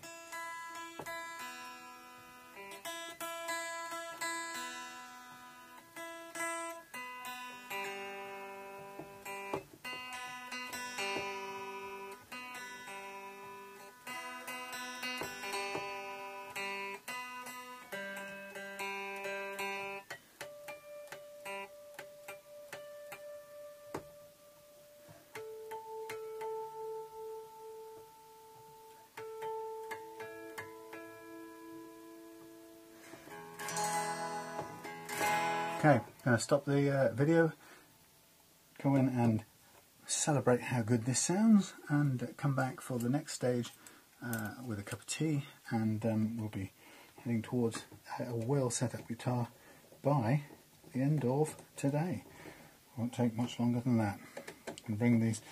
Okay, going to stop the video, go in and celebrate how good this sounds, and come back for the next stage with a cup of tea, and we'll be heading towards a well set up guitar by the end of today. Won't take much longer than that. I'm going to bring these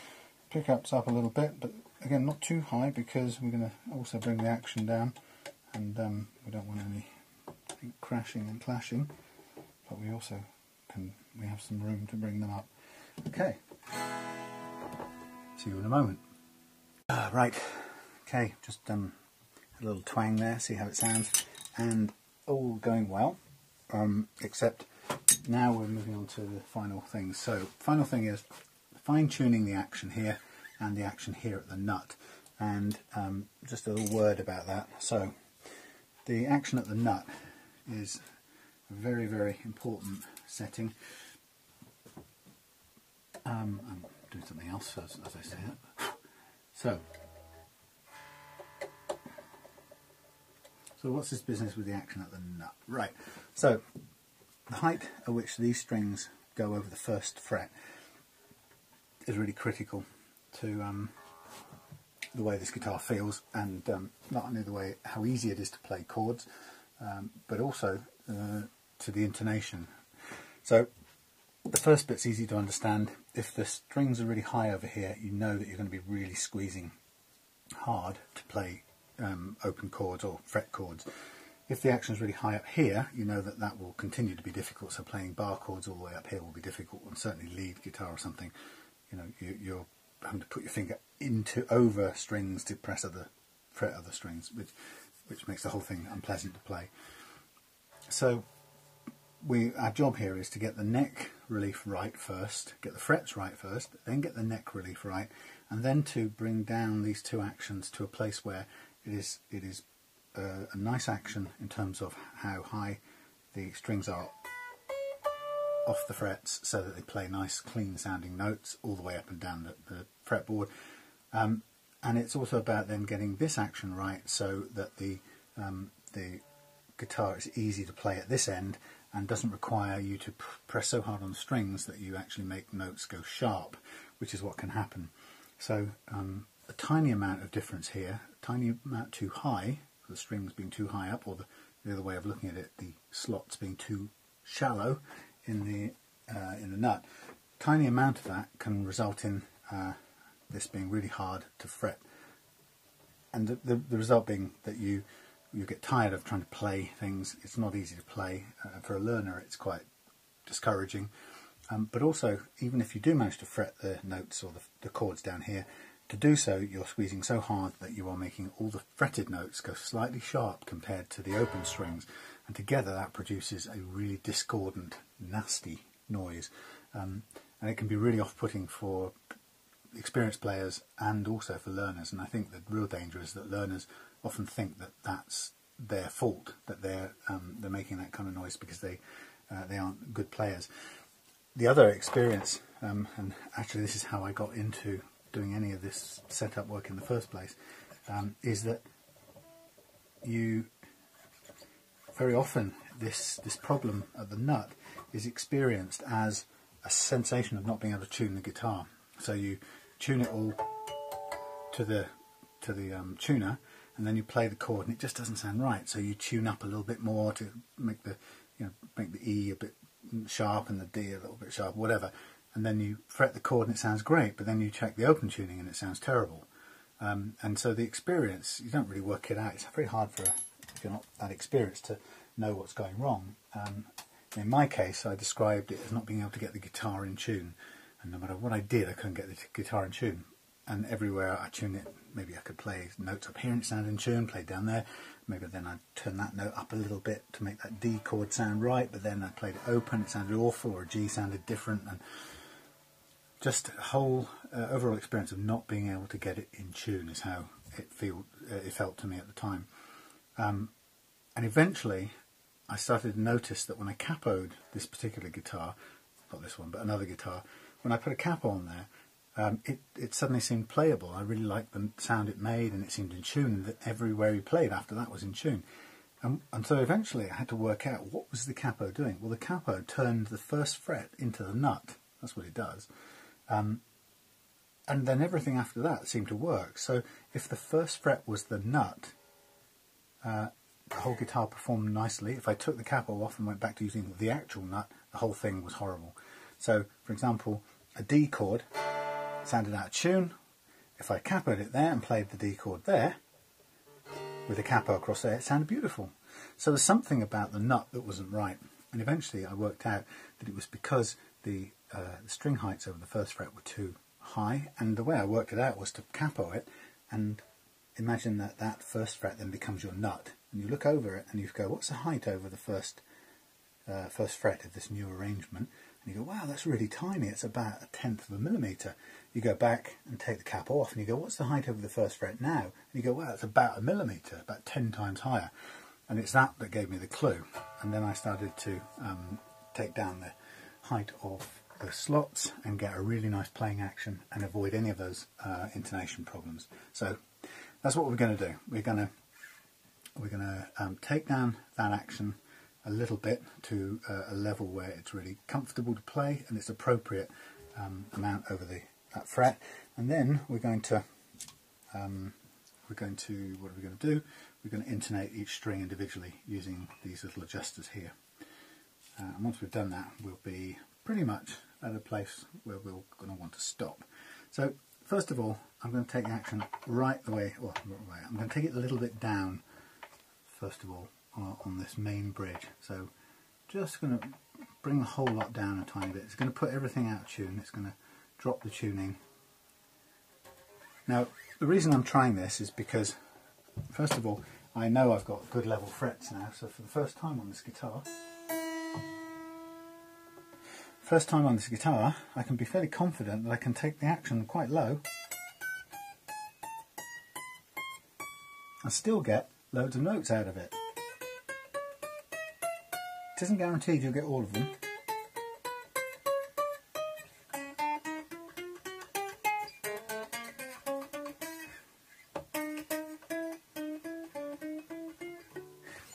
pickups up a little bit, but again not too high, because we're going to also bring the action down, and we don't want anything crashing and clashing. But we also we have some room to bring them up. Okay, see you in a moment. Right, okay, just a little twang there, see how it sounds, and all going well, except now we're moving on to the final thing. So, final thing is fine-tuning the action here and the action here at the nut, and just a little word about that. So, the action at the nut is very, very important setting. I'm doing something else as I say that. So what's this business with the action at the nut? Right, so the height at which these strings go over the first fret is really critical to the way this guitar feels, and not only the way how easy it is to play chords, but also to the intonation. So the first bit's easy to understand. If the strings are really high over here, you know that you're going to be really squeezing hard to play open chords or fret chords. If the action is really high up here, you know that that will continue to be difficult, so playing bar chords all the way up here will be difficult, and certainly lead guitar or something, you know, you're having to put your finger over strings to fret other strings, which makes the whole thing unpleasant to play. So our job here is to get the neck relief right first, get the frets right first, then get the neck relief right, and then to bring down these two actions to a place where it is a nice action in terms of how high the strings are off the frets, so that they play nice clean sounding notes all the way up and down the fretboard. And it's also about then getting this action right, so that the guitar is easy to play at this end and doesn't require you to press so hard on the strings that you actually make notes go sharp, which is what can happen. So a tiny amount of difference here, a tiny amount too high, the strings being too high up, or the other way of looking at it, the slots being too shallow in the in the nut, tiny amount of that can result in this being really hard to fret, and the result being that you get tired of trying to play things. It's not easy to play. For a learner it's quite discouraging, but also even if you do manage to fret the notes or the chords down here, to do so you're squeezing so hard that you are making all the fretted notes go slightly sharp compared to the open strings, and together that produces a really discordant, nasty noise, and it can be really off-putting for experienced players and also for learners. And I think the real danger is that learners often think that that's their fault, that they're making that kind of noise because they aren't good players. The other experience, and actually this is how I got into doing any of this setup work in the first place, is that you very often this problem at the nut is experienced as a sensation of not being able to tune the guitar. So you tune it all to the tuner, and then you play the chord and it just doesn't sound right. So you tune up a little bit more to make the E a bit sharp and the D a little bit sharp, whatever. And then you fret the chord and it sounds great, but then you check the open tuning and it sounds terrible. And so the experience, you don't really work it out. It's very hard if you're not that experienced to know what's going wrong. In my case, I described it as not being able to get the guitar in tune. And no matter what I did, I couldn't get the guitar in tune. And everywhere I tuned it, maybe I could play notes up here and it sounded in tune, play down there. Maybe then I'd turn that note up a little bit to make that D chord sound right, but then I played it open, it sounded awful, or a G sounded different. And just a whole overall experience of not being able to get it in tune is how it felt to me at the time. And eventually I started to notice that when I capoed this particular guitar, not this one, but another guitar, when I put a capo on there, it suddenly seemed playable. I really liked the sound it made, and it seemed in tune, and that everywhere he played after that was in tune. And so eventually I had to work out, what was the capo doing? Well, the capo turned the first fret into the nut. That's what it does. And then everything after that seemed to work. So if the first fret was the nut, the whole guitar performed nicely. If I took the capo off and went back to using the actual nut, the whole thing was horrible. So, for example, a D chord sounded out of tune. If I capoed it there and played the D chord there, with a capo across there, it sounded beautiful. So there's something about the nut that wasn't right. And eventually I worked out that it was because the string heights over the first fret were too high, and the way I worked it out was to capo it and imagine that that first fret then becomes your nut, and you look over it and you go, what's the height over the first fret of this new arrangement? And you go, wow, that's really tiny, it's about 1/10 of a millimetre. You go back and take the cap off and you go, what's the height over the first fret now? And you go, wow, it's about 1 millimetre, about 10 times higher. And it's that gave me the clue. And then I started to take down the height of the slots and get a really nice playing action and avoid any of those intonation problems. So that's what we're going to do. We're going to take down that action a little bit to a level where it's really comfortable to play and it's appropriate amount over that fret, and then we're going to what are we going to do? We're going to intonate each string individually using these little adjusters here. And once we've done that, we'll be pretty much at a place where we're going to want to stop. So first of all, I'm going to take the action right the way, well, I'm going to take it a little bit down first of all on this main bridge. So just going to bring the whole lot down a tiny bit. It's going to put everything out of tune. It's going to drop the tuning. Now the reason I'm trying this is because first of all I know I've got good level frets now, so for the first time on this guitar I can be fairly confident that I can take the action quite low and still get loads of notes out of it. It isn't guaranteed you'll get all of them.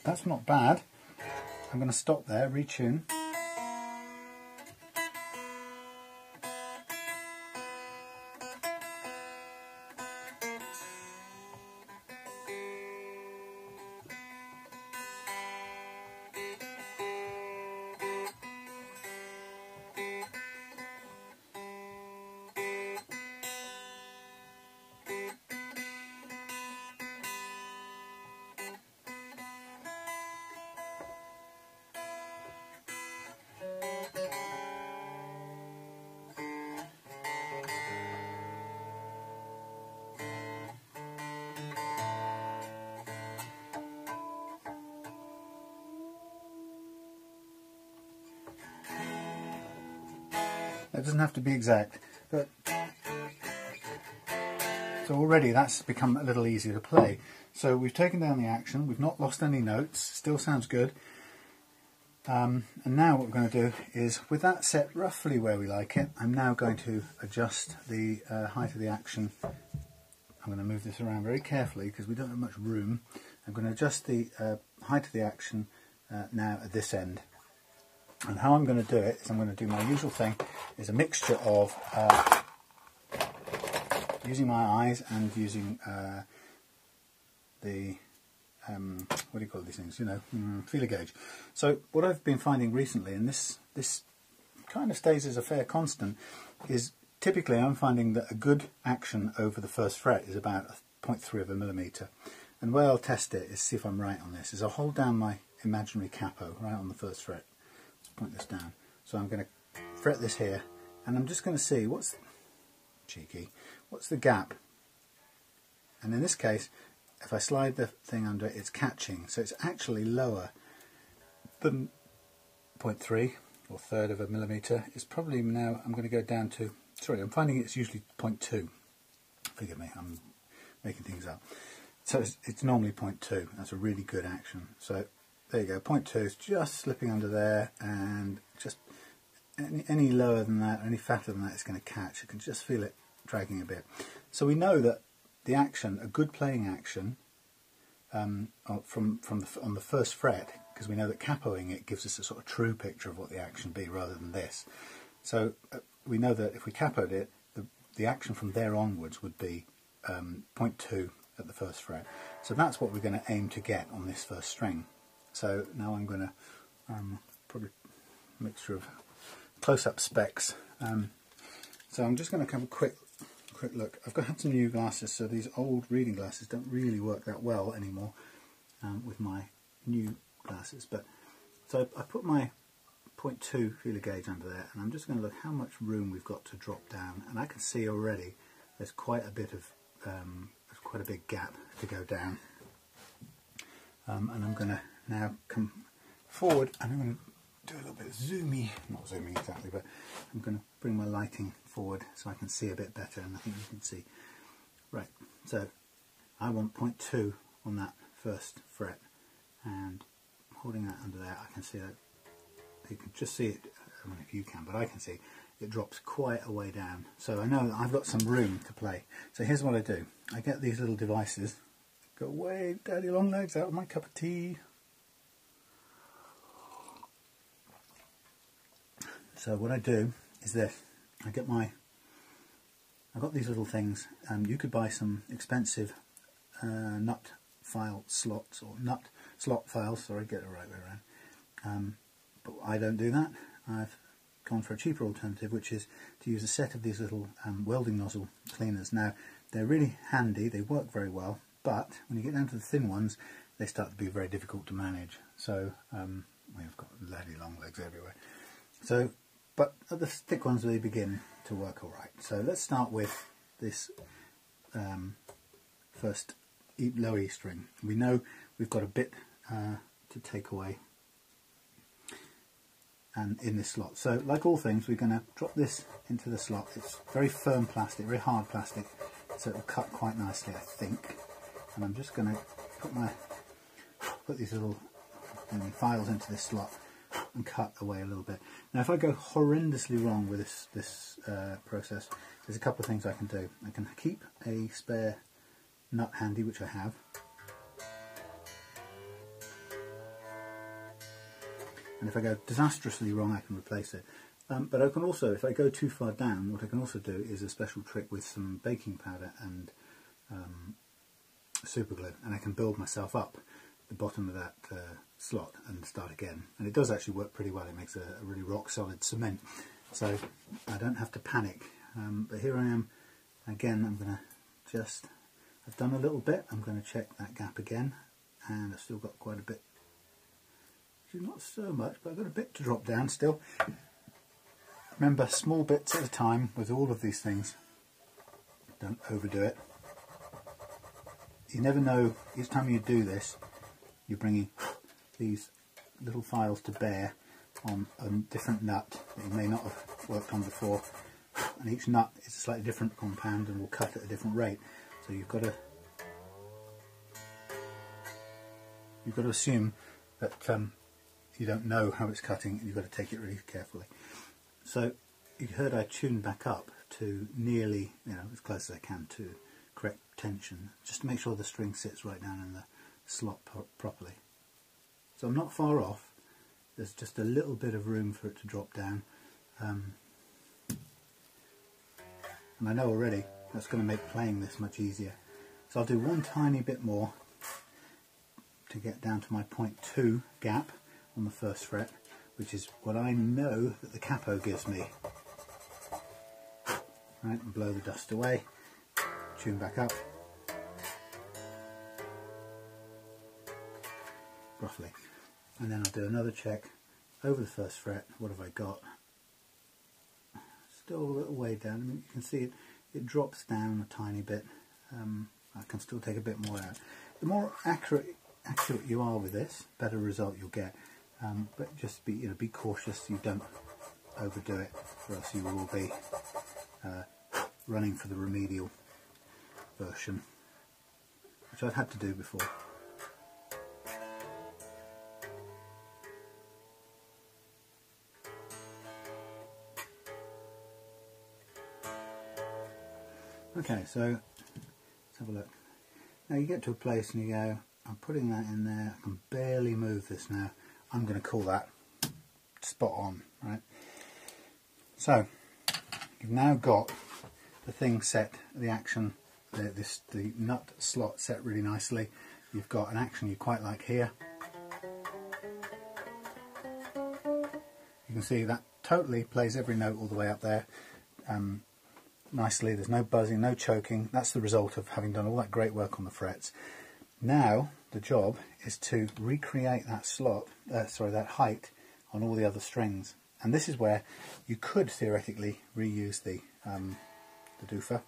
That's not bad. I'm going to stop there, retune. It doesn't have to be exact, but so already that's become a little easier to play. So we've taken down the action, we've not lost any notes, still sounds good. And now what we're going to do is, with that set roughly where we like it, I'm now going to adjust the height of the action. I'm going to move this around very carefully because we don't have much room. I'm going to adjust the height of the action now at this end. And how I'm going to do it is I'm going to do my usual thing, is a mixture of using my eyes and using the what do you call these things? You know, feeler gauge. So what I've been finding recently, and this kind of stays as a fair constant, is typically I'm finding that a good action over the first fret is about 0.3 of a millimetre. And the way I'll test it is see if I'm right on this. Is I'll hold down my imaginary capo right on the first fret. Let's point this down. So I'm going to fret this here, and I'm just going to see what's the gap. And in this case, if I slide the thing under it, it's catching, so it's actually lower than 0.3 or third of a millimetre. It's probably now, I'm going to go down to, sorry, I'm finding it's usually 0.2. Forgive me, I'm making things up. So it's normally 0.2. That's a really good action. So there you go, 0.2 is just slipping under there, and just any lower than that, or any fatter than that, it's going to catch. You can just feel it dragging a bit. So we know that the action, a good playing action, on the first fret, because we know that capoing it gives us a sort of true picture of what the action be rather than this. So we know that if we capoed it, the action from there onwards would be 0.2 at the first fret. So that's what we're going to aim to get on this first string. So now I'm going to probably a mixture of close-up specs. So I'm just going to have a quick look. I've had some new glasses, so these old reading glasses don't really work that well anymore with my new glasses. But so I put my 0.2 feeler gauge under there, and I'm just going to look how much room we've got to drop down. And I can see already there's quite a bit of there's quite a big gap to go down. And I'm going to now come forward, and I'm going to do a little bit of zoomy, not zooming exactly, but I'm going to bring my lighting forward so I can see a bit better, and I think you can see. Right, so I want 0.2 on that first fret, and holding that under there, I can see that, you can just see it, I don't know if you can, but I can see it drops quite a way down. So I know that I've got some room to play. So here's what I do. I get these little devices, go way daddy long legs out of my cup of tea. So what I do is this. I've got these little things. You could buy some expensive nut file slots, or nut slot files, sorry, get it the right way around. But I don't do that. I've gone for a cheaper alternative, which is to use a set of these little welding nozzle cleaners. Now, they're really handy, they work very well, but when you get down to the thin ones, they start to be very difficult to manage. So we've got bloody long legs everywhere. So, but at the thick ones, they begin to work all right. So let's start with this first low E string. We know we've got a bit to take away and in this slot. So like all things, we're going to drop this into the slot. It's very firm plastic, very hard plastic, so it'll cut quite nicely, I think. And I'm just going to put these little files into this slot and cut away a little bit. Now if I go horrendously wrong with this process, there's a couple of things I can do. I can keep a spare nut handy, which I have, and if I go disastrously wrong, I can replace it. But I can also, if I go too far down, what I can also do is a special trick with some baking powder and super glue, and I can build myself up the bottom of that slot and start again. And it does actually work pretty well. It makes a really rock solid cement, so I don't have to panic. But here I am again. I'm going to just, I've done a little bit, I'm going to check that gap again, and I've still got quite a bit, not so much, but I've got a bit to drop down still. Remember, small bits at a time with all of these things. Don't overdo it. You never know, each time you do this, you're bringing these little files to bear on a different nut that you may not have worked on before, and each nut is a slightly different compound and will cut at a different rate. So you've got to assume that you don't know how it's cutting, and you've got to take it really carefully. So you heard I tuned back up to nearly, as close as I can to correct tension, just to make sure the string sits right down in the slot properly. So I'm not far off. There's just a little bit of room for it to drop down, and I know already that's going to make playing this much easier. So I'll do one tiny bit more to get down to my 0.2 gap on the first fret, which is what I know that the capo gives me. Right, and blow the dust away, tune back up, roughly, and then I'll do another check over the first fret. What have I got? Still a little way down. I mean, you can see it drops down a tiny bit. I can still take a bit more out. The more accurate you are with this, better result you'll get. But just be cautious you don't overdo it, or else you will be running for the remedial version, which I've had to do before. Okay, so let's have a look. Now you get to a place and you go, I'm putting that in there, I can barely move this now. I'm going to call that spot on, right? So you've now got the thing set, the action, the nut slot set really nicely. You've got an action you quite like here. You can see that totally plays every note all the way up there nicely. There's no buzzing, no choking. That's the result of having done all that great work on the frets. Now the job is to recreate that slot, that height on all the other strings, and this is where you could theoretically reuse the doofer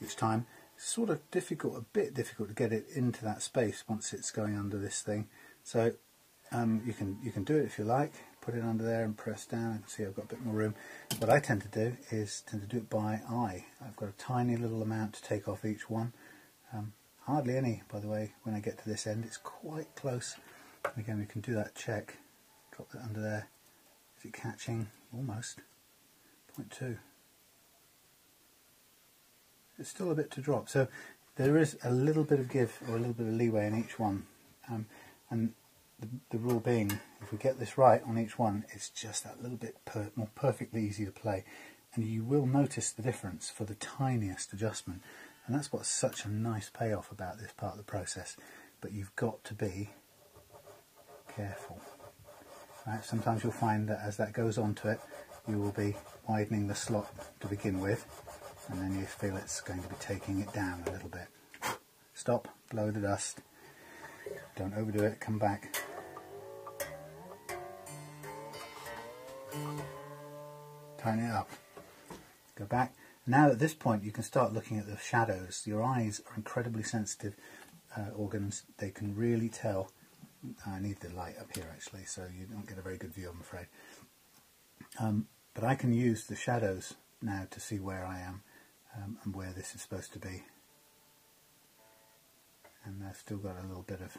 each time. It's sort of difficult, a bit difficult to get it into that space once it's going under this thing. So you can do it if you like. Put it under there and press down. I can see I've got a bit more room. What I tend to do is do it by eye. I've got a tiny little amount to take off each one. Hardly any, by the way, when I get to this end. It's quite close. Again, we can do that check. Drop that under there. Is it catching? Almost. 0.2. It's still a bit to drop. So there is a little bit of give or a little bit of leeway in each one. And the rule being, if we get this right on each one, it's just that little bit more perfectly easy to play. And you will notice the difference for the tiniest adjustment. And that's what's such a nice payoff about this part of the process. But you've got to be careful. Right? Sometimes you'll find that as that goes onto it, you will be widening the slot to begin with, and then you feel it's going to be taking it down a little bit. Stop, blow the dust, don't overdo it, come back. Tighten it up, go back. Now at this point you can start looking at the shadows. Your eyes are incredibly sensitive organs. They can really tell. I need the light up here actually, so you don't get a very good view, I'm afraid. But I can use the shadows now to see where I am and where this is supposed to be. And I've still got a little bit of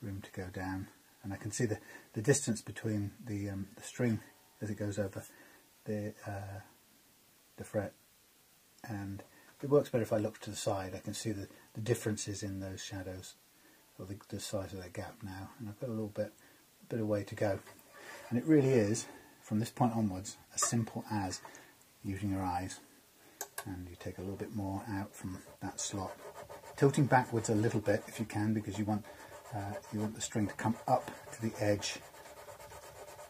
room to go down. And I can see the distance between the string as it goes over the fret. And it works better if I look to the side. I can see the differences in those shadows, or the size of that gap now. And I've got a little bit of way to go. And it really is, from this point onwards, as simple as using your eyes. And you take a little bit more out from that slot, tilting backwards a little bit if you can, because you want the string to come up to the edge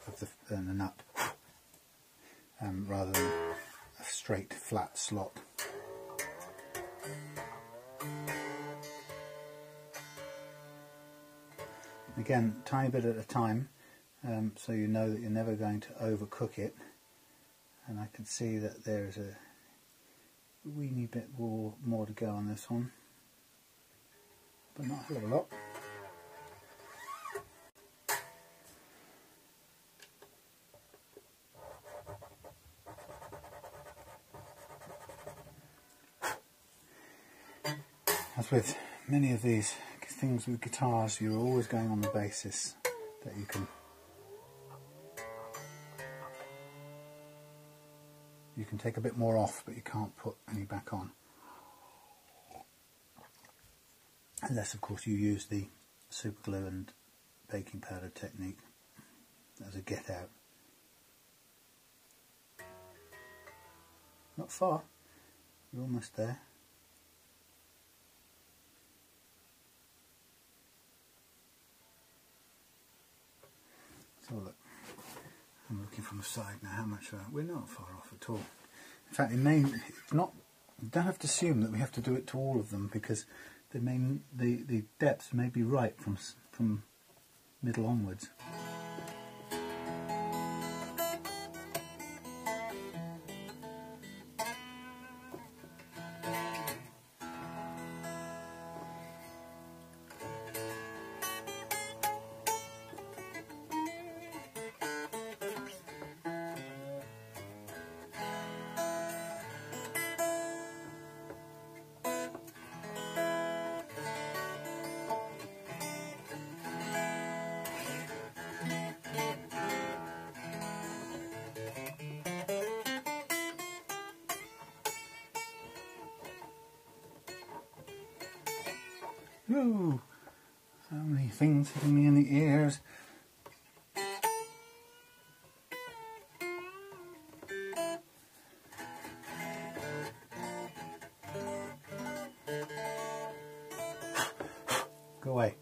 of the nut, rather than a straight flat slot. Again, tiny bit at a time, so you know that you're never going to overcook it. And I can see that there's a weeny bit more to go on this one, but not a hell of a lot. As with many of these things with guitars, you're always going on the basis that you can take a bit more off, but you can't put any back on. Unless, of course, you use the super glue and baking powder technique as a get out. Not far, you're almost there. Let's have a look. I'm looking from the side now. How much we're not far off at all. In fact, it's not. You don't have to assume that we have to do it to all of them, because the depths may be right from middle onwards. Ooh, so many things hitting me in the ears. Go away.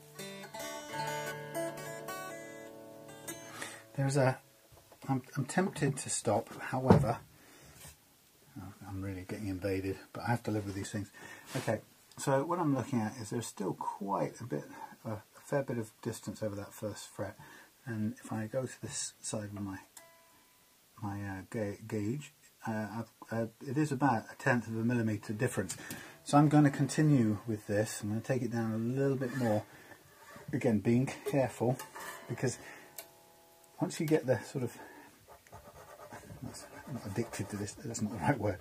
I'm tempted to stop, however, I'm really getting invaded, but I have to live with these things. Okay. So what I'm looking at is there's still quite a fair bit of distance over that first fret, and if I go to this side with my gauge, it is about 1/10 of a millimetre difference. So I'm going to continue with this. I'm going to take it down a little bit more, again being careful, because once you get the sort of, I'm not addicted to this, that's not the right word,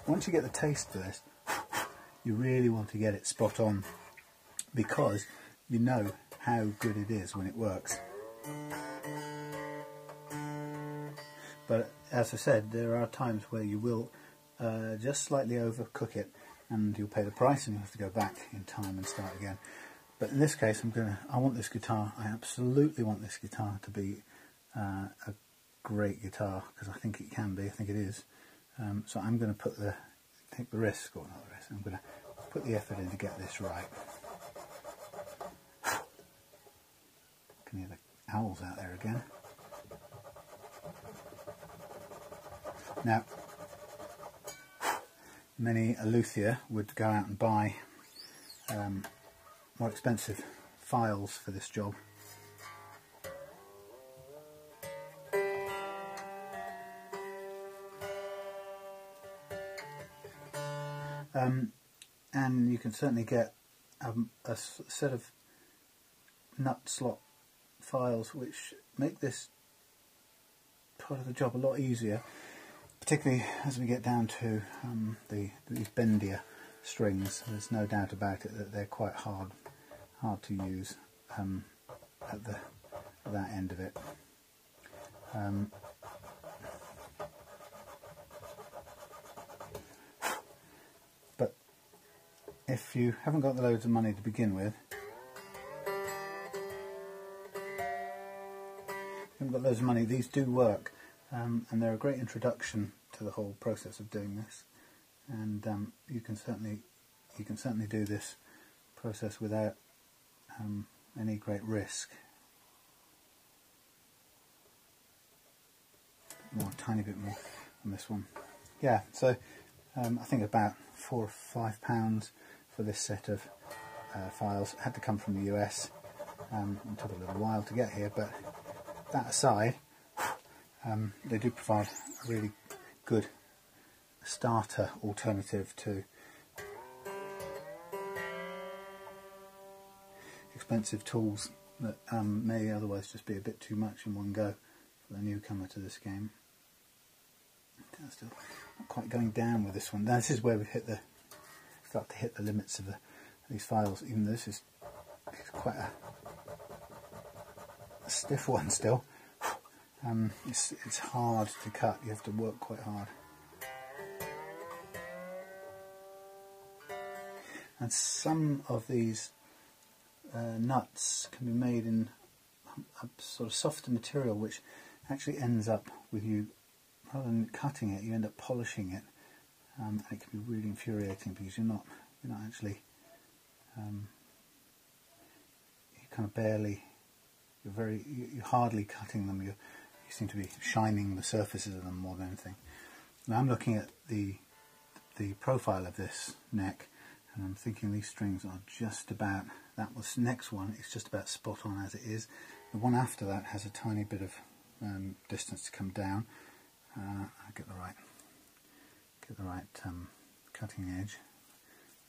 once you get the taste for this, you really want to get it spot on, because you know how good it is when it works. But as I said, there are times where you will just slightly overcook it, and you'll pay the price, and you have to go back in time and start again. But in this case, I want this guitar, I absolutely want this guitar to be a great guitar, because I think it can be, I think it is. So I'm going to take the risk, or not the risk, I'm going to put the effort in to get this right. I can hear the owls out there again. Now, many a luthier would go out and buy more expensive files for this job. And you can certainly get a set of nut slot files which make this part of the job a lot easier, particularly as we get down to these bendier strings. There's no doubt about it that they're quite hard to use at that end of it. But if you haven't got the loads of money to begin with, these do work, and they're a great introduction to the whole process of doing this. And you can certainly do this process without any great risk. A tiny bit more on this one. Yeah, so I think about £4 or £5 for this set of files. It had to come from the US. It took a little while to get here, but that aside, they do provide a really good starter alternative to expensive tools that may otherwise just be a bit too much in one go for the newcomer to this game. Still not quite going down with this one. Now, this is where we hit the start to hit the limits of these files, even though this is quite a stiff one still. It's hard to cut, you have to work quite hard. And some of these nuts can be made in a sort of softer material, which actually ends up with you, rather than cutting it, you end up polishing it, and it can be really infuriating because you're not actually, you kind of barely, you're hardly cutting them. You seem to be shining the surfaces of them more than anything. Now I'm looking at the profile of this neck, and I'm thinking these strings are just about, that was next one, it's just about spot on as it is. The one after that has a tiny bit of distance to come down. I get the right cutting edge.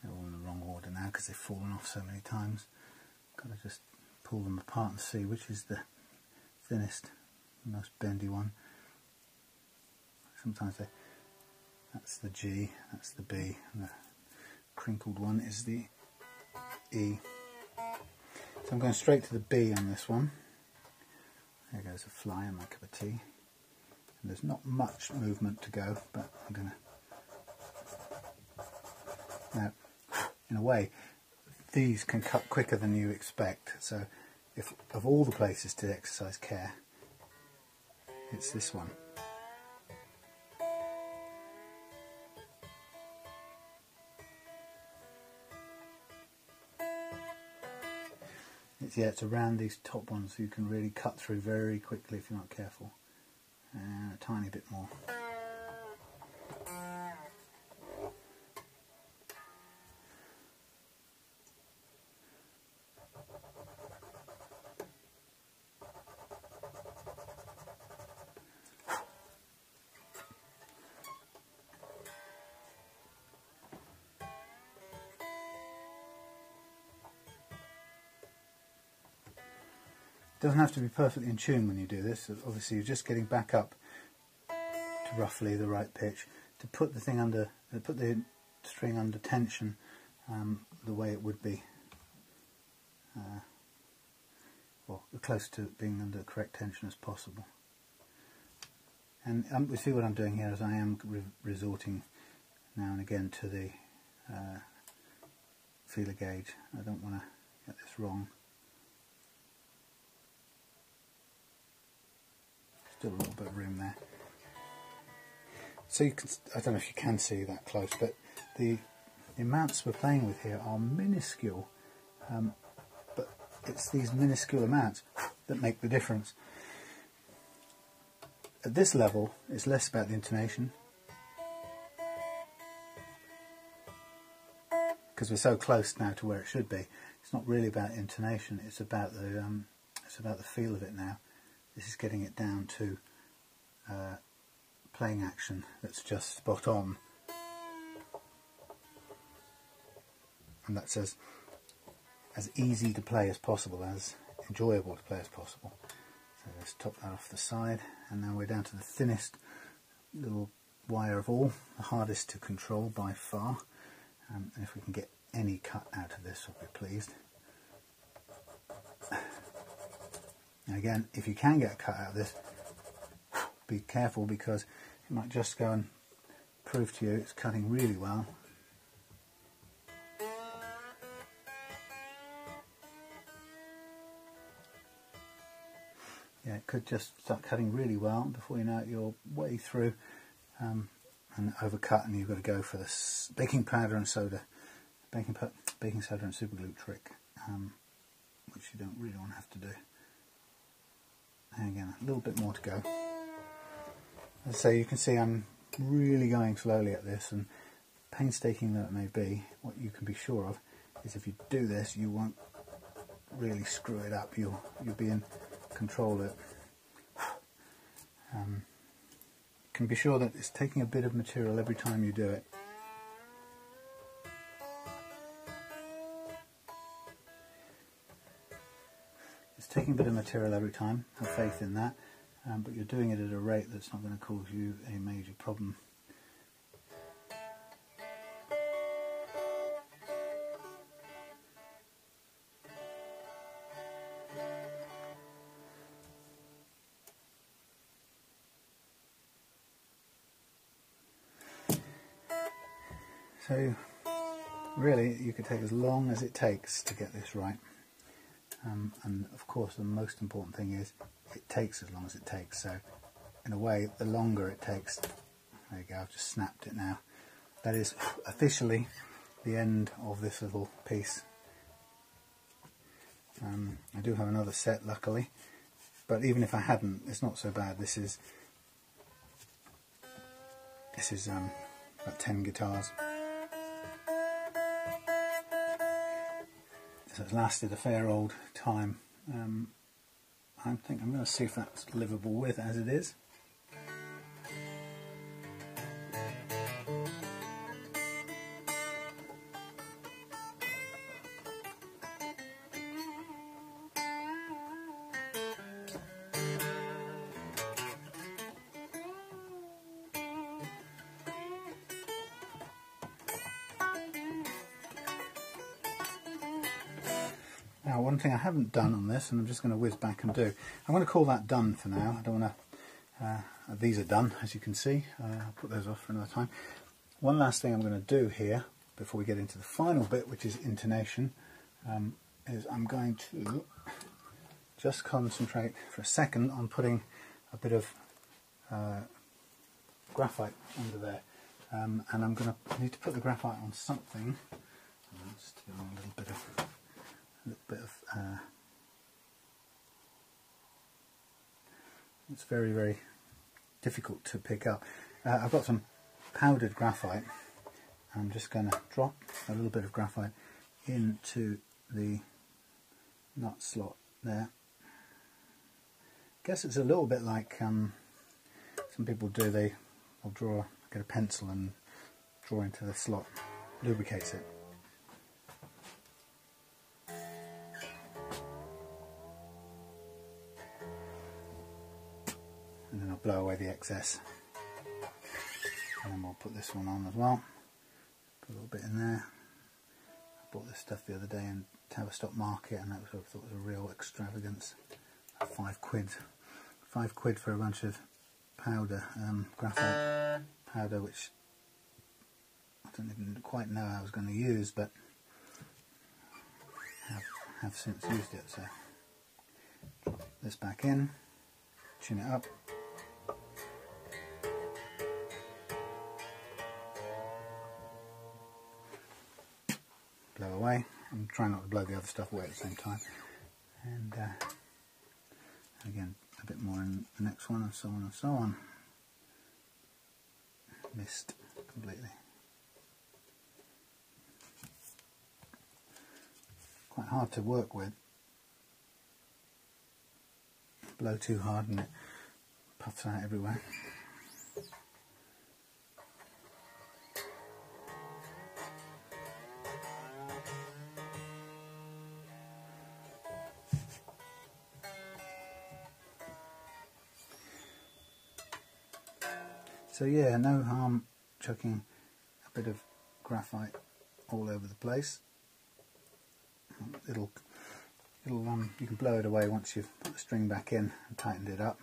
They're all in the wrong order now because they've fallen off so many times. Got to just pull them apart and see which is the thinnest, the most bendy one. Sometimes that's the G, that's the B, and the crinkled one is the E. So I'm going straight to the B on this one. There goes a fly in my cup of tea. And there's not much movement to go, but I'm going to... Now, in a way, these can cut quicker than you expect. So, if of all the places to exercise care, it's this one. It's around these top ones, so you can really cut through very quickly if you're not careful. And a tiny bit more. It doesn't have to be perfectly in tune when you do this. Obviously you're just getting back up to roughly the right pitch to put the thing under, put the string under tension the way it would be, well, close to being under the correct tension as possible. And we see what I'm doing here is I am resorting now and again to the feeler gauge. I don't want to get this wrong. Still a little bit of room there. So you can, I don't know if you can see that close, but the amounts we're playing with here are minuscule, but it's these minuscule amounts that make the difference. At this level, it's less about the intonation, because we're so close now to where it should be. It's not really about intonation; it's about the feel of it now. This is getting it down to playing action that's just spot on, and that's as easy to play as possible, as enjoyable to play as possible. So let's top that off the side, and now we're down to the thinnest little wire of all, the hardest to control by far, and if we can get any cut out of this, we'll be pleased. And again, if you can get a cut out of this, be careful, because it might just go and prove to you it's cutting really well. Yeah, it could just start cutting really well. Before you know it, you're way through and overcut, and you've got to go for this baking powder and soda, baking soda and super glue trick, which you don't really want to have to do. And again, a little bit more to go. As I say, you can see I'm really going slowly at this, and painstaking though it may be, what you can be sure of is if you do this, you won't really screw it up. You'll be in control of it. You can be sure that it's taking a bit of material every time you do it. It's taking a bit of material every time, have faith in that, but you're doing it at a rate that's not going to cause you a major problem. So really you could take as long as it takes to get this right, and of course the most important thing is it takes as long as it takes. So in a way, the longer it takes, there you go, I've just snapped it now. That is officially the end of this little piece. I do have another set, luckily, but even if I hadn't, it's not so bad. This is about 10 guitars. So it's lasted a fair old time. I think I'm going to see if that's livable with as it is. Now, one thing I haven't done on this, and I'm just going to whiz back and do, I'm going to call that done for now. I don't want to, these are done, as you can see. I'll put those off for another time. One last thing I'm going to do here, before we get into the final bit, which is intonation, is I'm going to just concentrate for a second on putting a bit of graphite under there. And I'm going to need to put the graphite on something. Just do a little bit of it's very, very difficult to pick up. I've got some powdered graphite. I'm just going to drop a little bit of graphite into the nut slot there. I guess it's a little bit like some people do. They'll get a pencil and draw into the slot, lubricates it. And then I'll blow away the excess. And then we'll put this one on as well. Put a little bit in there. I bought this stuff the other day in Tavistock Market, and that was, I thought was a real extravagance. £5. £5 for a bunch of powder, graphite powder, which I don't even quite know how I was going to use, but have since used it. So drop this back in, chin it up. Blow away. I'm trying not to blow the other stuff away at the same time. And again, a bit more in the next one, and so on and so on. Missed completely. Quite hard to work with. Blow too hard and it puffs out everywhere. So yeah, no harm chucking a bit of graphite all over the place. You can blow it away once you've put the string back in and tightened it up.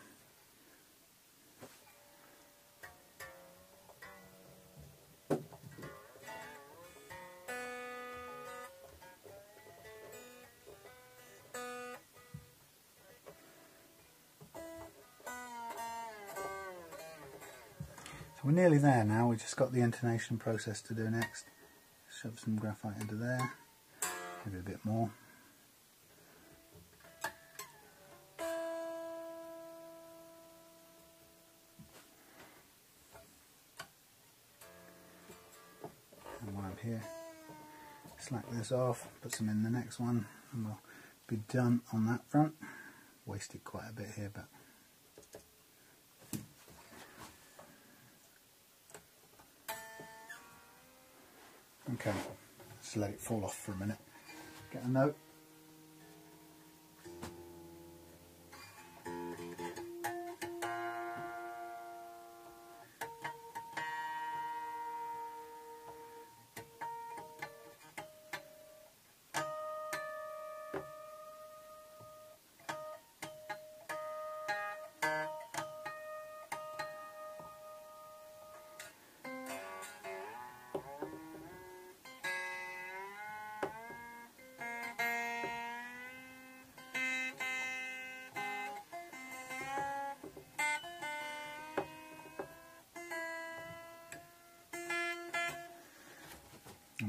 So we're nearly there now. We've just got the intonation process to do next. Shove some graphite into there, maybe a bit more. And while I'm here, slack this off, put some in the next one, and we'll be done on that front. Wasted quite a bit here, but okay, just let it fall off for a minute. Get a note.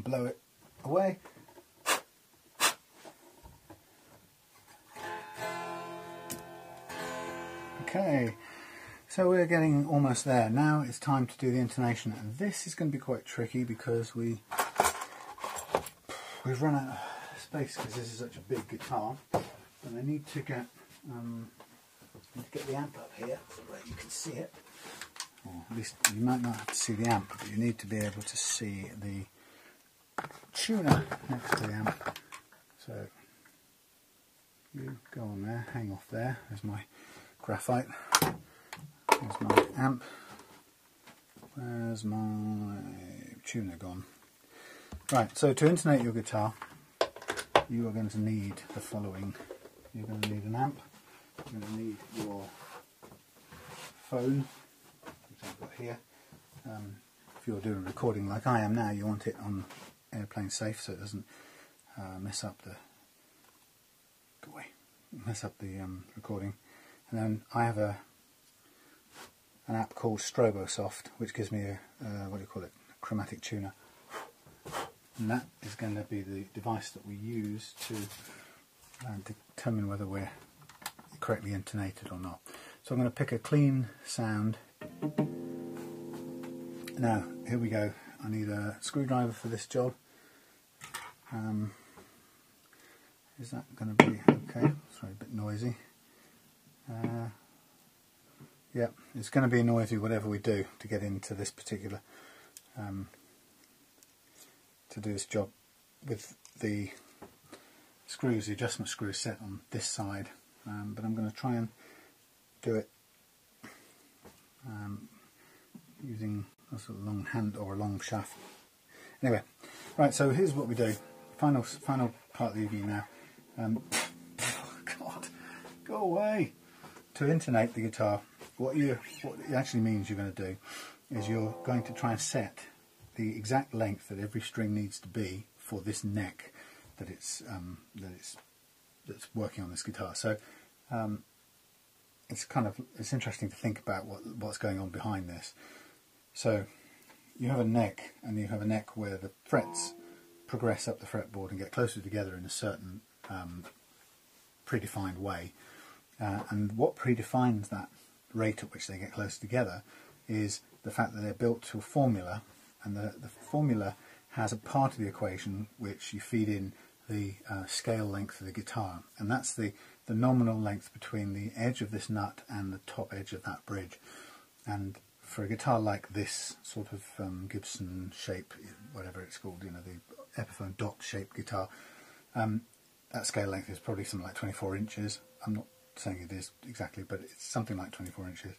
and blow it away. Okay, so we're getting almost there. Now it's time to do the intonation, and this is going to be quite tricky because we've run out of space because this is such a big guitar, and I need to get the amp up here so that you can see it. Or at least you might not have to see the amp, but you need to be able to see the tuner next to the amp. So you go on there, hang off there. There's my graphite. There's my amp. Where's my tuner gone? Right, so to intonate your guitar, you are going to need the following. You're going to need an amp. You're going to need your phone, which I've got here. If you're doing a recording like I am now, you want it on airplane safe so it doesn't mess up the recording. And then I have an app called Strobosoft, which gives me a what do you call it, a chromatic tuner, and that is going to be the device that we use to determine whether we're correctly intonated or not. So I'm going to pick a clean sound. Now here we go. I need a screwdriver for this job. Is that going to be okay? Sorry, a bit noisy. Yeah, it's going to be noisy whatever we do to get into this particular, to do this job with the screws, the adjustment screws set on this side, but I'm going to try and do it using a sort of long hand or a long shaft. Anyway, right, so here's what we do. Final part of the evening now. God, go away. To intonate the guitar, what it actually means you're going to do is you're going to try and set the exact length that every string needs to be for this neck that's working on this guitar. So it's interesting to think about what's going on behind this. So you have a neck, and you have a neck where the frets progress up the fretboard and get closer together in a certain predefined way. And what predefines that rate at which they get close together is the fact that they're built to a formula, and the formula has a part of the equation which you feed in the scale length of the guitar, and that's the nominal length between the edge of this nut and the top edge of that bridge. And for a guitar like this sort of Gibson shape, whatever it's called, you know, the Epiphone dot shaped guitar, that scale length is probably something like 24 inches. I'm not saying it is exactly, but it's something like 24 inches.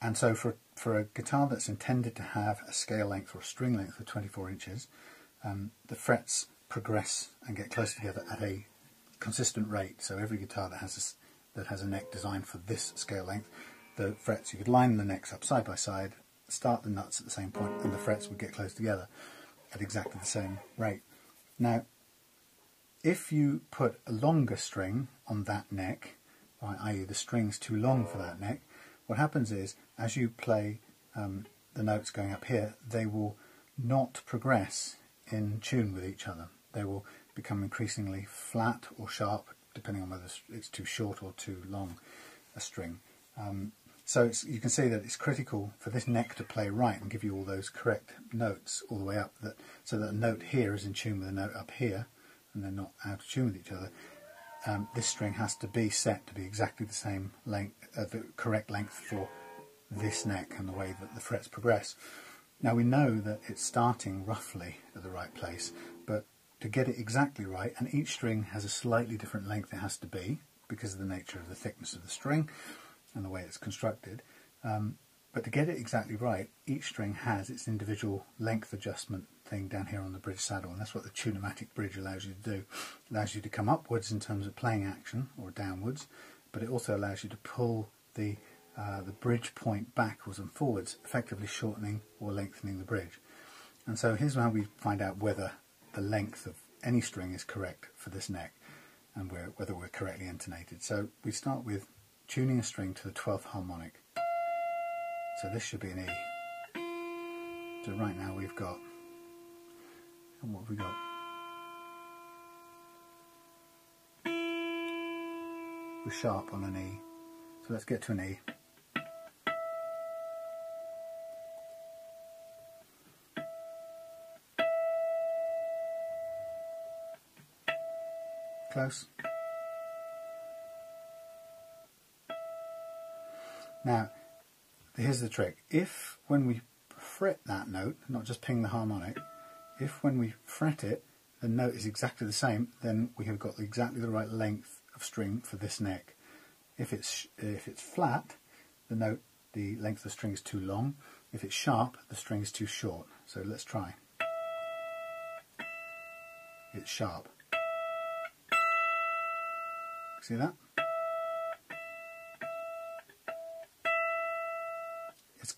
And so for a guitar that's intended to have a scale length or a string length of 24 inches, the frets progress and get close together at a consistent rate. So every guitar that has a neck designed for this scale length, the frets, you could line the necks up side by side, start the nuts at the same point, and the frets would get close together at exactly the same rate. Now, if you put a longer string on that neck, i.e. the string's too long for that neck, what happens is, as you play the notes going up here, they will not progress in tune with each other. They will become increasingly flat or sharp, depending on whether it's too short or too long a string. So you can see that it's critical for this neck to play right and give you all those correct notes all the way up, so that a note here is in tune with a note up here, and they're not out of tune with each other. This string has to be set to be exactly the same length, the correct length for this neck and the way that the frets progress. Now we know that it's starting roughly at the right place, but to get it exactly right, and each string has a slightly different length it has to be because of the nature of the thickness of the string and the way it's constructed, but to get it exactly right, each string has its individual length adjustment thing down here on the bridge saddle, and that's what the tunematic bridge allows you to do. It allows you to come upwards in terms of playing action, or downwards, but it also allows you to pull the bridge point backwards and forwards, effectively shortening or lengthening the bridge. And so here's how we find out whether the length of any string is correct for this neck, and whether we're correctly intonated. So we start with tuning a string to the 12th harmonic. So this should be an E. So right now we've got And what have we got? We're sharp on an E. So let's get to an E. Close. Now, here's the trick. If when we fret that note, not just ping the harmonic, if when we fret it, the note is exactly the same, then we have got exactly the right length of string for this neck. If it's flat, the length of the string is too long. If it's sharp, the string is too short. So let's try. It's sharp. See that?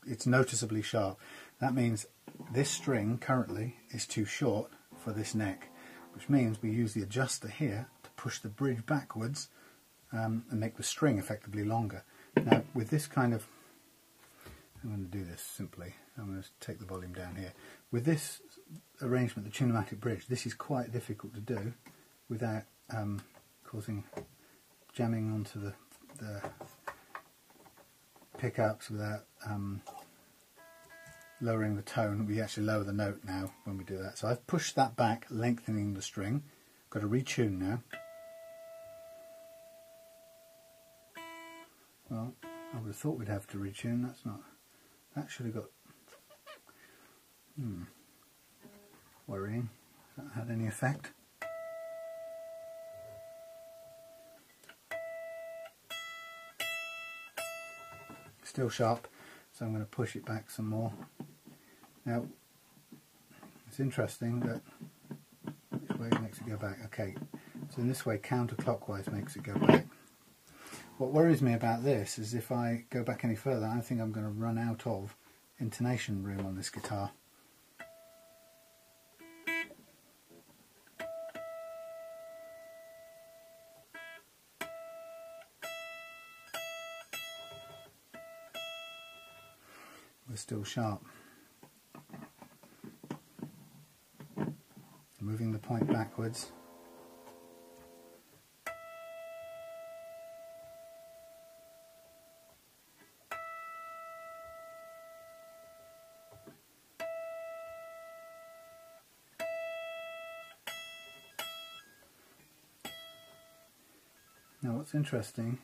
It's noticeably sharp. That means this string currently is too short for this neck, which means we use the adjuster here to push the bridge backwards and make the string effectively longer. Now with this kind of, I'm going to do this simply. I'm going to take the volume down here. With this arrangement, the tunematic bridge, this is quite difficult to do without causing jamming onto the pickups, without lowering the tone. We actually lower the note now when we do that. So I've pushed that back, lengthening the string. Got to retune now. Well, I would have thought we'd have to retune. That's not. That should have got. Worrying. Has that had any effect? Still sharp, so I'm going to push it back some more. Now, it's interesting that which way makes it go back. Okay, so in this way, counterclockwise makes it go back. What worries me about this is if I go back any further, I think I'm going to run out of intonation room on this guitar. We're still sharp. Moving the point backwards. Now what's interesting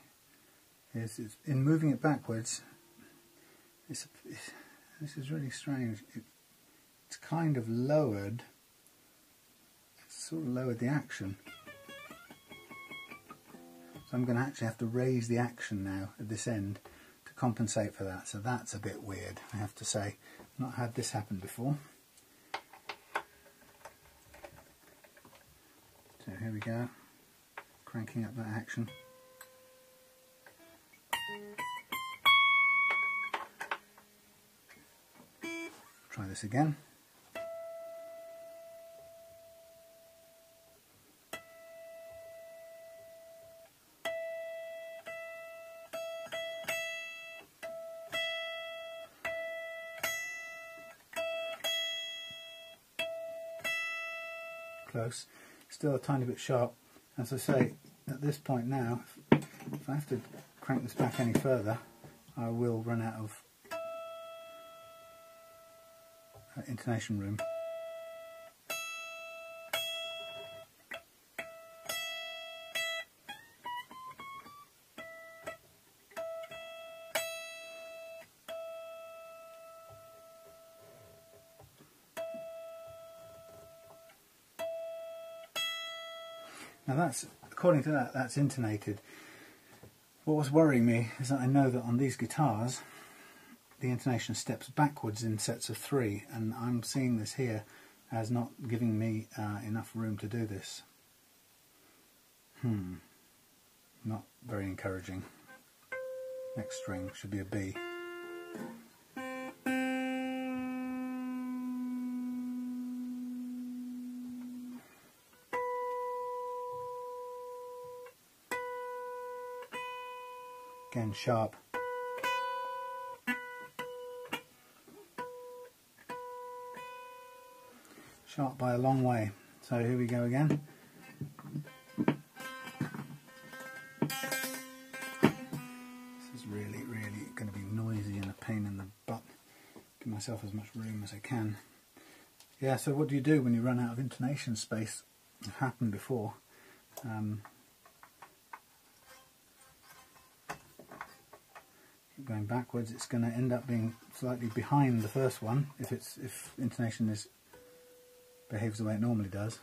is in moving it backwards, this is really strange. It's kind of lowered, it's sort of lowered the action. So I'm going to actually have to raise the action now at this end to compensate for that. So that's a bit weird, I have to say. I've not had this happen before. So here we go, cranking up that action. Try this again. Close. Still a tiny bit sharp. As I say, at this point now, if I have to crank this back any further, I will run out of intonation room. Now that's, according to that, that's intonated. What was worrying me is that I know that on these guitars the intonation steps backwards in sets of 3, and I'm seeing this here as not giving me enough room to do this. Not very encouraging. Next string should be a B. Again, sharp. sharp by a long way. So here we go again. This is really going to be noisy and a pain in the butt. Give myself as much room as I can. Yeah, so what do you do when you run out of intonation space? It's happened before. Keep going backwards, it's going to end up being slightly behind the first one if intonation behaves the way it normally does.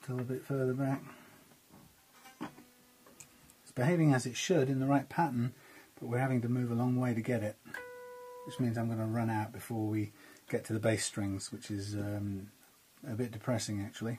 Still a bit further back. It's behaving as it should in the right pattern, but we're having to move a long way to get it, which means I'm going to run out before we get to the bass strings, which is a bit depressing actually.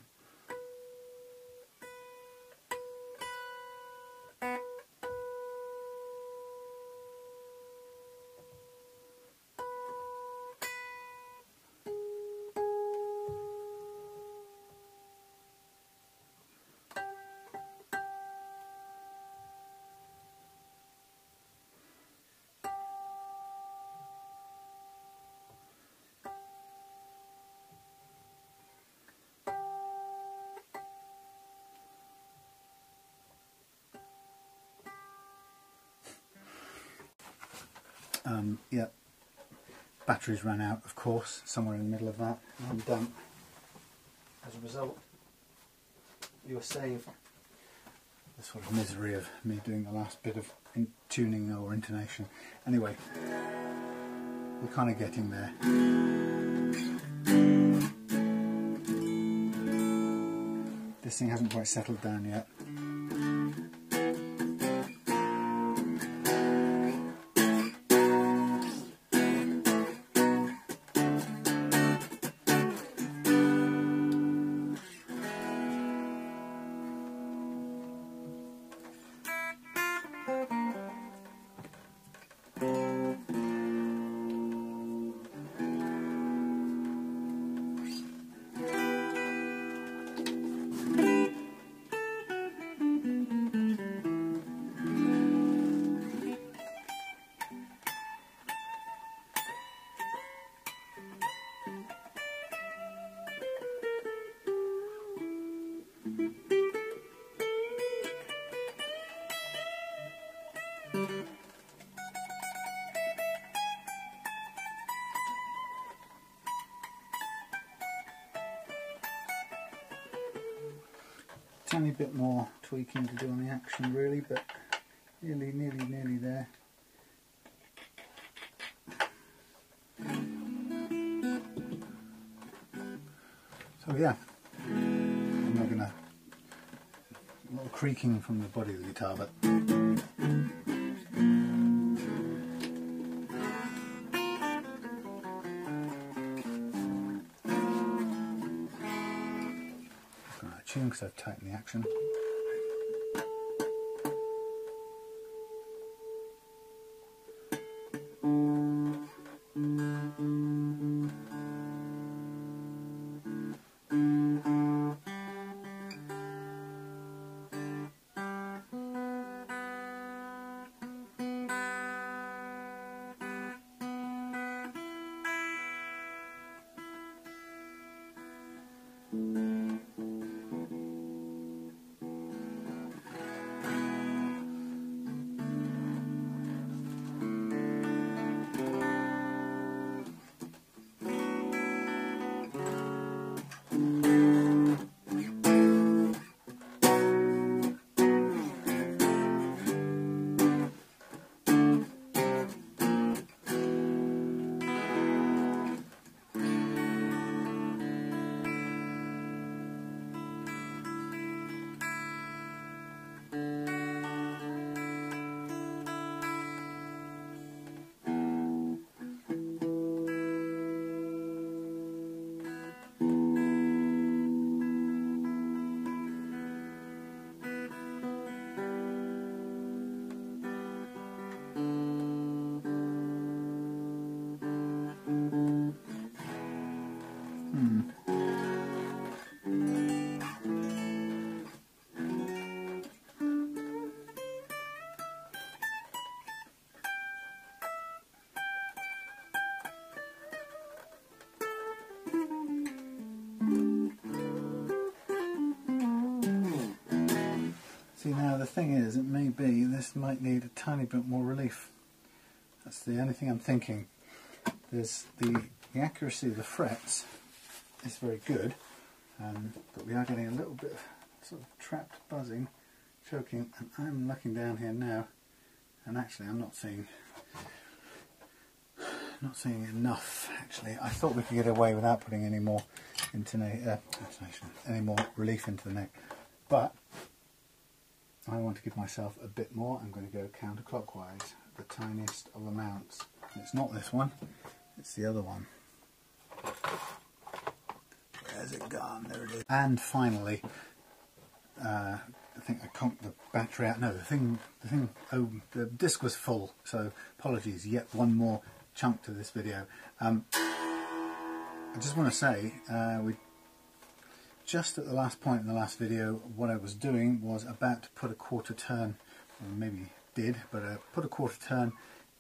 Yeah, batteries ran out, of course, somewhere in the middle of that, and as a result, you were saved the sort of misery of me doing the last bit of tuning or intonation. Anyway, we're kind of getting there. This thing hasn't quite settled down yet. Tiny bit more tweaking to do on the action really, but nearly there. So yeah, I'm not gonna, a little creaking from the body of the guitar, but tune because I've tightened the action. See, now the thing is, it may be this might need a tiny bit more relief. That's the only thing I'm thinking. There's the accuracy of the frets is very good, but we are getting a little bit of sort of trapped buzzing, choking, and I'm looking down here now, and actually I'm not seeing enough. Actually, I thought we could get away without putting any more intonation, any more relief into the neck, but I want to give myself a bit more. I'm going to go counterclockwise, the tiniest of amounts. It's not this one, it's the other one. Where's it gone? There it is. And finally, I think I conked the battery out. No, the disc was full, so apologies, yet one more chunk to this video. I just want to say, just at the last point in the last video, what I was doing was about to put a quarter turn, or maybe did, but I put a quarter turn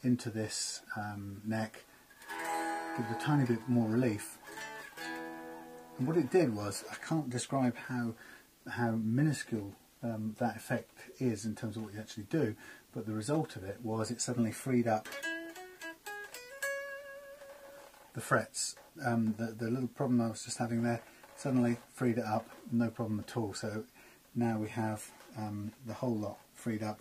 into this neck, give it a tiny bit more relief. And what it did was, I can't describe how minuscule that effect is in terms of what you actually do, but the result of it was it suddenly freed up the frets. The little problem I was just having there suddenly freed it up, no problem at all. So now we have the whole lot freed up.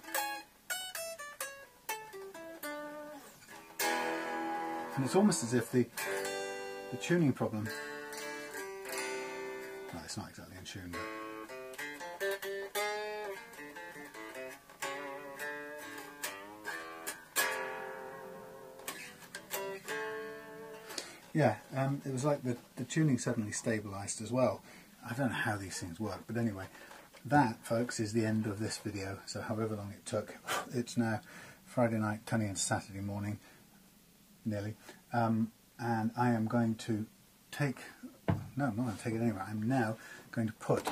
And it's almost as if the tuning problem, well, it's not exactly in tune, but yeah, it was like the tuning suddenly stabilised as well. I don't know how these things work, but anyway, that, folks, is the end of this video. So however long it took, it's now Friday night, turning into Saturday morning, nearly, and I am going to take, no, I'm not going to take it anywhere. I'm now going to put,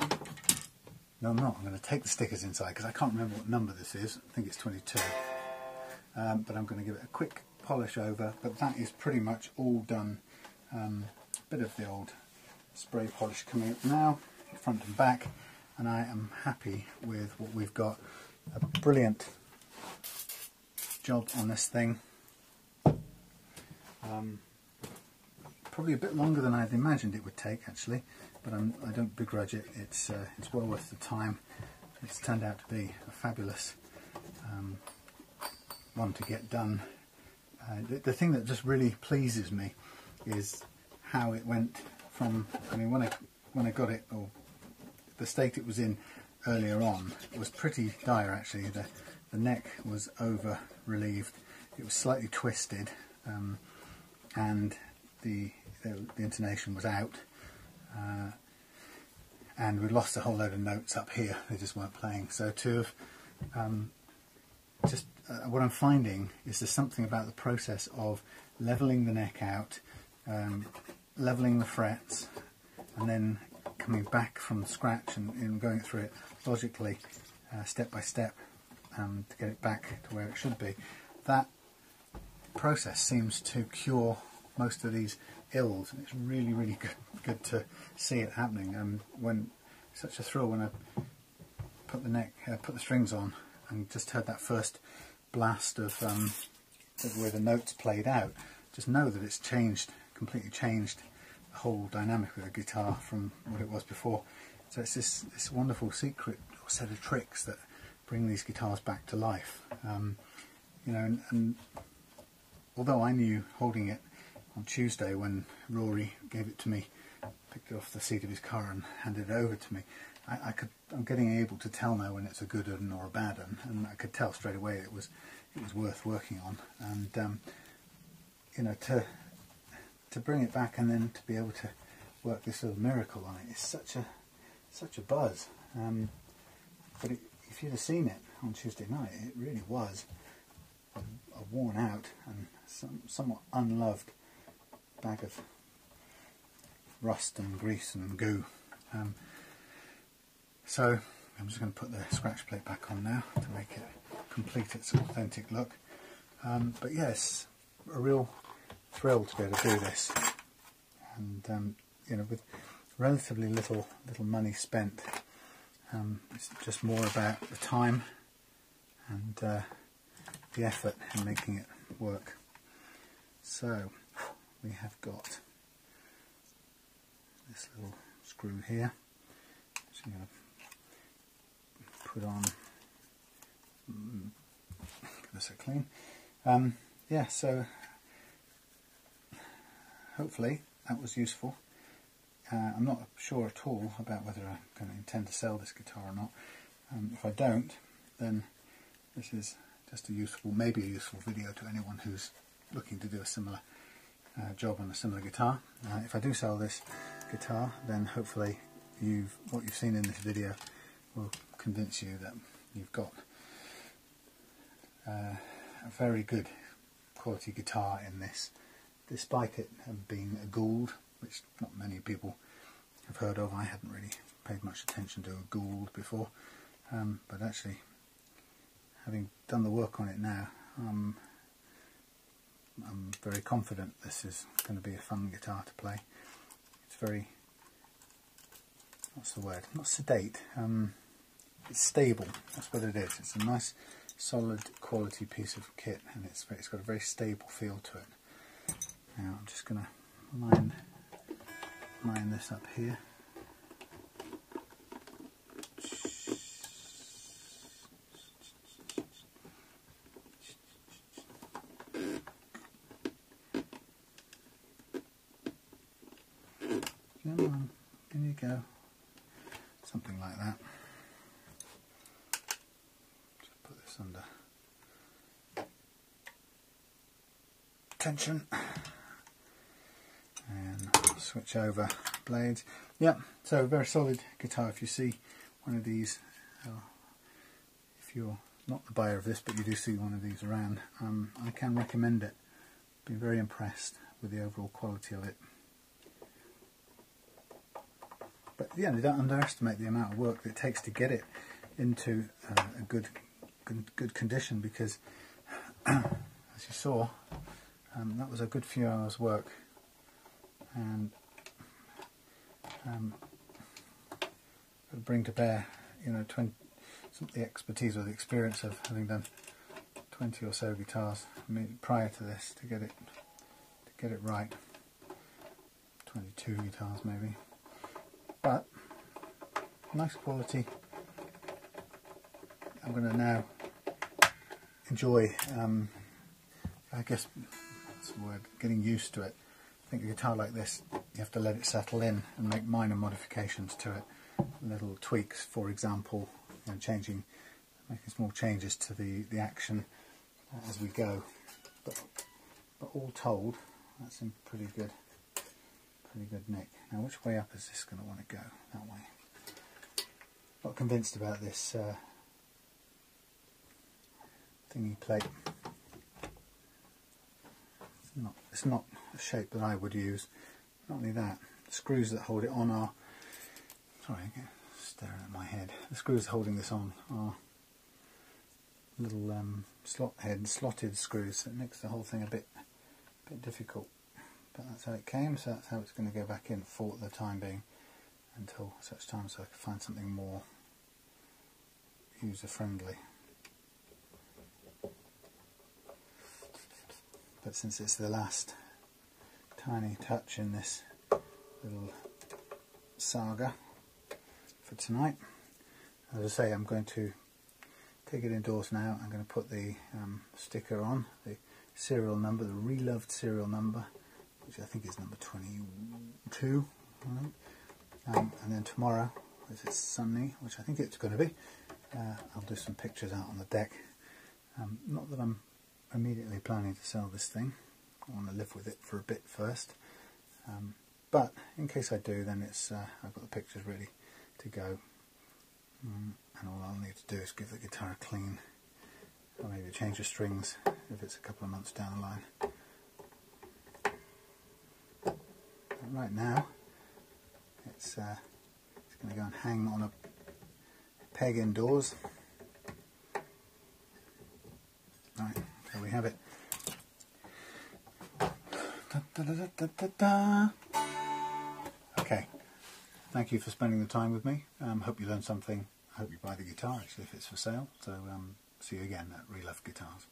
no I'm not, I'm going to take the stickers inside, because I can't remember what number this is. I think it's 22, but I'm going to give it a quick polish over, but that is pretty much all done. Bit of the old spray polish coming up now, front and back, and I am happy with what we've got. A brilliant job on this thing. Probably a bit longer than I'd imagined it would take, actually, but I don't begrudge it. It's well worth the time. It's turned out to be a fabulous one to get done. The thing that just really pleases me is how it went from, I mean, when I got it, or the state it was in earlier on, it was pretty dire actually. The neck was over relieved, it was slightly twisted, and the intonation was out, and we lost a whole load of notes up here, they just weren't playing. So to have what I'm finding is there's something about the process of levelling the neck out, levelling the frets, and then coming back from scratch and going through it logically, step by step, to get it back to where it should be. That process seems to cure most of these ills, and it's really, really good to see it happening. When such a thrill when I put the strings on and just heard that first blast of where the notes played out. Just know that it's changed, completely changed the whole dynamic of the guitar from what it was before. So it's this wonderful secret or set of tricks that bring these guitars back to life. You know, and although I knew holding it on Tuesday when Rory gave it to me, picked it off the seat of his car and handed it over to me, I'm getting able to tell now when it's a good un or a bad un, and I could tell straight away it was worth working on. And you know, to bring it back and then to be able to work this little miracle on it is such a buzz. But if you'd have seen it on Tuesday night, it really was a worn out and somewhat unloved bag of rust and grease and goo. So I'm just going to put the scratch plate back on now to make it complete its authentic look. But yes, a real thrill to be able to do this, and you know, with relatively little money spent. It's just more about the time and the effort in making it work. So we have got this little screw here, which I'm going to put on. Give this a clean. Yeah, so hopefully that was useful. I'm not sure at all about whether I'm going to intend to sell this guitar or not. If I don't, then this is just maybe a useful video to anyone who's looking to do a similar job on a similar guitar. If I do sell this guitar, then hopefully what you've seen in this video will convince you that you've got a very good quality guitar in this, despite it being a Gould, which not many people have heard of. I hadn't really paid much attention to a Gould before, but actually, having done the work on it now, I'm very confident this is going to be a fun guitar to play. It's very, what's the word, not sedate, it's stable, that's what it is. It's a nice solid quality piece of kit, and it's got a very stable feel to it. Now I'm just going to line this up here. Come on, in you go. Something like that. Just put this under tension. And switch over blades. Yep, so very solid guitar. If you see one of these, if you're not the buyer of this but you do see one of these around, I can recommend it. Been very impressed with the overall quality of it. But yeah, don't underestimate the amount of work that it takes to get it into a good condition, because as you saw, that was a good few hours work. And bring to bear, you know, the expertise or the experience of having done 20 or so guitars prior to this to get it right. 22 guitars maybe, but nice quality. I'm going to now enjoy, I guess that's the word, getting used to it. I think a guitar like this, you have to let it settle in and make minor modifications to it. Little tweaks, for example, you know, making small changes to the action as we go. But all told, that's in pretty good nick. Now, which way up is this going to want to go? That way. Not convinced about this thingy plate. It's not a shape that I would use. Not only that, the screws that hold it on are, sorry, I'm staring at my head. The screws holding this on are little slotted screws, that makes the whole thing a bit difficult. But that's how it came, so that's how it's going to go back in for the time being, until such time as I can find something more user-friendly. But since it's the last tiny touch in this little saga for tonight, as I say, I'm going to take it indoors now. I'm going to put the sticker on, the serial number, the Reloved serial number, which I think is number 22, right? And then tomorrow if it's sunny, which I think it's going to be. I'll do some pictures out on the deck. Not that I'm immediately planning to sell this thing. I want to live with it for a bit first. But in case I do, then it's I've got the pictures ready to go. And all I'll need to do is give the guitar a clean, or maybe change the strings if it's a couple of months down the line. But right now, it's going to go and hang on a peg indoors. Right, there we have it. Da, da, da, da, da, da. Okay, thank you for spending the time with me. Hope you learned something. I hope you buy the guitar actually if it's for sale. So see you again at Reloved Guitars.